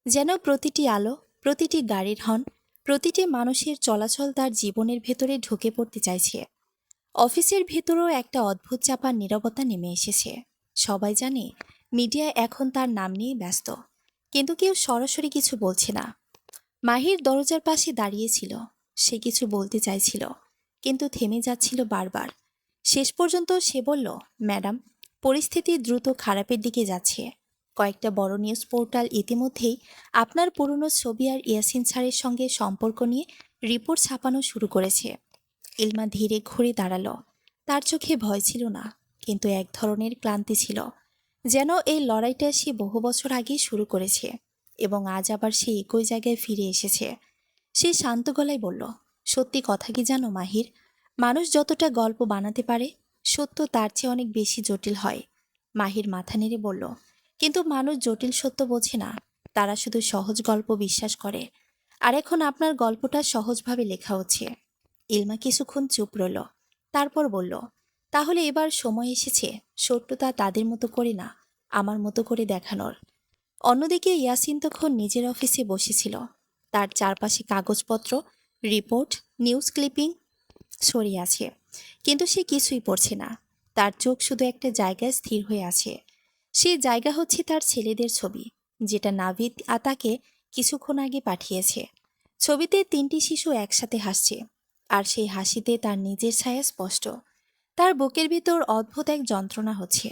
যেন প্রতিটি আলো, প্রতিটি গাড়ির হর্ন, প্রতিটি মানুষের চলাচল তার জীবনের ভেতরে ঢুকে পড়তে চাইছে। অফিসের ভেতরেও একটা অদ্ভুত চাপা নীরবতা নেমে এসেছে। সবাই জানে মিডিয়া এখন তার নাম নিয়ে ব্যস্ত, কিন্তু কেউ সরাসরি কিছু বলছে না। মাহির দরজার পাশে দাঁড়িয়েছিল, সে কিছু বলতে চাইছিল, কিন্তু থেমে যাচ্ছিল বারবার। শেষ পর্যন্ত সে বলল, ম্যাডাম, পরিস্থিতি দ্রুত খারাপের দিকে যাচ্ছে। কয়েকটা বড় নিউজ পোর্টাল ইতিমধ্যেই আপনার পুরনো ছবি আর ইয়াসিন স্যারের সঙ্গে সম্পর্ক নিয়ে রিপোর্ট ছাপানো শুরু করেছে। ইলমা ধীরে ঘুরে দাঁড়ালো। তার চোখে ভয় ছিল না, কিন্তু এক ধরনের ক্লান্তি ছিল, যেন এই লড়াইটা সে বহু বছর আগে শুরু করেছে এবং আজ আবার সে একই জায়গায় ফিরে এসেছে। সে শান্ত গলায় বলল, সত্যি কথা কি জানো মাহির, মানুষ যতটা গল্প বানাতে পারে, সত্য তার চেয়ে অনেক বেশি জটিল হয়। মাহির মাথা নেড়ে বলল, কিন্তু মানুষ জটিল সত্য বোঝে না, তারা শুধু সহজ গল্প বিশ্বাস করে। আর এখন আপনার গল্পটা সহজভাবে লেখা হচ্ছে। ইলমা কিছুক্ষণ চুপ রইল, তারপর বলল, তাহলে এবার সময় এসেছে সত্যতা তাদের মতো করে না, আমার মতো করে দেখানোর। অন্যদিকে ইয়াসিন তখন নিজের অফিসে বসেছিল। তার চারপাশে কাগজপত্র, রিপোর্ট, নিউজ ক্লিপিং ছড়িয়ে আছে, কিন্তু সে কিছুই পড়ছে না। তার চোখ শুধু একটা জায়গায় স্থির হয়ে আছে। সেই জায়গা হচ্ছে তার ছেলেদের ছবি, যেটা নাভিদ তাকে কিছুক্ষণ আগে পাঠিয়েছে। ছবিতে 3টি শিশু একসাথে হাসছে, আর সেই হাসিতে তার নিজের ছায়া স্পষ্ট। তার বুকের ভিতর অদ্ভুত এক যন্ত্রণা হচ্ছে।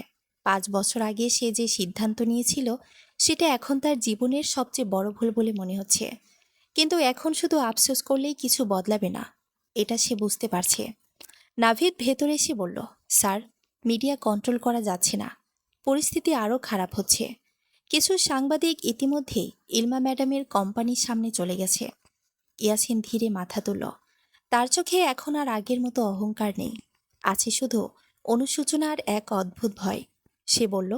5 বছর আগে সে যে সিদ্ধান্ত নিয়েছিল সেটা এখন তার জীবনের সবচেয়ে বড় ভুল বলে মনে হচ্ছে। কিন্তু এখন শুধু আফসোস করলেই কিছু বদলাবে না, এটা সে বুঝতে পারছে। নাভিদ ভেতরে এসে বলল, স্যার, মিডিয়া কন্ট্রোল করা যাচ্ছে না, পরিস্থিতি আরও খারাপ হচ্ছে। কিছু সাংবাদিক ইতিমধ্যেই ইলমা ম্যাডামের কোম্পানির সামনে চলে গেছে। ইয়াসিন ধীরে মাথা তুলল। তার চোখে এখন আর আগের মতো অহংকার নেই, আছে শুধু অনুশোচনার এক অদ্ভুত ভয়। সে বলল,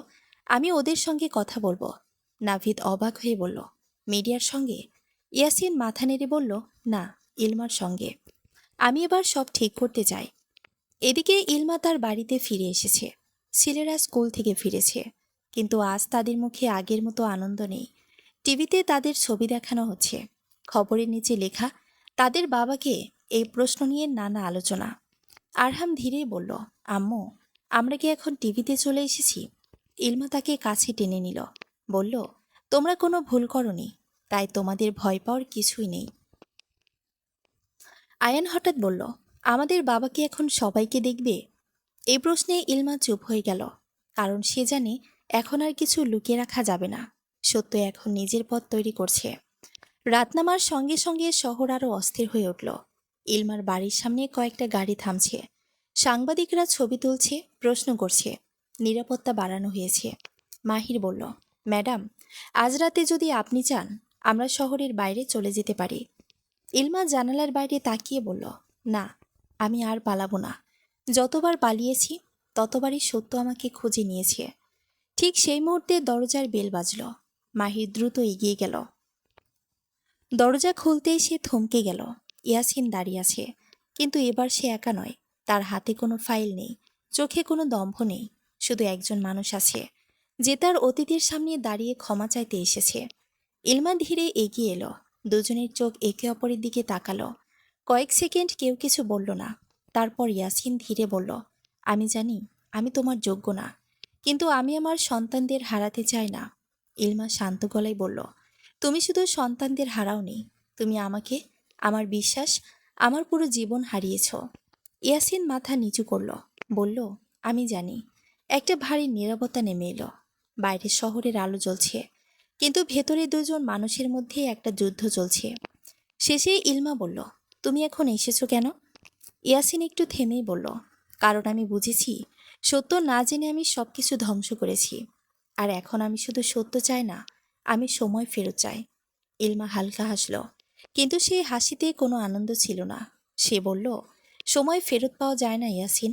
আমি ওদের সঙ্গে কথা বলবো। নাভিদ অবাক হয়ে বলল, মিডিয়ার সঙ্গে? ইয়াসিন মাথা নেড়ে বলল, না, ইলমার সঙ্গে। আমি এবার সব ঠিক করতে চাই। এদিকে ইলমা তার বাড়িতে ফিরে এসেছে। ছেলেরা স্কুল থেকে ফিরেছে, কিন্তু আজ তাদের মুখে আগের মতো আনন্দ নেই। টিভিতে তাদের ছবি দেখানো হচ্ছে, খবরের নিচে লেখা তাদের বাবাকে এই প্রশ্ন নিয়ে নানা আলোচনা। আরহাম ধীরেই বলল, আম্মু, আমরা কি এখন টিভিতে চলে এসেছি? ইলমা তাকে কাছে টেনে নিল, বলল, তোমরা কোনো ভুল করনি, তাই তোমাদের ভয় পাওয়ার কিছুই নেই। আয়ান হঠাৎ বলল, আমাদের বাবাকে এখন সবাইকে দেখবে? এই প্রশ্নে ইলমা চুপ হয়ে গেল, কারণ সে জানে এখন আর কিছু লুকিয়ে রাখা যাবে না। সত্য এখন নিজের পথ তৈরি করছে। রাত নামার সঙ্গে সঙ্গে শহর আরও অস্থির হয়ে উঠল। ইলমার বাড়ির সামনে কয়েকটা গাড়ি থামছে। সাংবাদিকরা ছবি তুলছে, প্রশ্ন করছে। নিরাপত্তা বাড়ানো হয়েছে। মাহির বলল, ম্যাডাম, আজ রাতে যদি আপনি চান, আমরা শহরের বাইরে চলে যেতে পারি। ইলমা জানালার বাইরে তাকিয়ে বলল, না, আমি আর পালাবো না। যতবার পালিয়েছি ততবারই সত্য আমাকে খুঁজে নিয়েছে। ঠিক সেই মুহূর্তে দরজার বেল বাজল। মাহির দ্রুত এগিয়ে গেল। দরজা খুলতেই সে থমকে গেল। ইয়াসিন দাঁড়িয়ে আছে, কিন্তু এবার সে একা নয়। তার হাতে কোনো ফাইল নেই, চোখে কোনো দম্ভ নেই, শুধু একজন মানুষ আছে, যে তার অতীতের সামনে দাঁড়িয়ে ক্ষমা চাইতে এসেছে। ইলমা ধীরে এগিয়ে এলো। দুজনের চোখ একে অপরের দিকে তাকালো। কয়েক সেকেন্ড কেউ কিছু বলল না। তারপর ইয়াসিন ধীরে বলল, আমি জানি আমি তোমার যোগ্য না, কিন্তু আমি আমার সন্তানদের হারাতে চাই না। ইলমা শান্ত গলায় বলল, তুমি শুধু সন্তানদের হারাওনি, তুমি আমাকে, আমার বিশ্বাস, আমার পুরো জীবন হারিয়েছ। ইয়াসিন মাথা নিচু করল, বলল, আমি জানি। একটা ভারী নীরবতা নেমে এলো। বাইরে শহরের আলো জ্বলছে, কিন্তু ভেতরে দুজন মানুষের মধ্যে একটা যুদ্ধ চলছে। শেষে ইলমা বলল, তুমি এখন এসেছো কেন? ইয়াসিন একটু থেমেই বলল, কারণ আমি বুঝেছি সত্য না জেনে আমি সবকিছু ধ্বংস করেছি। আর এখন আমি শুধু সত্য চাই না, আমি সময় ফেরত চাই। ইলমা হালকা হাসল, কিন্তু সেই হাসিতে কোনো আনন্দ ছিল না। সে বলল, সময় ফেরত পাওয়া যায় না ইয়াসিন।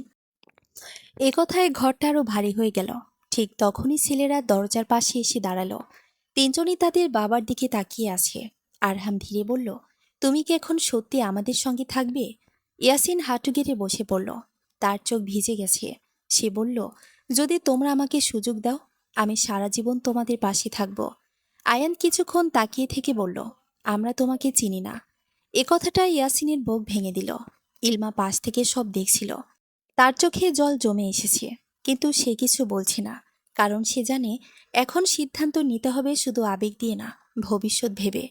এ কথায় ঘরটা আরো ভারী হয়ে গেল। ঠিক তখনই ছেলেরা দরজার পাশে এসে দাঁড়ালো। তিনজনই তাদের বাবার দিকে তাকিয়ে আছে। আরহাম ধীরে বলল, তুমি কি এখন সত্যি আমাদের সঙ্গে থাকবে? ইয়াসিন হাঁটু গেড়ে বসে পড়ল। তার চোখ ভিজে গেছে। সে বলল, যদি তোমরা আমাকে সুযোগ দাও, আমি সারা জীবন তোমাদের পাশে থাকব। আয়ান কিছুক্ষণ তাকিয়ে থেকে বলল, আমরা তোমাকে চিনি না। এ কথাটা ইয়াসিনের বুক ভেঙে দিল। ইলমা পাশ থেকে সব দেখছিল। তার চোখে জল জমে এসেছে, কিন্তু সে কিছু বলছে না, কারণ সে জানে এখন সিদ্ধান্ত নিতে হবে শুধু আবেগ দিয়ে না, ভবিষ্যৎ ভেবে।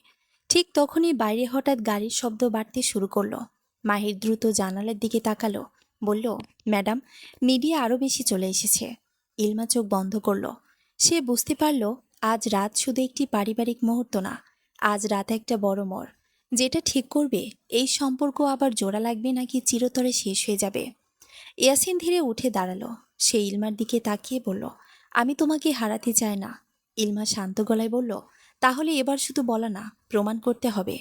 ঠিক তখনই বাইরে হঠাৎ গাড়ির শব্দ বাড়তে শুরু করলো। মাহির দ্রুত জানালার দিকে তাকালো, বলল, ম্যাডাম, মিডিয়া আরও বেশি চলে এসেছে। ইলমা চোখ বন্ধ করলো। সে বুঝতে পারল আজ রাত শুধু একটি পারিবারিক মুহূর্ত না, আজ রাত একটা বড় মোড়, যেটা ঠিক করবে এই সম্পর্ক আবার জোড়া লাগবে নাকি চিরতরে শেষ হয়ে যাবে। ইয়াসিন ধীরে উঠে দাঁড়ালো। সে ইলমার দিকে তাকিয়ে বলল, আমি তোমাকে হারাতে চাই না। ইলমা শান্ত গলায় বলল, তাহলে এবার শুধু বলা না, প্রমাণ করতে হবে।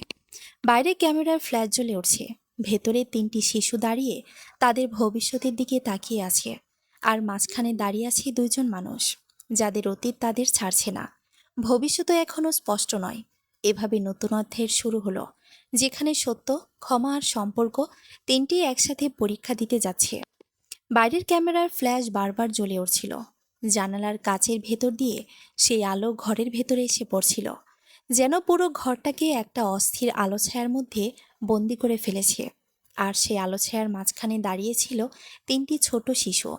বাইরে ক্যামেরার ফ্ল্যাশ জ্বলে উঠছে। ভেতরে তিনটি শিশু দাঁড়িয়ে তাদের ভবিষ্যতের দিকে তাকিয়ে আছে। আর মাঝখানে দাঁড়িয়ে আছে দুইজন মানুষ, যাদের অতীত তাদের ছাড়ছে না, ভবিষ্যৎও এখনও স্পষ্ট নয়। এভাবে নতুন অধ্যায়ের শুরু হলো, যেখানে সত্য, ক্ষমা আর সম্পর্ক তিনটি একসাথে পরীক্ষা দিতে যাচ্ছে। বাইরের ক্যামেরার ফ্ল্যাশ বারবার জ্বলে উঠছিল। জানালার কাচের ভেতর দিয়ে সেই আলো ঘরের ভেতরে এসে পড়ছিল, যেন পুরো ঘরটাকে একটা অস্থির আলো ছায়ার মধ্যে বন্দি করে ফেলেছে। আর সেই আলো ছায়ার মাঝখানে দাঁড়িয়েছিল তিনটি ছোট শিশু,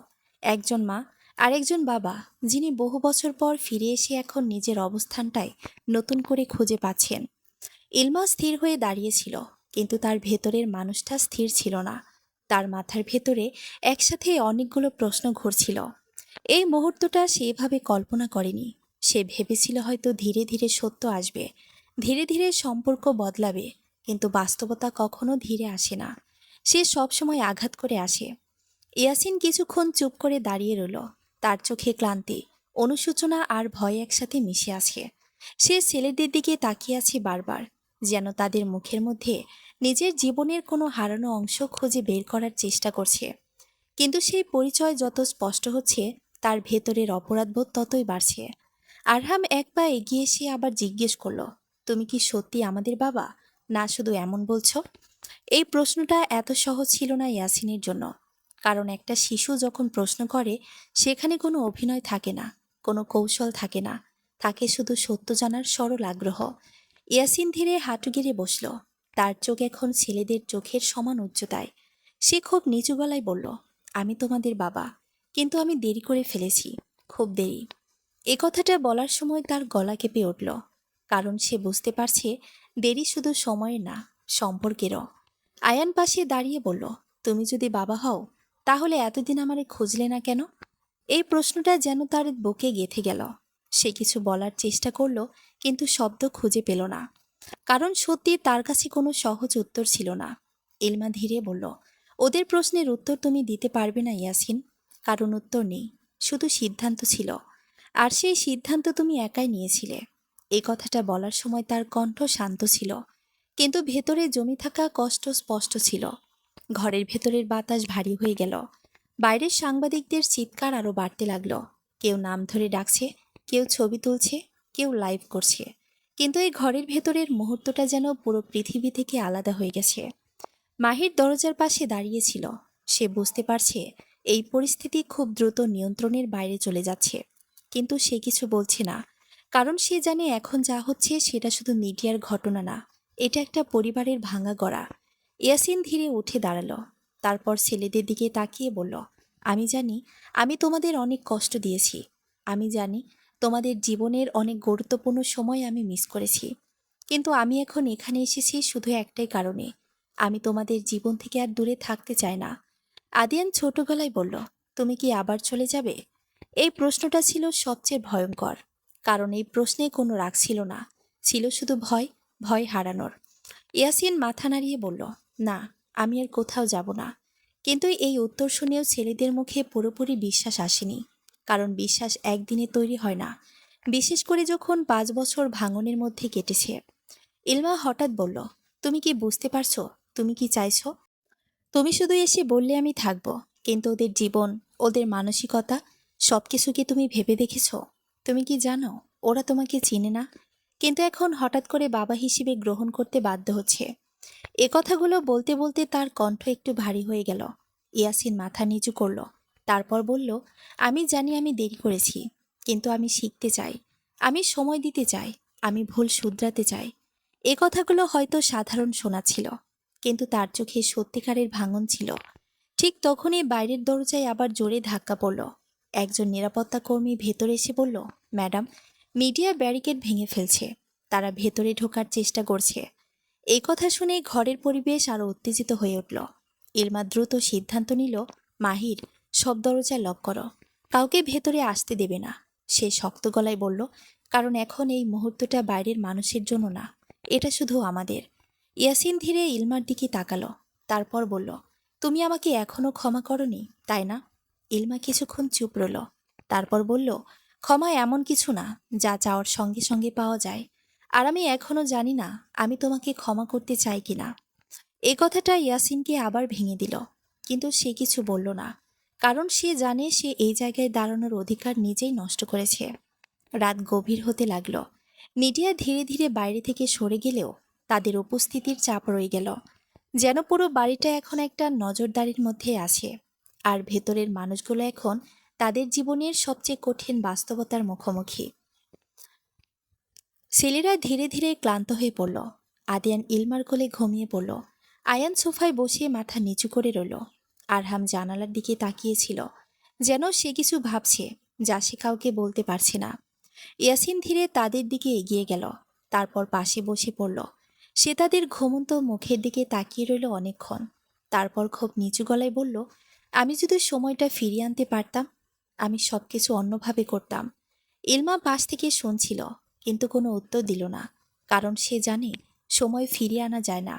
একজন মা আর একজন বাবা, যিনি বহু বছর পর ফিরে এসে এখন নিজের অবস্থানটাই নতুন করে খুঁজে পাচ্ছেন। ইলমা স্থির হয়ে দাঁড়িয়েছিল, কিন্তু তার ভেতরের মানুষটা স্থির ছিল না। তার মাথার ভেতরে একসাথে অনেকগুলো প্রশ্ন ঘুরছিল। এই মুহূর্তটা সে এভাবে কল্পনা করেনি। সে ভেবেছিল হয়তো ধীরে ধীরে সত্য আসবে, ধীরে ধীরে সম্পর্ক বদলাবে, কিন্তু বাস্তবতা কখনো ধীরে আসে না, সে সবসময় আঘাত করে আসে। ইয়াসিন কিছুক্ষণ চুপ করে দাঁড়িয়ে রইল। তার চোখে ক্লান্তি, অনুশোচনা আর ভয় একসাথে মিশে আছে। সে ছেলেদের দিকে তাকিয়ে আছে বারবার, যেন তাদের মুখের মধ্যে নিজের জীবনের কোনো হারানো অংশ খুঁজে বের করার চেষ্টা করছে। কিন্তু সেই পরিচয় যত স্পষ্ট হচ্ছে, তার ভেতরের অপরাধবোধ ততই বাড়ছে। আরহাম এক পা এগিয়ে এসে আবার জিজ্ঞেস করল, তুমি কি সত্যি আমাদের বাবা, না শুধু এমন বলছো? এই প্রশ্নটা এত সহজ ছিল না ইয়াসিনের জন্য, কারণ একটা শিশু যখন প্রশ্ন করে সেখানে কোনো অভিনয় থাকে না, কোনো কৌশল থাকে না, থাকে শুধু সত্য জানার সরল আগ্রহ। ইয়াসিন ধীরে হাঁটু গেড়ে বসল। তার চোখ এখন ছেলেদের চোখের সমান উচ্চতায়। সে খুব নিচু গলায় বলল, আমি তোমাদের বাবা, কিন্তু আমি দেরি করে ফেলেছি, খুব দেরি। এ কথাটা বলার সময় তার গলা কেঁপে উঠল, কারণ সে বুঝতে পারছে দেরি শুধু সময়ের না, সম্পর্কেরও। আয়ান পাশে দাঁড়িয়ে বলল, তুমি যদি বাবা হও তাহলে এতদিন আমারে খুঁজলে না কেন? এই প্রশ্নটা যেন তার বুকে গেঁথে গেল। সে কিছু বলার চেষ্টা করল, কিন্তু শব্দ খুঁজে পেল না, কারণ সত্যি তার কাছে কোনো সহজ উত্তর ছিল না। ইলমা ধীরে বলল, ওদের প্রশ্নের উত্তর তুমি দিতে পারবে না ইয়াসিন, কারণ উত্তর নেই, শুধু সিদ্ধান্ত ছিল। আর সেই সিদ্ধান্ত তুমি একাই নিয়েছিলে। এই কথাটা বলার সময় তার কণ্ঠ শান্ত ছিল, কিন্তু ভেতরে জমে থাকা কষ্ট স্পষ্ট ছিল। ঘরের ভেতরের বাতাস ভারী হয়ে গেল। বাইরের সাংবাদিকদের চিৎকার আরো বাড়তে লাগলো। কেউ নাম ধরে ডাকছে, কেউ ছবি তুলছে, কেউ লাইভ করছে। কিন্তু এই ঘরের ভেতরের মুহূর্তটা যেন পুরো পৃথিবী থেকে আলাদা হয়ে গেছে। মাহির দরজার পাশে দাঁড়িয়েছিল। সে বুঝতে পারছে এই পরিস্থিতি খুব দ্রুত নিয়ন্ত্রণের বাইরে চলে যাচ্ছে, কিন্তু সে কিছু বলছে না, কারণ সে জানে এখন যা হচ্ছে সেটা শুধু মিডিয়ার ঘটনা না, এটা একটা পরিবারের ভাঙা গড়া। ইয়াসিন ধীরে উঠে দাঁড়ালো। তারপর ছেলেদের দিকে তাকিয়ে বলল, আমি জানি আমি তোমাদের অনেক কষ্ট দিয়েছি। আমি জানি তোমাদের জীবনের অনেক গুরুত্বপূর্ণ সময় আমি মিস করেছি। কিন্তু আমি এখন এখানে এসেছি শুধু একটাই কারণে, আমি তোমাদের জীবন থেকে আর দূরে থাকতে চাই না। আদিয়ান ছোট গলায় বলল, তুমি কি আবার চলে যাবে? এই প্রশ্নটা ছিল সবচেয়ে ভয়ঙ্কর, কারণ এই প্রশ্নে কোনো রাগ ছিল না, ছিল শুধু ভয়, ভয় হারানোর। ইয়াসিন মাথা নাড়িয়ে বলল, না, আমি আর কোথাও যাব না। কিন্তু এই উত্তর শুনেও ছেলেদের মুখে পুরোপুরি বিশ্বাস আসেনি, কারণ বিশ্বাস একদিনে তৈরি হয় না, বিশেষ করে যখন 5 বছর ভাঙনের মধ্যে কেটেছে। ইলমা হঠাৎ বলল, তুমি কি বুঝতে পারছো তুমি কি চাইছো? তুমি শুধু এসে বললে আমি থাকবো, কিন্তু ওদের জীবন, ওদের মানসিকতা, সবকিছু কি তুমি ভেবে দেখেছো? তুমি কি জানো ওরা তোমাকে চিনে না, কিন্তু এখন হঠাৎ করে বাবা হিসেবে গ্রহণ করতে বাধ্য হচ্ছে। এ কথাগুলো বলতে বলতে তার কণ্ঠ একটু ভারী হয়ে গেল। ইয়াসিন মাথা নিচু করল। তারপর বলল, আমি জানি আমি দেরি করেছি, কিন্তু আমি শিখতে চাই, আমি সময় দিতে চাই, আমি ভুল শুধরাতে চাই। এ কথাগুলো হয়তো সাধারণ শোনাচ্ছিল, কিন্তু তার চোখে সত্যিকারের ভাঙন ছিল। ঠিক তখনই বাইরের দরজায় আবার জোরে ধাক্কা পড়ল। একজন নিরাপত্তা কর্মী ভেতরে এসে বলল, ম্যাডাম, মিডিয়া ব্যারিকেড ভেঙে ফেলছে, তারা ভেতরে ঢোকার চেষ্টা করছে। এই কথা শুনে ঘরের পরিবেশ আরো উত্তেজিত হয়ে উঠল। ইলমা দ্রুত সিদ্ধান্ত নিল, মাহির, সব দরজা লক করো, কাউকে ভেতরে আসতে দেবে না। সে শক্ত গলায় বলল, কারণ এখন এই মুহূর্তটা বাইরের মানুষের জন্য না, এটা শুধু আমাদের। ইয়াসিন ধীরে ইলমার দিকে তাকালো, তারপর বলল, তুমি আমাকে এখনো ক্ষমা করনি, তাই না? ইলমা কিছুক্ষণ চুপ রইল, তারপর বলল, ক্ষমা এমন কিছু না যা চাওয়ার সঙ্গে সঙ্গে পাওয়া যায়, আর আমি এখনো জানি না আমি তোমাকে ক্ষমা করতে চাই কিনা। এই কথাটা ইয়াসিনকে আবার ভেঙে দিল, কিন্তু সে কিছু বলল না, কারণ সে জানে সে এই জায়গায় দাঁড়ানোর অধিকার নিজেই নষ্ট করেছে। রাত গভীর হতে লাগলো। মিডিয়া ধীরে ধীরে বাইরে থেকে সরে গেলেও তাদের উপস্থিতির চাপ রয়ে গেল, যেন পুরো বাড়িটা এখন একটা নজরদারির মধ্যে আছে। আর ভেতরের মানুষগুলো এখন তাদের জীবনের সবচেয়ে কঠিন বাস্তবতার মুখোমুখি। ছেলেরা ধীরে ধীরে ক্লান্ত হয়ে পড়ল। আদিয়ান ইলমার কোলে ঘুমিয়ে পড়ল। আয়ান সোফায় বসে মাথা নিচু করে রইল। আরহাম জানালার দিকে তাকিয়েছিল, যেন সে কিছু ভাবছে যা সে কাউকে বলতে পারছে না। ইয়াসিন ধীরে তাদের দিকে এগিয়ে গেল, তারপর পাশে বসে পড়ল। সে তাদের ঘুমন্ত মুখের দিকে তাকিয়ে রইল অনেকক্ষণ। তারপর খুব নিচু গলায় বলল, আমি যদি সময়টা ফিরিয়ে আনতে পারতাম, আমি সবকিছু অন্যভাবে করতাম। ইলমা পাশ থেকে শুনছিল, কিন্তু কোনো উত্তর দিল না। কারণ সে জানে সময় ফিরিয়ে আনা যায় না,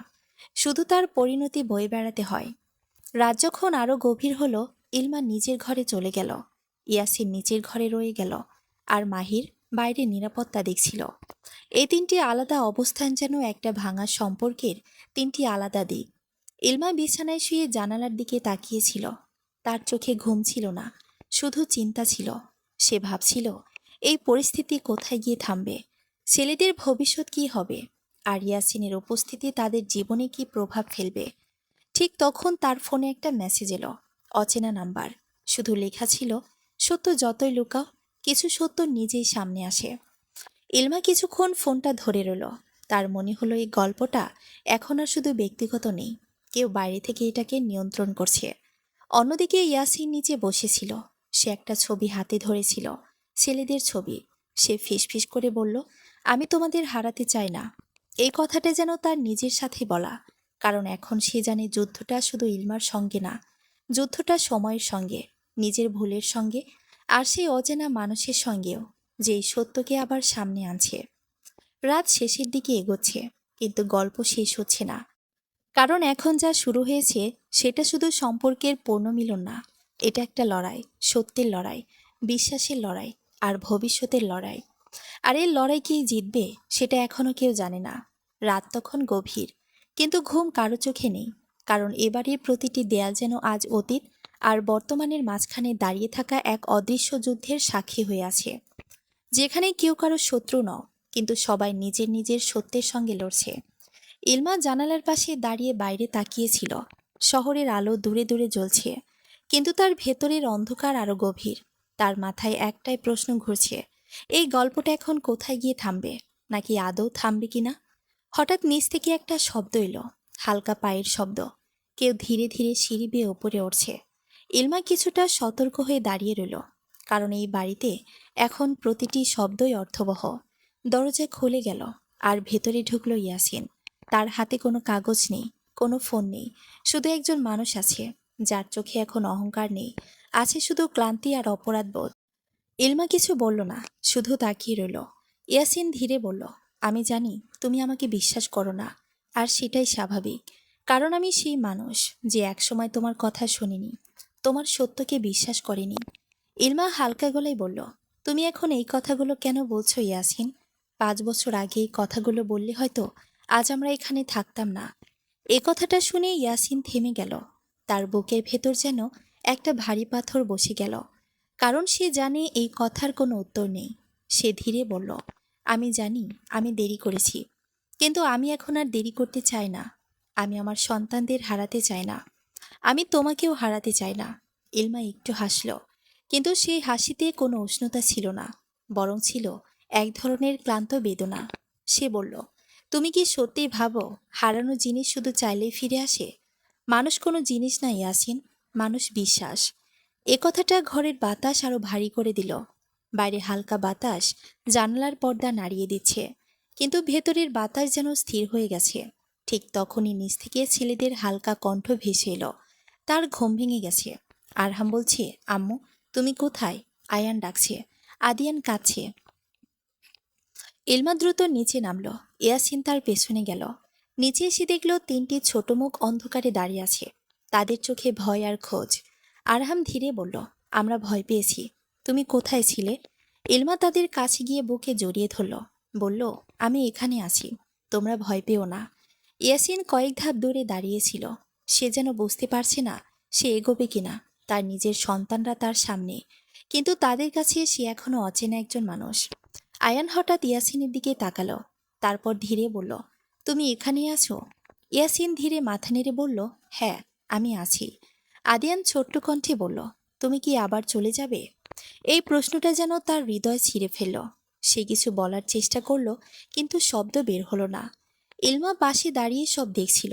শুধু তার পরিণতি বয়ে বেড়াতে হয়। রাত যখন আরো গভীর হলো, ইলমা নিজের ঘরে চলে গেল। ইয়াসিন নিচের ঘরে রয়ে গেল, আর মাহির বাইরে নিরাপত্তা দেখছিল। এই তিনটি আলাদা অবস্থান যেন একটা ভাঙা সম্পর্কের তিনটি আলাদা দিক। ইলমা বিছানায় শুয়ে জানালার দিকে তাকিয়েছিল। তার চোখে ঘুম ছিল না, শুধু চিন্তা ছিল। সে ভাবছিল এই পরিস্থিতি কোথায় গিয়ে থামবে, ছেলেদের ভবিষ্যৎ কি হবে, আর ইয়াসিনের উপস্থিতি তাদের জীবনে কি প্রভাব ফেলবে। ঠিক তখন তার ফোনে একটা মেসেজ এলো, অচেনা নাম্বার। শুধু লেখা ছিল, সত্য যতই লুকাও, কিছু সত্য নিজেই সামনে আসে। ইলমা কিছুক্ষণ ফোনটা ধরে রইল। তার মনে হলো এই গল্পটা এখন আর শুধু ব্যক্তিগত নেই, কেউ বাইরে থেকে এটাকে নিয়ন্ত্রণ করছে। অন্যদিকে ইয়াসিন নিচে বসেছিল। সে একটা ছবি হাতে ধরেছিল, ছেলেদের ছবি। সে ফিসফিস করে বলল, আমি তোমাদের হারাতে চাই না। এই কথাটা যেন তার নিজের সাথে বলা, কারণ এখন সে জানে যুদ্ধটা শুধু ইলমার সঙ্গে না, যুদ্ধটা সময়ের সঙ্গে, নিজের ভুলের সঙ্গে, আর সেই অচেনা মানুষের সঙ্গেও, যেই সত্যকে আবার সামনে আনছে। রাত শেষের দিকে এগোচ্ছে, কিন্তু গল্প শেষ হচ্ছে না। কারণ এখন যা শুরু হয়েছে সেটা শুধু সম্পর্কের পুনর্মিলন না, এটা একটা লড়াই, সত্যের লড়াই, বিশ্বাসের লড়াই, আর ভবিষ্যতের লড়াই। আর এই লড়াই কে জিতবে সেটা এখনো কেউ জানে না। রাত তখন গভীর, কিন্তু ঘুম কারো চোখে নেই। কারণ এবারের প্রতিটি দেয়াল যেন আজ অতীত আর বর্তমানের মাঝখানে দাঁড়িয়ে থাকা এক অদৃশ্য যুদ্ধের সাক্ষী হয়ে আছে, যেখানে কেউ কারো শত্রু নয়, কিন্তু সবাই নিজের নিজের সত্যের সঙ্গে লড়ছে। ইলমা জানালার পাশে দাঁড়িয়ে বাইরে তাকিয়েছিল। শহরের আলো দূরে দূরে জ্বলছে, কিন্তু তার ভেতরের অন্ধকার আরো গভীর। তার মাথায় একটাই প্রশ্ন ঘুরছে, এই গল্পটা এখন কোথায় গিয়ে থামবে, নাকি আদৌ থামবে কিনা। হঠাৎ নিচ থেকে একটা শব্দ এলো, হালকা পায়ের শব্দ। কেউ ধীরে ধীরে সিঁড়ি বেয়ে ওপরে উঠছে। ইলমা কিছুটা সতর্ক হয়ে দাঁড়িয়ে রইল, কারণ এই বাড়িতে এখন প্রতিটি শব্দই অর্থবহ। দরজা খুলে গেল, আর ভেতরে ঢুকলো ইয়াসিন। তার হাতে কোনো কাগজ নেই, কোনো ফোন নেই, শুধু একজন মানুষ আছে, যার চোখে এখন অহংকার নেই, আছে শুধু ক্লান্তি আর অপরাধবোধ। ইলমা কিছু বলল না, শুধু তাকিয়ে রইল। ইয়াসিন ধীরে বলল, আমি জানি তুমি আমাকে বিশ্বাস করো না, আর সেটাই স্বাভাবিক। কারণ আমি সেই মানুষ যে একসময় তোমার কথা শুনিনি, তোমার সত্যকে বিশ্বাস করেনি। ইলমা হালকা গলায় বলল, তুমি এখন এই কথাগুলো কেন বলছো ইয়াসিন? 5 বছর আগে এই কথাগুলো বললে হয়তো আজ আমরা এখানে থাকতাম না। এ কথাটা শুনে ইয়াসিন থেমে গেল। তার বুকের ভেতর যেন একটা ভারী পাথর বসে গেল, কারণ সে জানে এই কথার কোনো উত্তর নেই। সে ধীরে বলল, আমি জানি আমি দেরি করেছি, কিন্তু আমি এখন আর দেরি করতে চাই না। আমি আমার সন্তানদের হারাতে চাই না, আমি তোমাকেও হারাতে চাই না। ইলমা একটু হাসল, কিন্তু সেই হাসিতে কোনো উষ্ণতা ছিল না, বরং ছিল এক ধরনের ক্লান্ত বেদনা। সে বলল, তুমি কি সত্যি ভাবো হারানো জিনিস শুধু চাইলেই ফিরে আসে? মানুষ কোনো জিনিস না ইয়াসিন, মানুষ বিশ্বাস। এ কথাটা ঘরের বাতাস আরো ভারী করে দিল। বাইরে হালকা বাতাস জানালার পর্দা নাড়িয়ে দিচ্ছে, কিন্তু ভেতরের বাতাস যেন স্থির হয়ে গেছে। ঠিক তখনই নিচ থেকে ছেলেদের হালকা কণ্ঠ ভেসে এলো। তার ঘুম ভেঙে গেছে। আরহাম বলছে, আম্মু তুমি কোথায়? আয়ান ডাকছে, আদিয়ান কাঁদছে। ইলমা দ্রুত নিচে নামলো। ইয়াসিন তার পেছনে গেল। নিচে এসে দেখল তিনটি ছোট মুখ অন্ধকারে দাঁড়িয়ে আছে, তাদের চোখে ভয় আর খোঁজ। আরহাম ধীরে বলল, আমরা ভয় পেয়েছি, তুমি কোথায় ছিলে? ইলমা তাদের কাছে গিয়ে বুকে জড়িয়ে ধরল, বলল, আমি এখানে আছি, তোমরা ভয় পেও না। ইয়াসিন কয়েক ধাপ দূরে দাঁড়িয়েছিল। সে যেন বুঝতে পারছে না সে এগোবে কিনা। তার নিজের সন্তানরা তার সামনে, কিন্তু তাদের কাছে সে এখনো অচেনা একজন মানুষ। আয়ান হঠাৎ ইয়াসিনের দিকে তাকালো, তারপর ধীরে বলল, তুমি এখানেই আছো? ইয়াসিন ধীরে মাথা নেড়ে বলল, হ্যাঁ, আমি আছি। আদিয়ান ছোট্ট কণ্ঠে বলল, তুমি কি আবার চলে যাবে? এই প্রশ্নটা যেন তার হৃদয় ছিঁড়ে ফেলল। সে কিছু বলার চেষ্টা করলো, কিন্তু শব্দ বের হলো না। ইলমা পাশে দাঁড়িয়ে সব দেখছিল।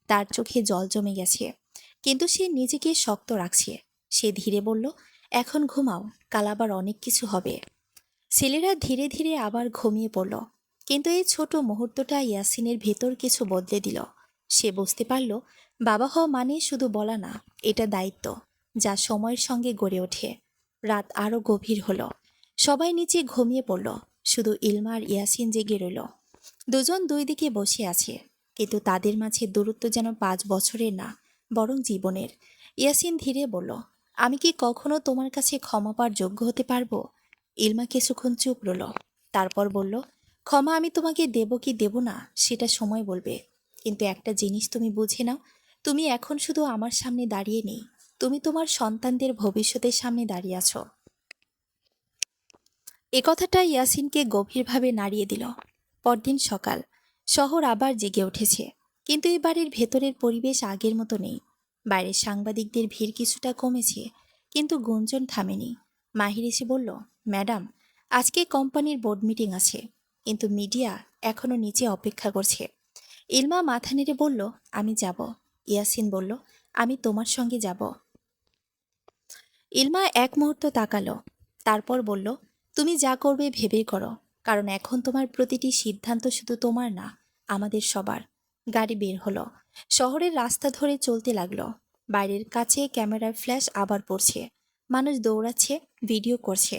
তার চোখে জল জমে গেছে, কিন্তু সে নিজেকে শক্ত রাখছে। সে ধীরে বলল, এখন ঘুমাও, কাল আবার অনেক কিছু হবে। ছেলেরা ধীরে ধীরে আবার ঘুমিয়ে পড়ল, কিন্তু এই ছোট মুহূর্তটা ইয়াসিনের ভেতর কিছু বদলে দিল। সে বুঝতে পারল, বাবা হওয়া মানে শুধু বলা না, এটা দায়িত্ব, যা সময়ের সঙ্গে গড়ে ওঠে। রাত আরো গভীর হলো। সবাই নিচে ঘুমিয়ে পড়ল, শুধু ইলমা আর ইয়াসিন জেগে রইল। দুজন দুই দিকে বসে আছে, কিন্তু তাদের মাঝে দূরত্ব যেন 5 বছরের না, বরং জীবনের। ইয়াসিন ধীরে বলল, আমি কি কখনো তোমার কাছে ক্ষমা পাওয়ার যোগ্য হতে পারবো? ইলমা কিছুক্ষণ চুপ রইল, তারপর বলল, ক্ষমা আমি তোমাকে দেব কি দেব না সেটা সময় বলবে। কিন্তু একটা জিনিস তুমি বুঝে নাও, তুমি এখন শুধু আমার সামনে দাঁড়িয়ে নেই, তুমি তোমার সন্তানদের ভবিষ্যতের সামনে দাঁড়িয়ে আছো। এ কথাটা ইয়াসিনকে গভীরভাবে নাড়িয়ে দিল। পরদিন সকাল, শহর আবার জেগে উঠেছে, কিন্তু এই বাড়ির ভেতরের পরিবেশ আগের মতো নেই। বাইরের সাংবাদিকদের ভিড় কিছুটা কমেছে, কিন্তু গুঞ্জন থামেনি। মাহির এসে বলল, ম্যাডাম, আজকে কোম্পানির বোর্ড মিটিং আছে, কিন্তু মিডিয়া এখনো নিচে অপেক্ষা করছে। ইলমা মাথা নেড়ে বলল, আমি যাব। ইয়াসিন বলল, আমি তোমার সঙ্গে যাব। ইলমা এক মুহূর্ত তাকালো, তারপর বলল, তুমি যা করবে ভেবেই করো, কারণ এখন তোমার প্রতিটি সিদ্ধান্ত শুধু তোমার না, আমাদের সবার। গাড়ি বের হলো, শহরের রাস্তা ধরে চলতে লাগলো। বাইরের কাছে ক্যামেরার ফ্ল্যাশ আবার পড়ছে, মানুষ দৌড়াচ্ছে, ভিডিও করছে।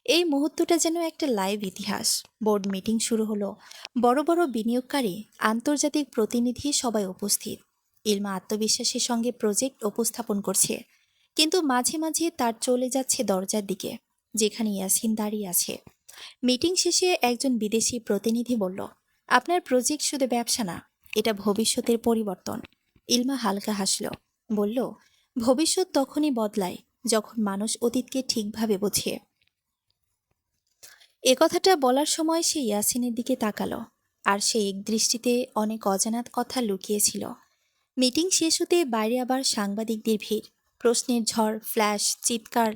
এই মুহূর্তটা যেন একটা লাইভ ইতিহাস। বোর্ড মিটিং শুরু হলো, বড় বড় বিনিয়োগকারী, আন্তর্জাতিক প্রতিনিধি সবাই উপস্থিত। ইলমা আত্মবিশ্বাসের সঙ্গে প্রজেক্ট উপস্থাপন করছে, কিন্তু মাঝে মাঝে তার চলে যাচ্ছে দরজার দিকে, যেখানে ইয়াসিন দাঁড়িয়ে আছে। মিটিং শেষে একজন বিদেশি প্রতিনিধি বলল, আপনার প্রজেক্ট শুধু ব্যবসা না, এটা ভবিষ্যতের পরিবর্তন। ইলমা হালকা হাসল, বলল, ভবিষ্যৎ তখনই বদলায় যখন মানুষ অতীতকে ঠিকভাবে বোঝে। এ কথাটা বলার সময় সে ইয়াসিনের দিকে তাকালো, আর সে এক দৃষ্টিতে অনেক অজানা কথা লুকিয়েছিল। মিটিং শেষ হতে বাইরে আবার সাংবাদিকদের ভিড়, প্রশ্নের ঝড়, ফ্ল্যাশ, চিৎকার।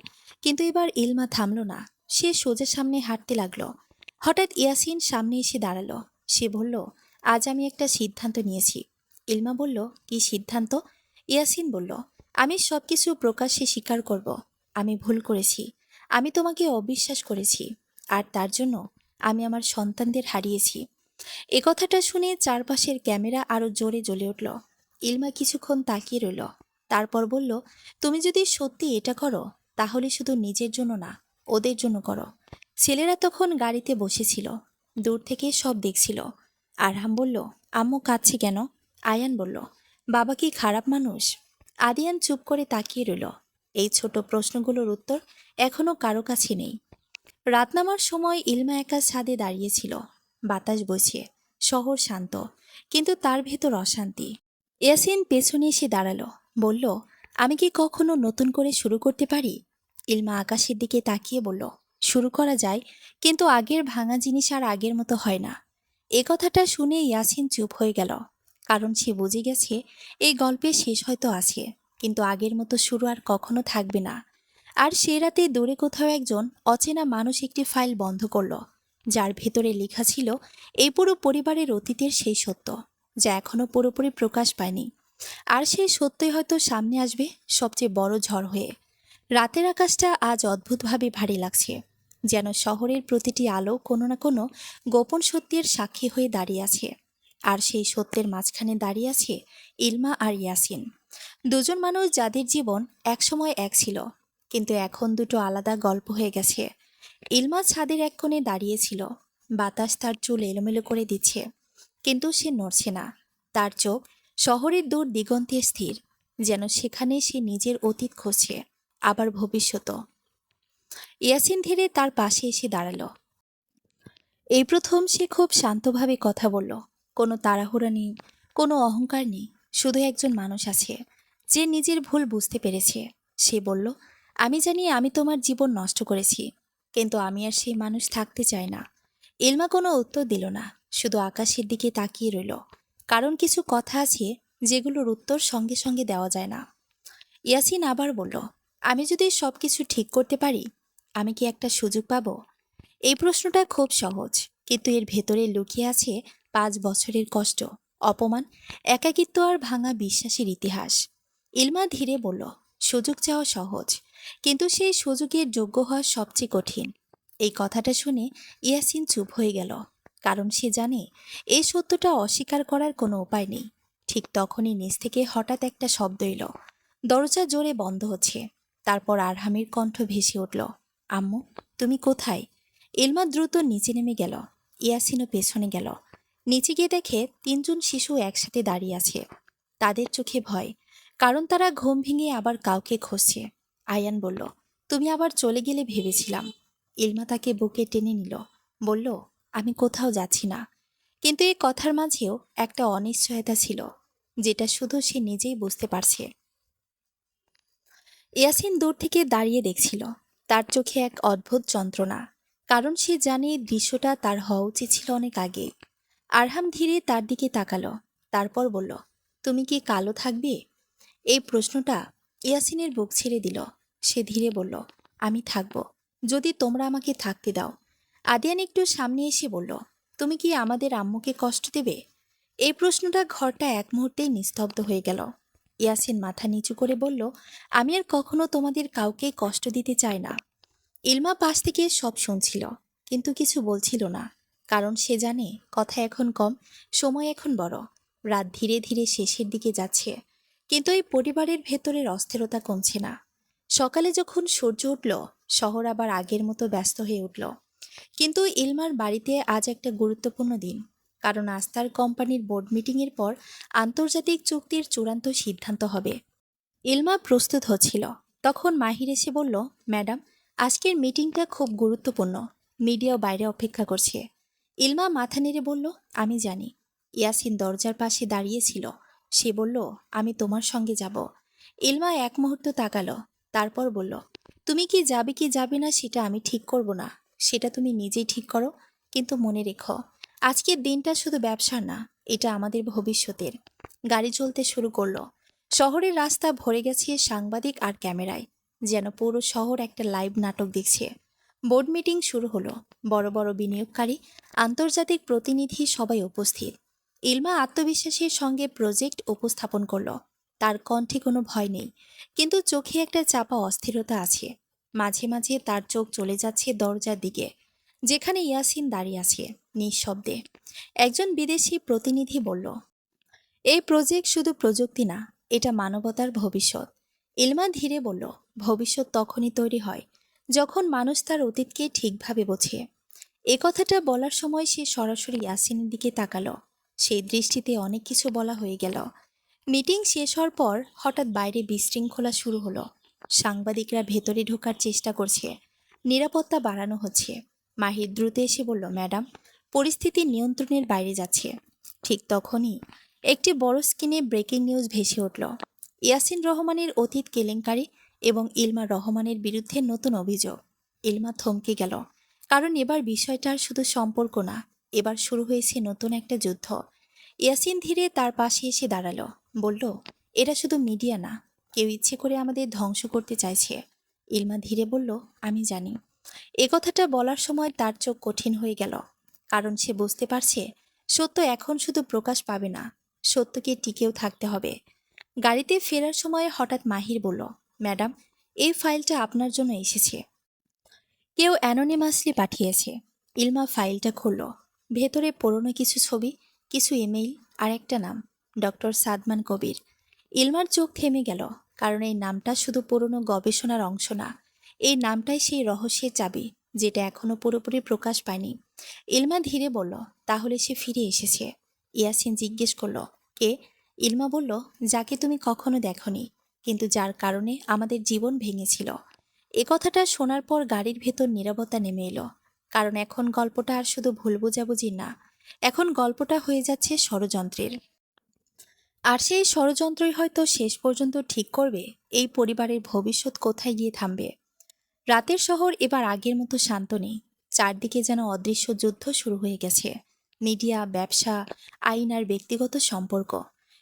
কিন্তু এবার ইলমা থামল না, সে সোজা সামনে হাঁটতে লাগলো। হঠাৎ ইয়াসিন সামনে এসে দাঁড়ালো। সে বলল, আজ আমি একটা সিদ্ধান্ত নিয়েছি। ইলমা বলল, কি সিদ্ধান্ত? ইয়াসিন বলল, আমি সবকিছু প্রকাশ্যে স্বীকার করব। আমি ভুল করেছি, আমি তোমাকে অবিশ্বাস করেছি, আর তার জন্য আমি আমার সন্তানদের হারিয়েছি। এ কথাটা শুনে চারপাশের ক্যামেরা আরো জোরে জ্বলে উঠল। ইলমা কিছুক্ষণ তাকিয়ে রইল, তারপর বলল, তুমি যদি সত্যি এটা করো, তাহলে শুধু নিজের জন্য না, ওদের জন্য করো। ছেলেরা তখন গাড়িতে বসেছিল, দূর থেকে সব দেখছিল। আরহাম বলল, আম্মু কাঁদছে কেন? আয়ান বলল, বাবা কি খারাপ মানুষ? আদিয়ান চুপ করে তাকিয়ে রইল। এই ছোট প্রশ্নগুলোর উত্তর এখনো কারো কাছে নেই। রাত নামার সময় ইলমা একা ছাদে দাঁড়িয়েছিল। বাতাস বইছে, শহর শান্ত, কিন্তু তার ভেতর অশান্তি। ইয়াসিন পেছনে এসে দাঁড়ালো, বলল, আমি কি কখনো নতুন করে শুরু করতে পারি? ইলমা আকাশের দিকে তাকিয়ে বলল, শুরু করা যায়, কিন্তু আগের ভাঙা জিনিস আর আগের মতো হয় না। এ কথাটা শুনে ইয়াসিন চুপ হয়ে গেল, কারণ সে বুঝে গেছে এই গল্পের শেষ হয়তো আছে, কিন্তু আগের মতো শুরু আর কখনো থাকবে না। আর সে রাতে দূরে কোথাও একজন অচেনা মানুষ একটি ফাইল বন্ধ করল, যার ভেতরে লেখা ছিল এই পুরো পরিবারের অতীতের সেই সত্য, যা এখনো পুরোপুরি প্রকাশ পায়নি। আর সেই সত্যই হয়তো সামনে আসবে সবচেয়ে বড় ঝড় হয়ে। রাতের আকাশটা আজ অদ্ভুতভাবে ভারী লাগছে, যেন শহরের প্রতিটি আলো কোনো না কোনো গোপন সত্যের সাক্ষী হয়ে দাঁড়িয়ে আছে। আর সেই সত্যের মাঝখানে দাঁড়িয়ে আছে ইলমা আর ইয়াসিন, দুজন মানুষ যাদের জীবন একসময় এক ছিল, কিন্তু এখন দুটো আলাদা গল্প হয়ে গেছে। ইলমা ছাদের এক কোণে দাঁড়িয়েছিল, বাতাস তার চুল এলোমেলো করে দিচ্ছে, কিন্তু সে নড়ছে না। তার চোখ শহরের দূর দিগন্তে স্থির, যেন সেখানে সে নিজের অতীত খুঁজছে, আবার ভবিষ্যৎ। ইয়াসিন ধীরে তার পাশে এসে দাঁড়ালো। এই প্রথম সে খুব শান্তভাবে কথা বলল, কোনো তাড়াহুড়া নেই, কোনো অহংকার নেই, শুধু একজন মানুষ আছে যে নিজের ভুল বুঝতে পেরেছে। সে বলল, আমি জানি আমি তোমার জীবন নষ্ট করেছি, কিন্তু আমি আর সেই মানুষ থাকতে চাই না। ইলমা কোনো উত্তর দিল না, শুধু আকাশের দিকে তাকিয়ে রইল, কারণ কিছু কথা আছে যেগুলোর উত্তর সঙ্গে সঙ্গে দেওয়া যায় না। ইয়াসিন আবার বলল, আমি যদি সবকিছু ঠিক করতে পারি, আমি কি একটা সুযোগ পাবো? এই প্রশ্নটা খুব সহজ, কিন্তু এর ভেতরে লুকিয়ে আছে 5 বছরের কষ্ট, অপমান, একাকিত্ব আর ভাঙা বিশ্বাসের ইতিহাস। ইলমা ধীরে বলল, সুযোগ চাওয়া সহজ, কিন্তু সেই সুযোগের যোগ্য হওয়া সবচেয়ে কঠিন। এই কথাটা শুনে ইয়াসিন চুপ হয়ে গেল, কারণ সে জানে এই সত্যটা অস্বীকার করার কোনো উপায় নেই। ঠিক তখনই নিচ থেকে হঠাৎ একটা শব্দ এলো, দরজা জোরে বন্ধ হচ্ছে। তারপর আরহামের কণ্ঠ ভেসে উঠল, আম্মু। তুমি কোথায়? ইলমা দ্রুত নিচে নেমে গেল। ইয়াসিনও পেছনে গেল। নিচে গিয়ে দেখে তিনজন শিশু একসাথে দাঁড়িয়ে আছে। তাদের চোখে ভয়, কারণ তারা ঘুম ভেঙে আবার কাউকে খুঁজছে। আয়ান বলল, তুমি আবার চলে গেলে ভেবেছিলাম। ইলমা তাকে বুকে টেনে নিল, বলল, আমি কোথাও যাচ্ছি না। কিন্তু এই কথার মাঝেও একটা অনিশ্চয়তা ছিল, যেটা শুধু সে নিজেই বুঝতে পারছে। ইয়াসিন দূর থেকে দাঁড়িয়ে দেখছিল। তার চোখে এক অদ্ভুত যন্ত্রণা, কারণ সে জানে এই দৃশ্যটা তার হওয়া উচিত ছিল অনেক আগে। আরহাম ধীরে তার দিকে তাকালো, তারপর বলল, তুমি কি কালো থাকবে? এই প্রশ্নটা ইয়াসিনের বুক ছেড়ে দিল। সে ধীরে বলল, আমি থাকব, যদি তোমরা আমাকে থাকতে দাও। আদিয়ান একটু সামনে এসে বলল, তুমি কি আমাদের আম্মুকে কষ্ট দেবে? এই প্রশ্নটা ঘরটা এক মুহূর্তেই নিস্তব্ধ হয়ে গেল। ইয়াসিন মাথা নিচু করে বলল, আমি আর কখনো তোমাদের কাউকে কষ্ট দিতে চাই না। ইলমা পাশ থেকে সব শুনছিল, কিন্তু কিছু বলছিল না, কারণ সে জানে কথা এখন কম, সময় এখন বড়। রাত ধীরে ধীরে শেষের দিকে যাচ্ছে, কিন্তু এই পরিবারের ভেতরের অস্থিরতা কমছে না। সকালে যখন সূর্য উঠল, শহর আবার আগের মতো ব্যস্ত হয়ে উঠল। কিন্তু ইলমার বাড়িতে আজ একটা গুরুত্বপূর্ণ দিন, কারণ আজ তার কোম্পানির বোর্ড মিটিংয়ের পর আন্তর্জাতিক চুক্তির চূড়ান্ত সিদ্ধান্ত হবে। ইলমা প্রস্তুত হচ্ছিল, তখন মাহির এসে বলল, ম্যাডাম, আজকের মিটিংটা খুব গুরুত্বপূর্ণ, মিডিয়াও বাইরে অপেক্ষা করছে। ইলমা মাথা নেড়ে বলল, আমি জানি। ইয়াসিন দরজার পাশে দাঁড়িয়েছিল। সে বলল, আমি তোমার সঙ্গে যাব। ইলমা এক মুহূর্ত তাকালো, তারপর বলল, তুমি কি যাবে না সেটা আমি ঠিক করব না, সেটা তুমি নিজেই ঠিক করো। কিন্তু মনে রেখো, আজকের দিনটা শুধু ব্যবসার না, এটা আমাদের ভবিষ্যতের। গাড়ি চলতে শুরু করলো। শহরের রাস্তা ভরে গেছে সাংবাদিক আর ক্যামেরায়, যেন পুরো শহর একটা লাইভ নাটক দেখছে। বোর্ড মিটিং শুরু হলো। বড় বড় বিনিয়োগকারী, আন্তর্জাতিক প্রতিনিধি সবাই উপস্থিত। ইলমা আত্মবিশ্বাসের সঙ্গে প্রজেক্ট উপস্থাপন করলো। তার কণ্ঠে কোনো ভয় নেই, কিন্তু চোখে একটা চাপা অস্থিরতা আছে। মাঝে মাঝে তার চোখ চলে যাচ্ছে দরজার দিকে, যেখানে ইয়াসিন দাঁড়িয়ে আছে নিঃশব্দে। একজন বিদেশি প্রতিনিধি বলল, এই প্রজেক্ট শুধু প্রযুক্তি না, এটা মানবতার ভবিষ্যৎ। ইলমা ধীরে বলল, ভবিষ্যৎ তখনই তৈরি হয় যখন মানুষ তার অতীতকে ঠিকভাবে বোঝে। এ কথাটা বলার সময় সে সরাসরি ইয়াসিনের দিকে তাকালো। সেই দৃষ্টিতে অনেক কিছু বলা হয়ে গেল। মিটিং শেষ হওয়ার পর হঠাৎ বাইরে বিশৃঙ্খলা শুরু হলো। সাংবাদিকরা ভেতরে ঢোকার চেষ্টা করছে, নিরাপত্তা বাড়ানো হচ্ছে। মাহির দ্রুত এসে বলল, ম্যাডাম, পরিস্থিতি নিয়ন্ত্রণের বাইরে যাচ্ছে। ঠিক তখনই একটি বড় স্ক্রিনে ব্রেকিং নিউজ ভেসে উঠল, ইয়াসিন রহমানের অতীত কেলেঙ্কারি এবং ইলমা রহমানের বিরুদ্ধে নতুন অভিযোগ। ইলমা থমকে গেল, কারণ এবার বিষয়টা আর শুধু সম্পর্ক না, এবার শুরু হয়েছে নতুন একটা যুদ্ধ। ইয়াসিন ধীরে তার পাশে এসে দাঁড়ালো, বলল, এটা শুধু মিডিয়া না, কেউ ইচ্ছে করে আমাদের ধ্বংস করতে চাইছে। ইলমা ধীরে বলল, আমি জানি। এ কথাটা বলার সময় তার চোখ কঠিন হয়ে গেল, কারণ সে বুঝতে পারছে সত্য এখন শুধু প্রকাশ পাবে না, সত্যকে টিকেও থাকতে হবে। গাড়িতে ফেরার সময় হঠাৎ মাহির বলল, ম্যাডাম, এই ফাইলটা আপনার জন্য এসেছে। কেউ অ্যানোনিমাসলি পাঠিয়েছে। ইলমা ফাইলটা খুলল। ভেতরে পুরনো কিছু ছবি, কিছু ইমেইল আর একটা নাম, ডক্টর সাদমান কবির। ইলমার চোখ থেমে গেল, কারণ এই নামটা শুধু পুরনো গবেষণার অংশ না, এই নামটাই সেই রহস্যের চাবি, যেটা এখনো পুরোপুরি প্রকাশ পায়নি। ইলমা ধীরে বলল, তাহলে সে ফিরে এসেছে? ইয়াসিন জিজ্ঞেস করল, কে? ইলমা বলল, যাকে তুমি কখনো দেখনি, কিন্তু যার কারণে আমাদের জীবন ভেঙেছিল। এ কথাটা শোনার পর গাড়ির ভেতর নীরবতা নেমে এলো, কারণ এখন গল্পটা আর শুধু ভুল বোঝাবুঝি না, এখন গল্পটা হয়ে যাচ্ছে ষড়যন্ত্রের। আর সেই ষড়যন্ত্রই হয়তো শেষ পর্যন্ত ঠিক করবে এই পরিবারের ভবিষ্যৎ কোথায় গিয়ে থামবে। রাতের শহর এবার আগের মতো শান্ত নেই। চারদিকে যেন অদৃশ্য যুদ্ধ শুরু হয়ে গেছে। মিডিয়া, ব্যবসা, আইন আর ব্যক্তিগত সম্পর্ক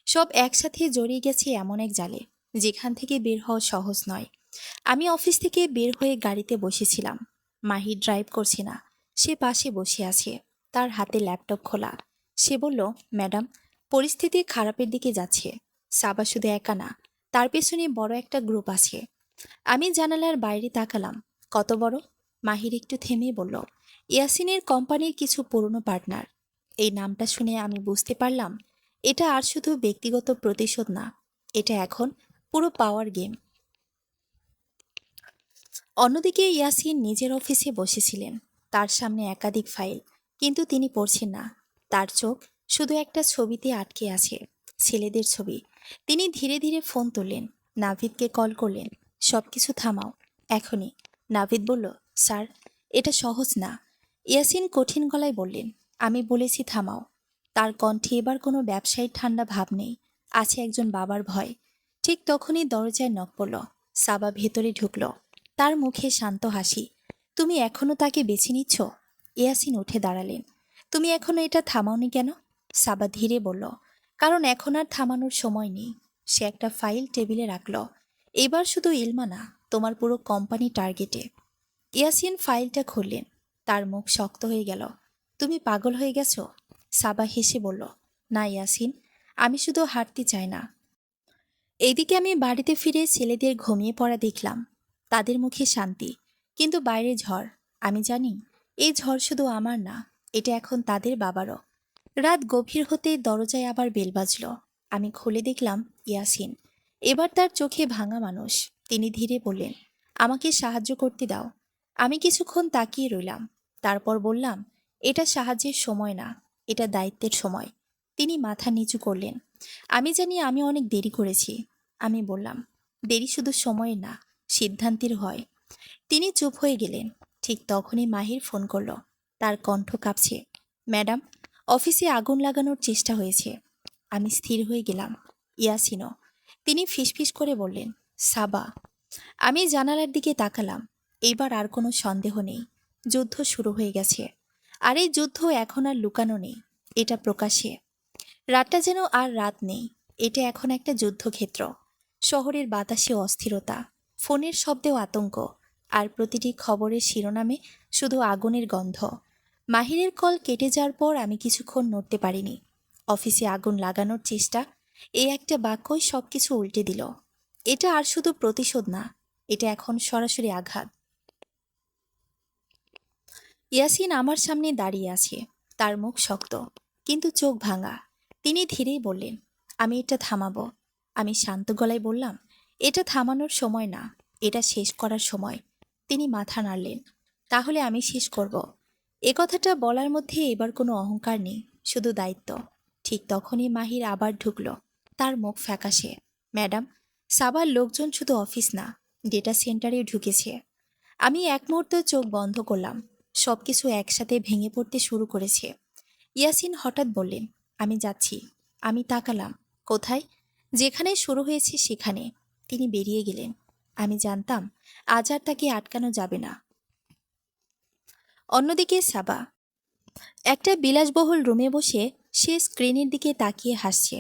সব একসাথে জড়িয়ে গেছে এমন এক জালে, যেখান থেকে বের হওয়া সহজ নয়। আমি অফিস থেকে বের হয়ে গাড়িতে বসেছিলাম। মাহির ড্রাইভ করছে না, সে পাশে বসে আছে, তার হাতে ল্যাপটপ খোলা। সে বলল, ম্যাডাম, পরিস্থিতি খারাপের দিকে যাচ্ছে। সাবা শুধু একা না, তার পেছনে বড় একটা গ্রুপ আছে। আমি জানালার বাইরে তাকালাম। কত বড়? মাহির একটু থেমে বলল, ইয়াসিনের কোম্পানির কিছু পুরনো পার্টনার। এই নামটা শুনে আমি বুঝতে পারলাম, এটা আর শুধু ব্যক্তিগত প্রতিশোধ না, এটা এখন পুরো পাওয়ার গেম। অন্যদিকে ইয়াসিন নিজের অফিসে বসেছিলেন। তার সামনে একাধিক ফাইল, কিন্তু তিনি পড়ছেন না। তার চোখ শুধু একটা ছবিতে আটকে আছে, ছেলেদের ছবি। তিনি ধীরে ধীরে ফোন তুললেন, নাভিদকে কল করলেন। সবকিছু থামাও, এখনই। নাভিদ বলল, স্যার, এটা সহজ না। ইয়াসিন কঠিন গলায় বললেন, আমি বলেছি থামাও। তার কণ্ঠে এবার কোনো ব্যবসায়ীর ঠান্ডা ভাব নেই, আছে একজন বাবার ভয়। ঠিক তখনই দরজায় নক পড়ল। সাবা ভেতরে ঢুকল, তার মুখে শান্ত হাসি। তুমি এখনো তাকে বেছে নিচ্ছ? ইয়াসিন উঠে দাঁড়ালেন। তুমি এখনো এটা থামাওনি কেন? সাবা ধীরে বলল, কারণ এখন আর থামানোর সময় নেই। সে একটা ফাইল টেবিলে রাখল। এবার শুধু ইলমা না, তোমার পুরো কোম্পানি টার্গেটে। ইয়াসিন ফাইলটা খুললেন। তার মুখ শক্ত হয়ে গেল। তুমি পাগল হয়ে গেছো? সাবা হেসে বলল, না ইয়াসিন, আমি শুধু হাঁটতে চাই না। এইদিকে আমি বাড়িতে ফিরে ছেলেদের ঘুমিয়ে পড়া দেখলাম। তাদের মুখে শান্তি, কিন্তু বাইরে ঝড়। আমি জানি এই ঝড় শুধু আমার না, এটা এখন তাদের বাবারও। রাত গভীর হতে দরজায় আবার বেল বাজল। আমি খুলে দেখলাম ইয়াসিন। এবার তার চোখে ভাঙা মানুষ। তিনি ধীরে বললেন, আমাকে সাহায্য করতে দাও। আমি কিছুক্ষণ তাকিয়ে রইলাম। তারপর বললাম, এটা সাহায্যের সময় না, এটা দায়িত্বের সময়। তিনি মাথা নিচু করলেন। আমি জানি আমি অনেক দেরি করেছি। আমি বললাম, দেরি শুধু সময়ের না, সিদ্ধান্তের হয়। তিনি চুপ হয়ে গেলেন। ঠিক তখনই মাহির ফোন করল। তার কণ্ঠ কাঁপছে, ম্যাডাম, অফিসে আগুন লাগানোর চেষ্টা হয়েছে। আমি স্থির হয়ে গেলাম। ইয়াসিনও। তিনি ফিসফিস করে বললেন, সাবা। আমি জানালার দিকে তাকালাম। এইবার আর কোনো সন্দেহ নেই, যুদ্ধ শুরু হয়ে গেছে। আর এই যুদ্ধ এখন আর লুকানো নেই, এটা প্রকাশ্যে। রাতটা যেন আর রাত নেই, এটা এখন একটা যুদ্ধক্ষেত্র। শহরের বাতাসে অস্থিরতা, ফোনের শব্দেও আতঙ্ক, আর প্রতিটি খবরের শিরোনামে শুধু আগুনের গন্ধ। মাহিরের কল কেটে যাওয়ার পর আমি কিছুক্ষণ নড়তে পারিনি। অফিসে আগুন লাগানোর চেষ্টা, এই একটা বাক্যই সবকিছু উল্টে দিল। এটা আর শুধু প্রতিশোধ না, এটা এখন সরাসরি আঘাত। ইয়াসিন আমার সামনে দাঁড়িয়ে আছে। তার মুখ শক্ত, কিন্তু চোখ ভাঙা। তিনি ধীরেই বললেন, আমি এটা থামাবো। আমি শান্ত গলায় বললাম, এটা থামানোর সময় না, এটা শেষ করার সময়। তিনি মাথা নাড়লেন, তাহলে আমি শেষ করব। এ কথাটা বলার মধ্যে এবার কোনো অহংকার নেই, শুধু দায়িত্ব। ঠিক তখনই মাহির আবার ঢুকল। তার মুখ ফ্যাকাশে, ম্যাডাম, সাবার লোকজন শুধু অফিস না, ডেটা সেন্টারে ঢুকেছে। আমি এক মুহূর্তে চোখ বন্ধ করলাম। সবকিছু একসাথে ভেঙে পড়তে শুরু করেছে। ইয়াসিন হঠাৎ বললেন, আমি যাচ্ছি। আমি তাকালাম, কোথায়? যেখানে শুরু হয়েছে সেখানে। তিনি বেরিয়ে গেলেন। আমি জানতাম আজ আর তাকে আটকানো যাবে না। অন্যদিকে সাবা একটা বিলাসবহুল রুমে বসে সে স্ক্রিনের দিকে তাকিয়ে হাসছে।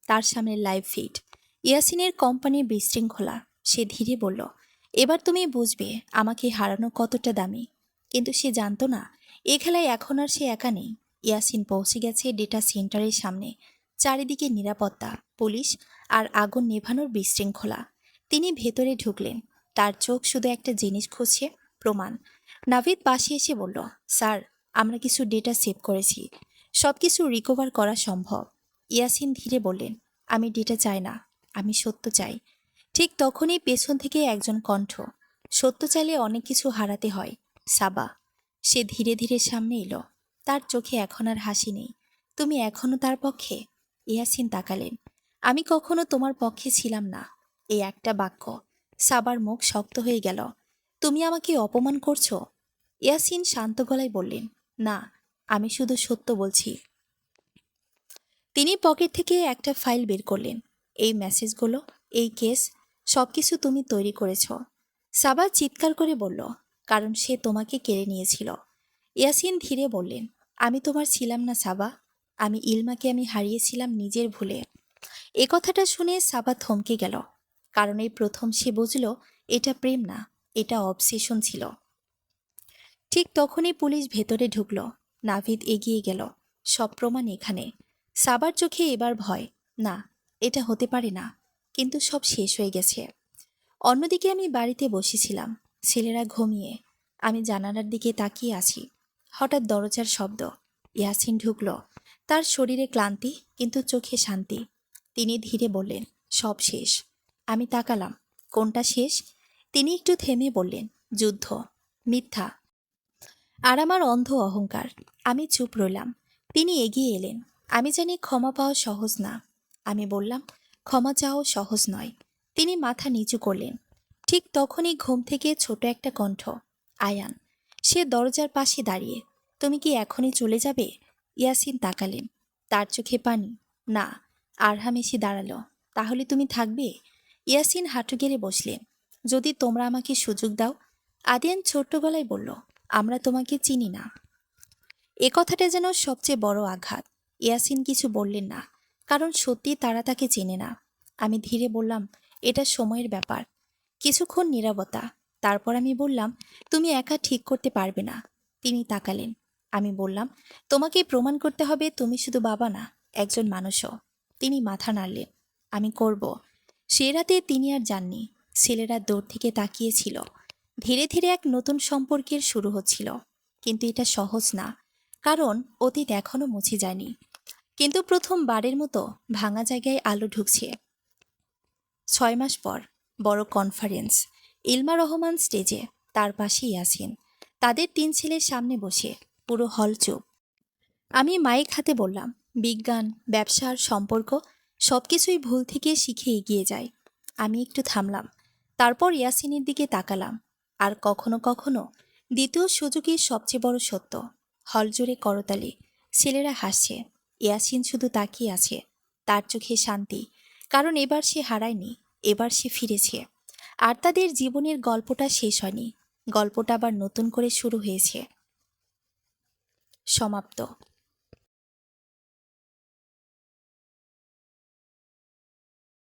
তার সামনে লাইভ ফিড, ইয়াসিনের কোম্পানির বিশৃঙ্খলা। সে ধীরে বলল, এবার তুমি বুঝবে আমাকে হারানো কতটা দামি। কিন্তু সে জানতো না, এ খেলায় এখন আর সে একা নেই। ইয়াসিন পৌঁছে গেছে ডেটা সেন্টারের সামনে। চারিদিকে নিরাপত্তা, পুলিশ, আর আগুন নেভানোর বিশৃঙ্খলা। তিনি ভেতরে ঢুকলেন। তার চোখ শুধু একটা জিনিস খুঁজছে, প্রমাণ। নাভিদ পাশে এসে বলল, স্যার, আমরা কিছু ডেটা সেভ করেছি, সবকিছু রিকভার করা সম্ভব। ইয়াসিন ধীরে বললেন, আমি ডেটা চাই না, আমি সত্য চাই। ঠিক তখনই পেছন থেকে একজন কণ্ঠ, সত্য চাইলে অনেক কিছু হারাতে হয় সাবা। সে ধীরে ধীরে সামনে এলো। তার চোখে এখন আর হাসি নেই। তুমি এখনো তার পক্ষে? ইয়াসিন তাকালেন। আমি কখনো তোমার পক্ষে ছিলাম না। এই একটা বাক্য। সাবার মুখ শক্ত হয়ে গেল। তুমি আমাকে অপমান করছো? ইয়াসিন শান্ত গলায় বললেন, না, আমি শুধু সত্য বলছি। তিনি পকেট থেকে একটা ফাইল বের করলেন। এই মেসেজগুলো, এই কেস, সবকিছু তুমি তৈরি করেছ। সাবা চিৎকার করে বলল, কারণ সে তোমাকে কেড়ে নিয়েছিল। ইয়াসিন ধীরে বললেন, আমি তোমার ছিলাম না সাবা। আমি হারিয়েছিলাম নিজের ভুলে। এ কথাটা শুনে সাবা থমকে গেল। কারণ এই প্রথম সে বুঝল এটা প্রেম না, এটা অবসেশন ছিল। ঠিক তখনই পুলিশ ভেতরে ঢুকল। নাভিদ এগিয়ে গেল। সব প্রমাণ এখানে। সাবার চোখে এবার ভয়। না, এটা হতে পারে না। কিন্তু সব শেষ হয়ে গেছে। অন্যদিকে আমি বাড়িতে বসেছিলাম, ছেলেরা ঘুমিয়ে। আমি জানালার দিকে তাকিয়ে আছি। হঠাৎ দরজার শব্দ। ইয়াসিন ঢুকল। তার শরীরে ক্লান্তি, কিন্তু চোখে শান্তি। তিনি ধীরে বললেন, সব শেষ। আমি তাকালাম, কোনটা শেষ? তিনি একটু থেমে বললেন, যুদ্ধ, মিথ্যা, আর আমার অন্ধ অহংকার। আমি চুপ রইলাম। তিনি এগিয়ে এলেন। আমি জানি ক্ষমা পাওয়া সহজ না। আমি বললাম, ক্ষমা চাওয়াও সহজ নয়। তিনি মাথা নিচু করলেন। ঠিক তখনই ঘুম থেকে ছোট একটা কণ্ঠ, আয়ান। সে দরজার পাশে দাঁড়িয়ে। তুমি কি এখনই চলে যাবে? ইয়াসিন তাকালেন। তার চোখে পানি। না। আরহাম এসে দাঁড়ালো। তাহলে তুমি থাকবে? ইয়াসিন হাঁটু গেড়ে বসলেন। যদি তোমরা আমাকে সুযোগ দাও। আদিয়ান ছোট্ট গলায় বলল, আমরা তোমাকে চিনি না। এ কথাটা যেন সবচেয়ে বড় আঘাত। ইয়াসিন কিছু বললেন না, কারণ সত্যি তারা তাকে চেনে না। আমি ধীরে বললাম, এটা সময়ের ব্যাপার। কিছুক্ষণ নীরবতা। তারপর আমি বললাম, তুমি একা ঠিক করতে পারবে না। তিনি তাকালেন। আমি বললাম, তোমাকে প্রমাণ করতে হবে তুমি শুধু বাবা না, একজন মানুষও। তিনি মাথা নাড়লেন। আমি করব। সে রাতে তিনি আর যাননি। ছেলেরা দূর থেকে তাকিয়েছিল। ধীরে ধীরে এক নতুন সম্পর্কের শুরু হচ্ছিল। কিন্তু এটা সহজ না, কারণ অতীত এখনো মুছে যায়নি। কিন্তু প্রথমবারের মতো ভাঙা জায়গায় আলো ঢুকছে। 6 মাস পর বড় কনফারেন্স। ইলমা রহমান স্টেজে, তার পাশে ইয়াসিন। তাদের 3 ছেলের সামনে বসে। পুরো হল চুপ। আমি মাইক হাতে বললাম, বিজ্ঞান, ব্যবসা আর সম্পর্ক সবকিছুই ভুল থেকে শিখে এগিয়ে যায়। আমি একটু থামলাম। তারপর ইয়াসিনের দিকে তাকালাম। আর কখনো কখনো দ্বিতীয় সুযোগই সবচেয়ে বড় সত্য। হল জুড়ে করতালি। ছেলেরা হাসছে। ইয়াসিন শুধু তাকিয়ে আছে। তার চোখে শান্তি, কারণ এবার সে হারায়নি। এবার সে ফিরেছে। আর তাদের জীবনের গল্পটা শেষ হয়নি। গল্পটা আবার নতুন করে শুরু হয়েছে। সমাপ্ত।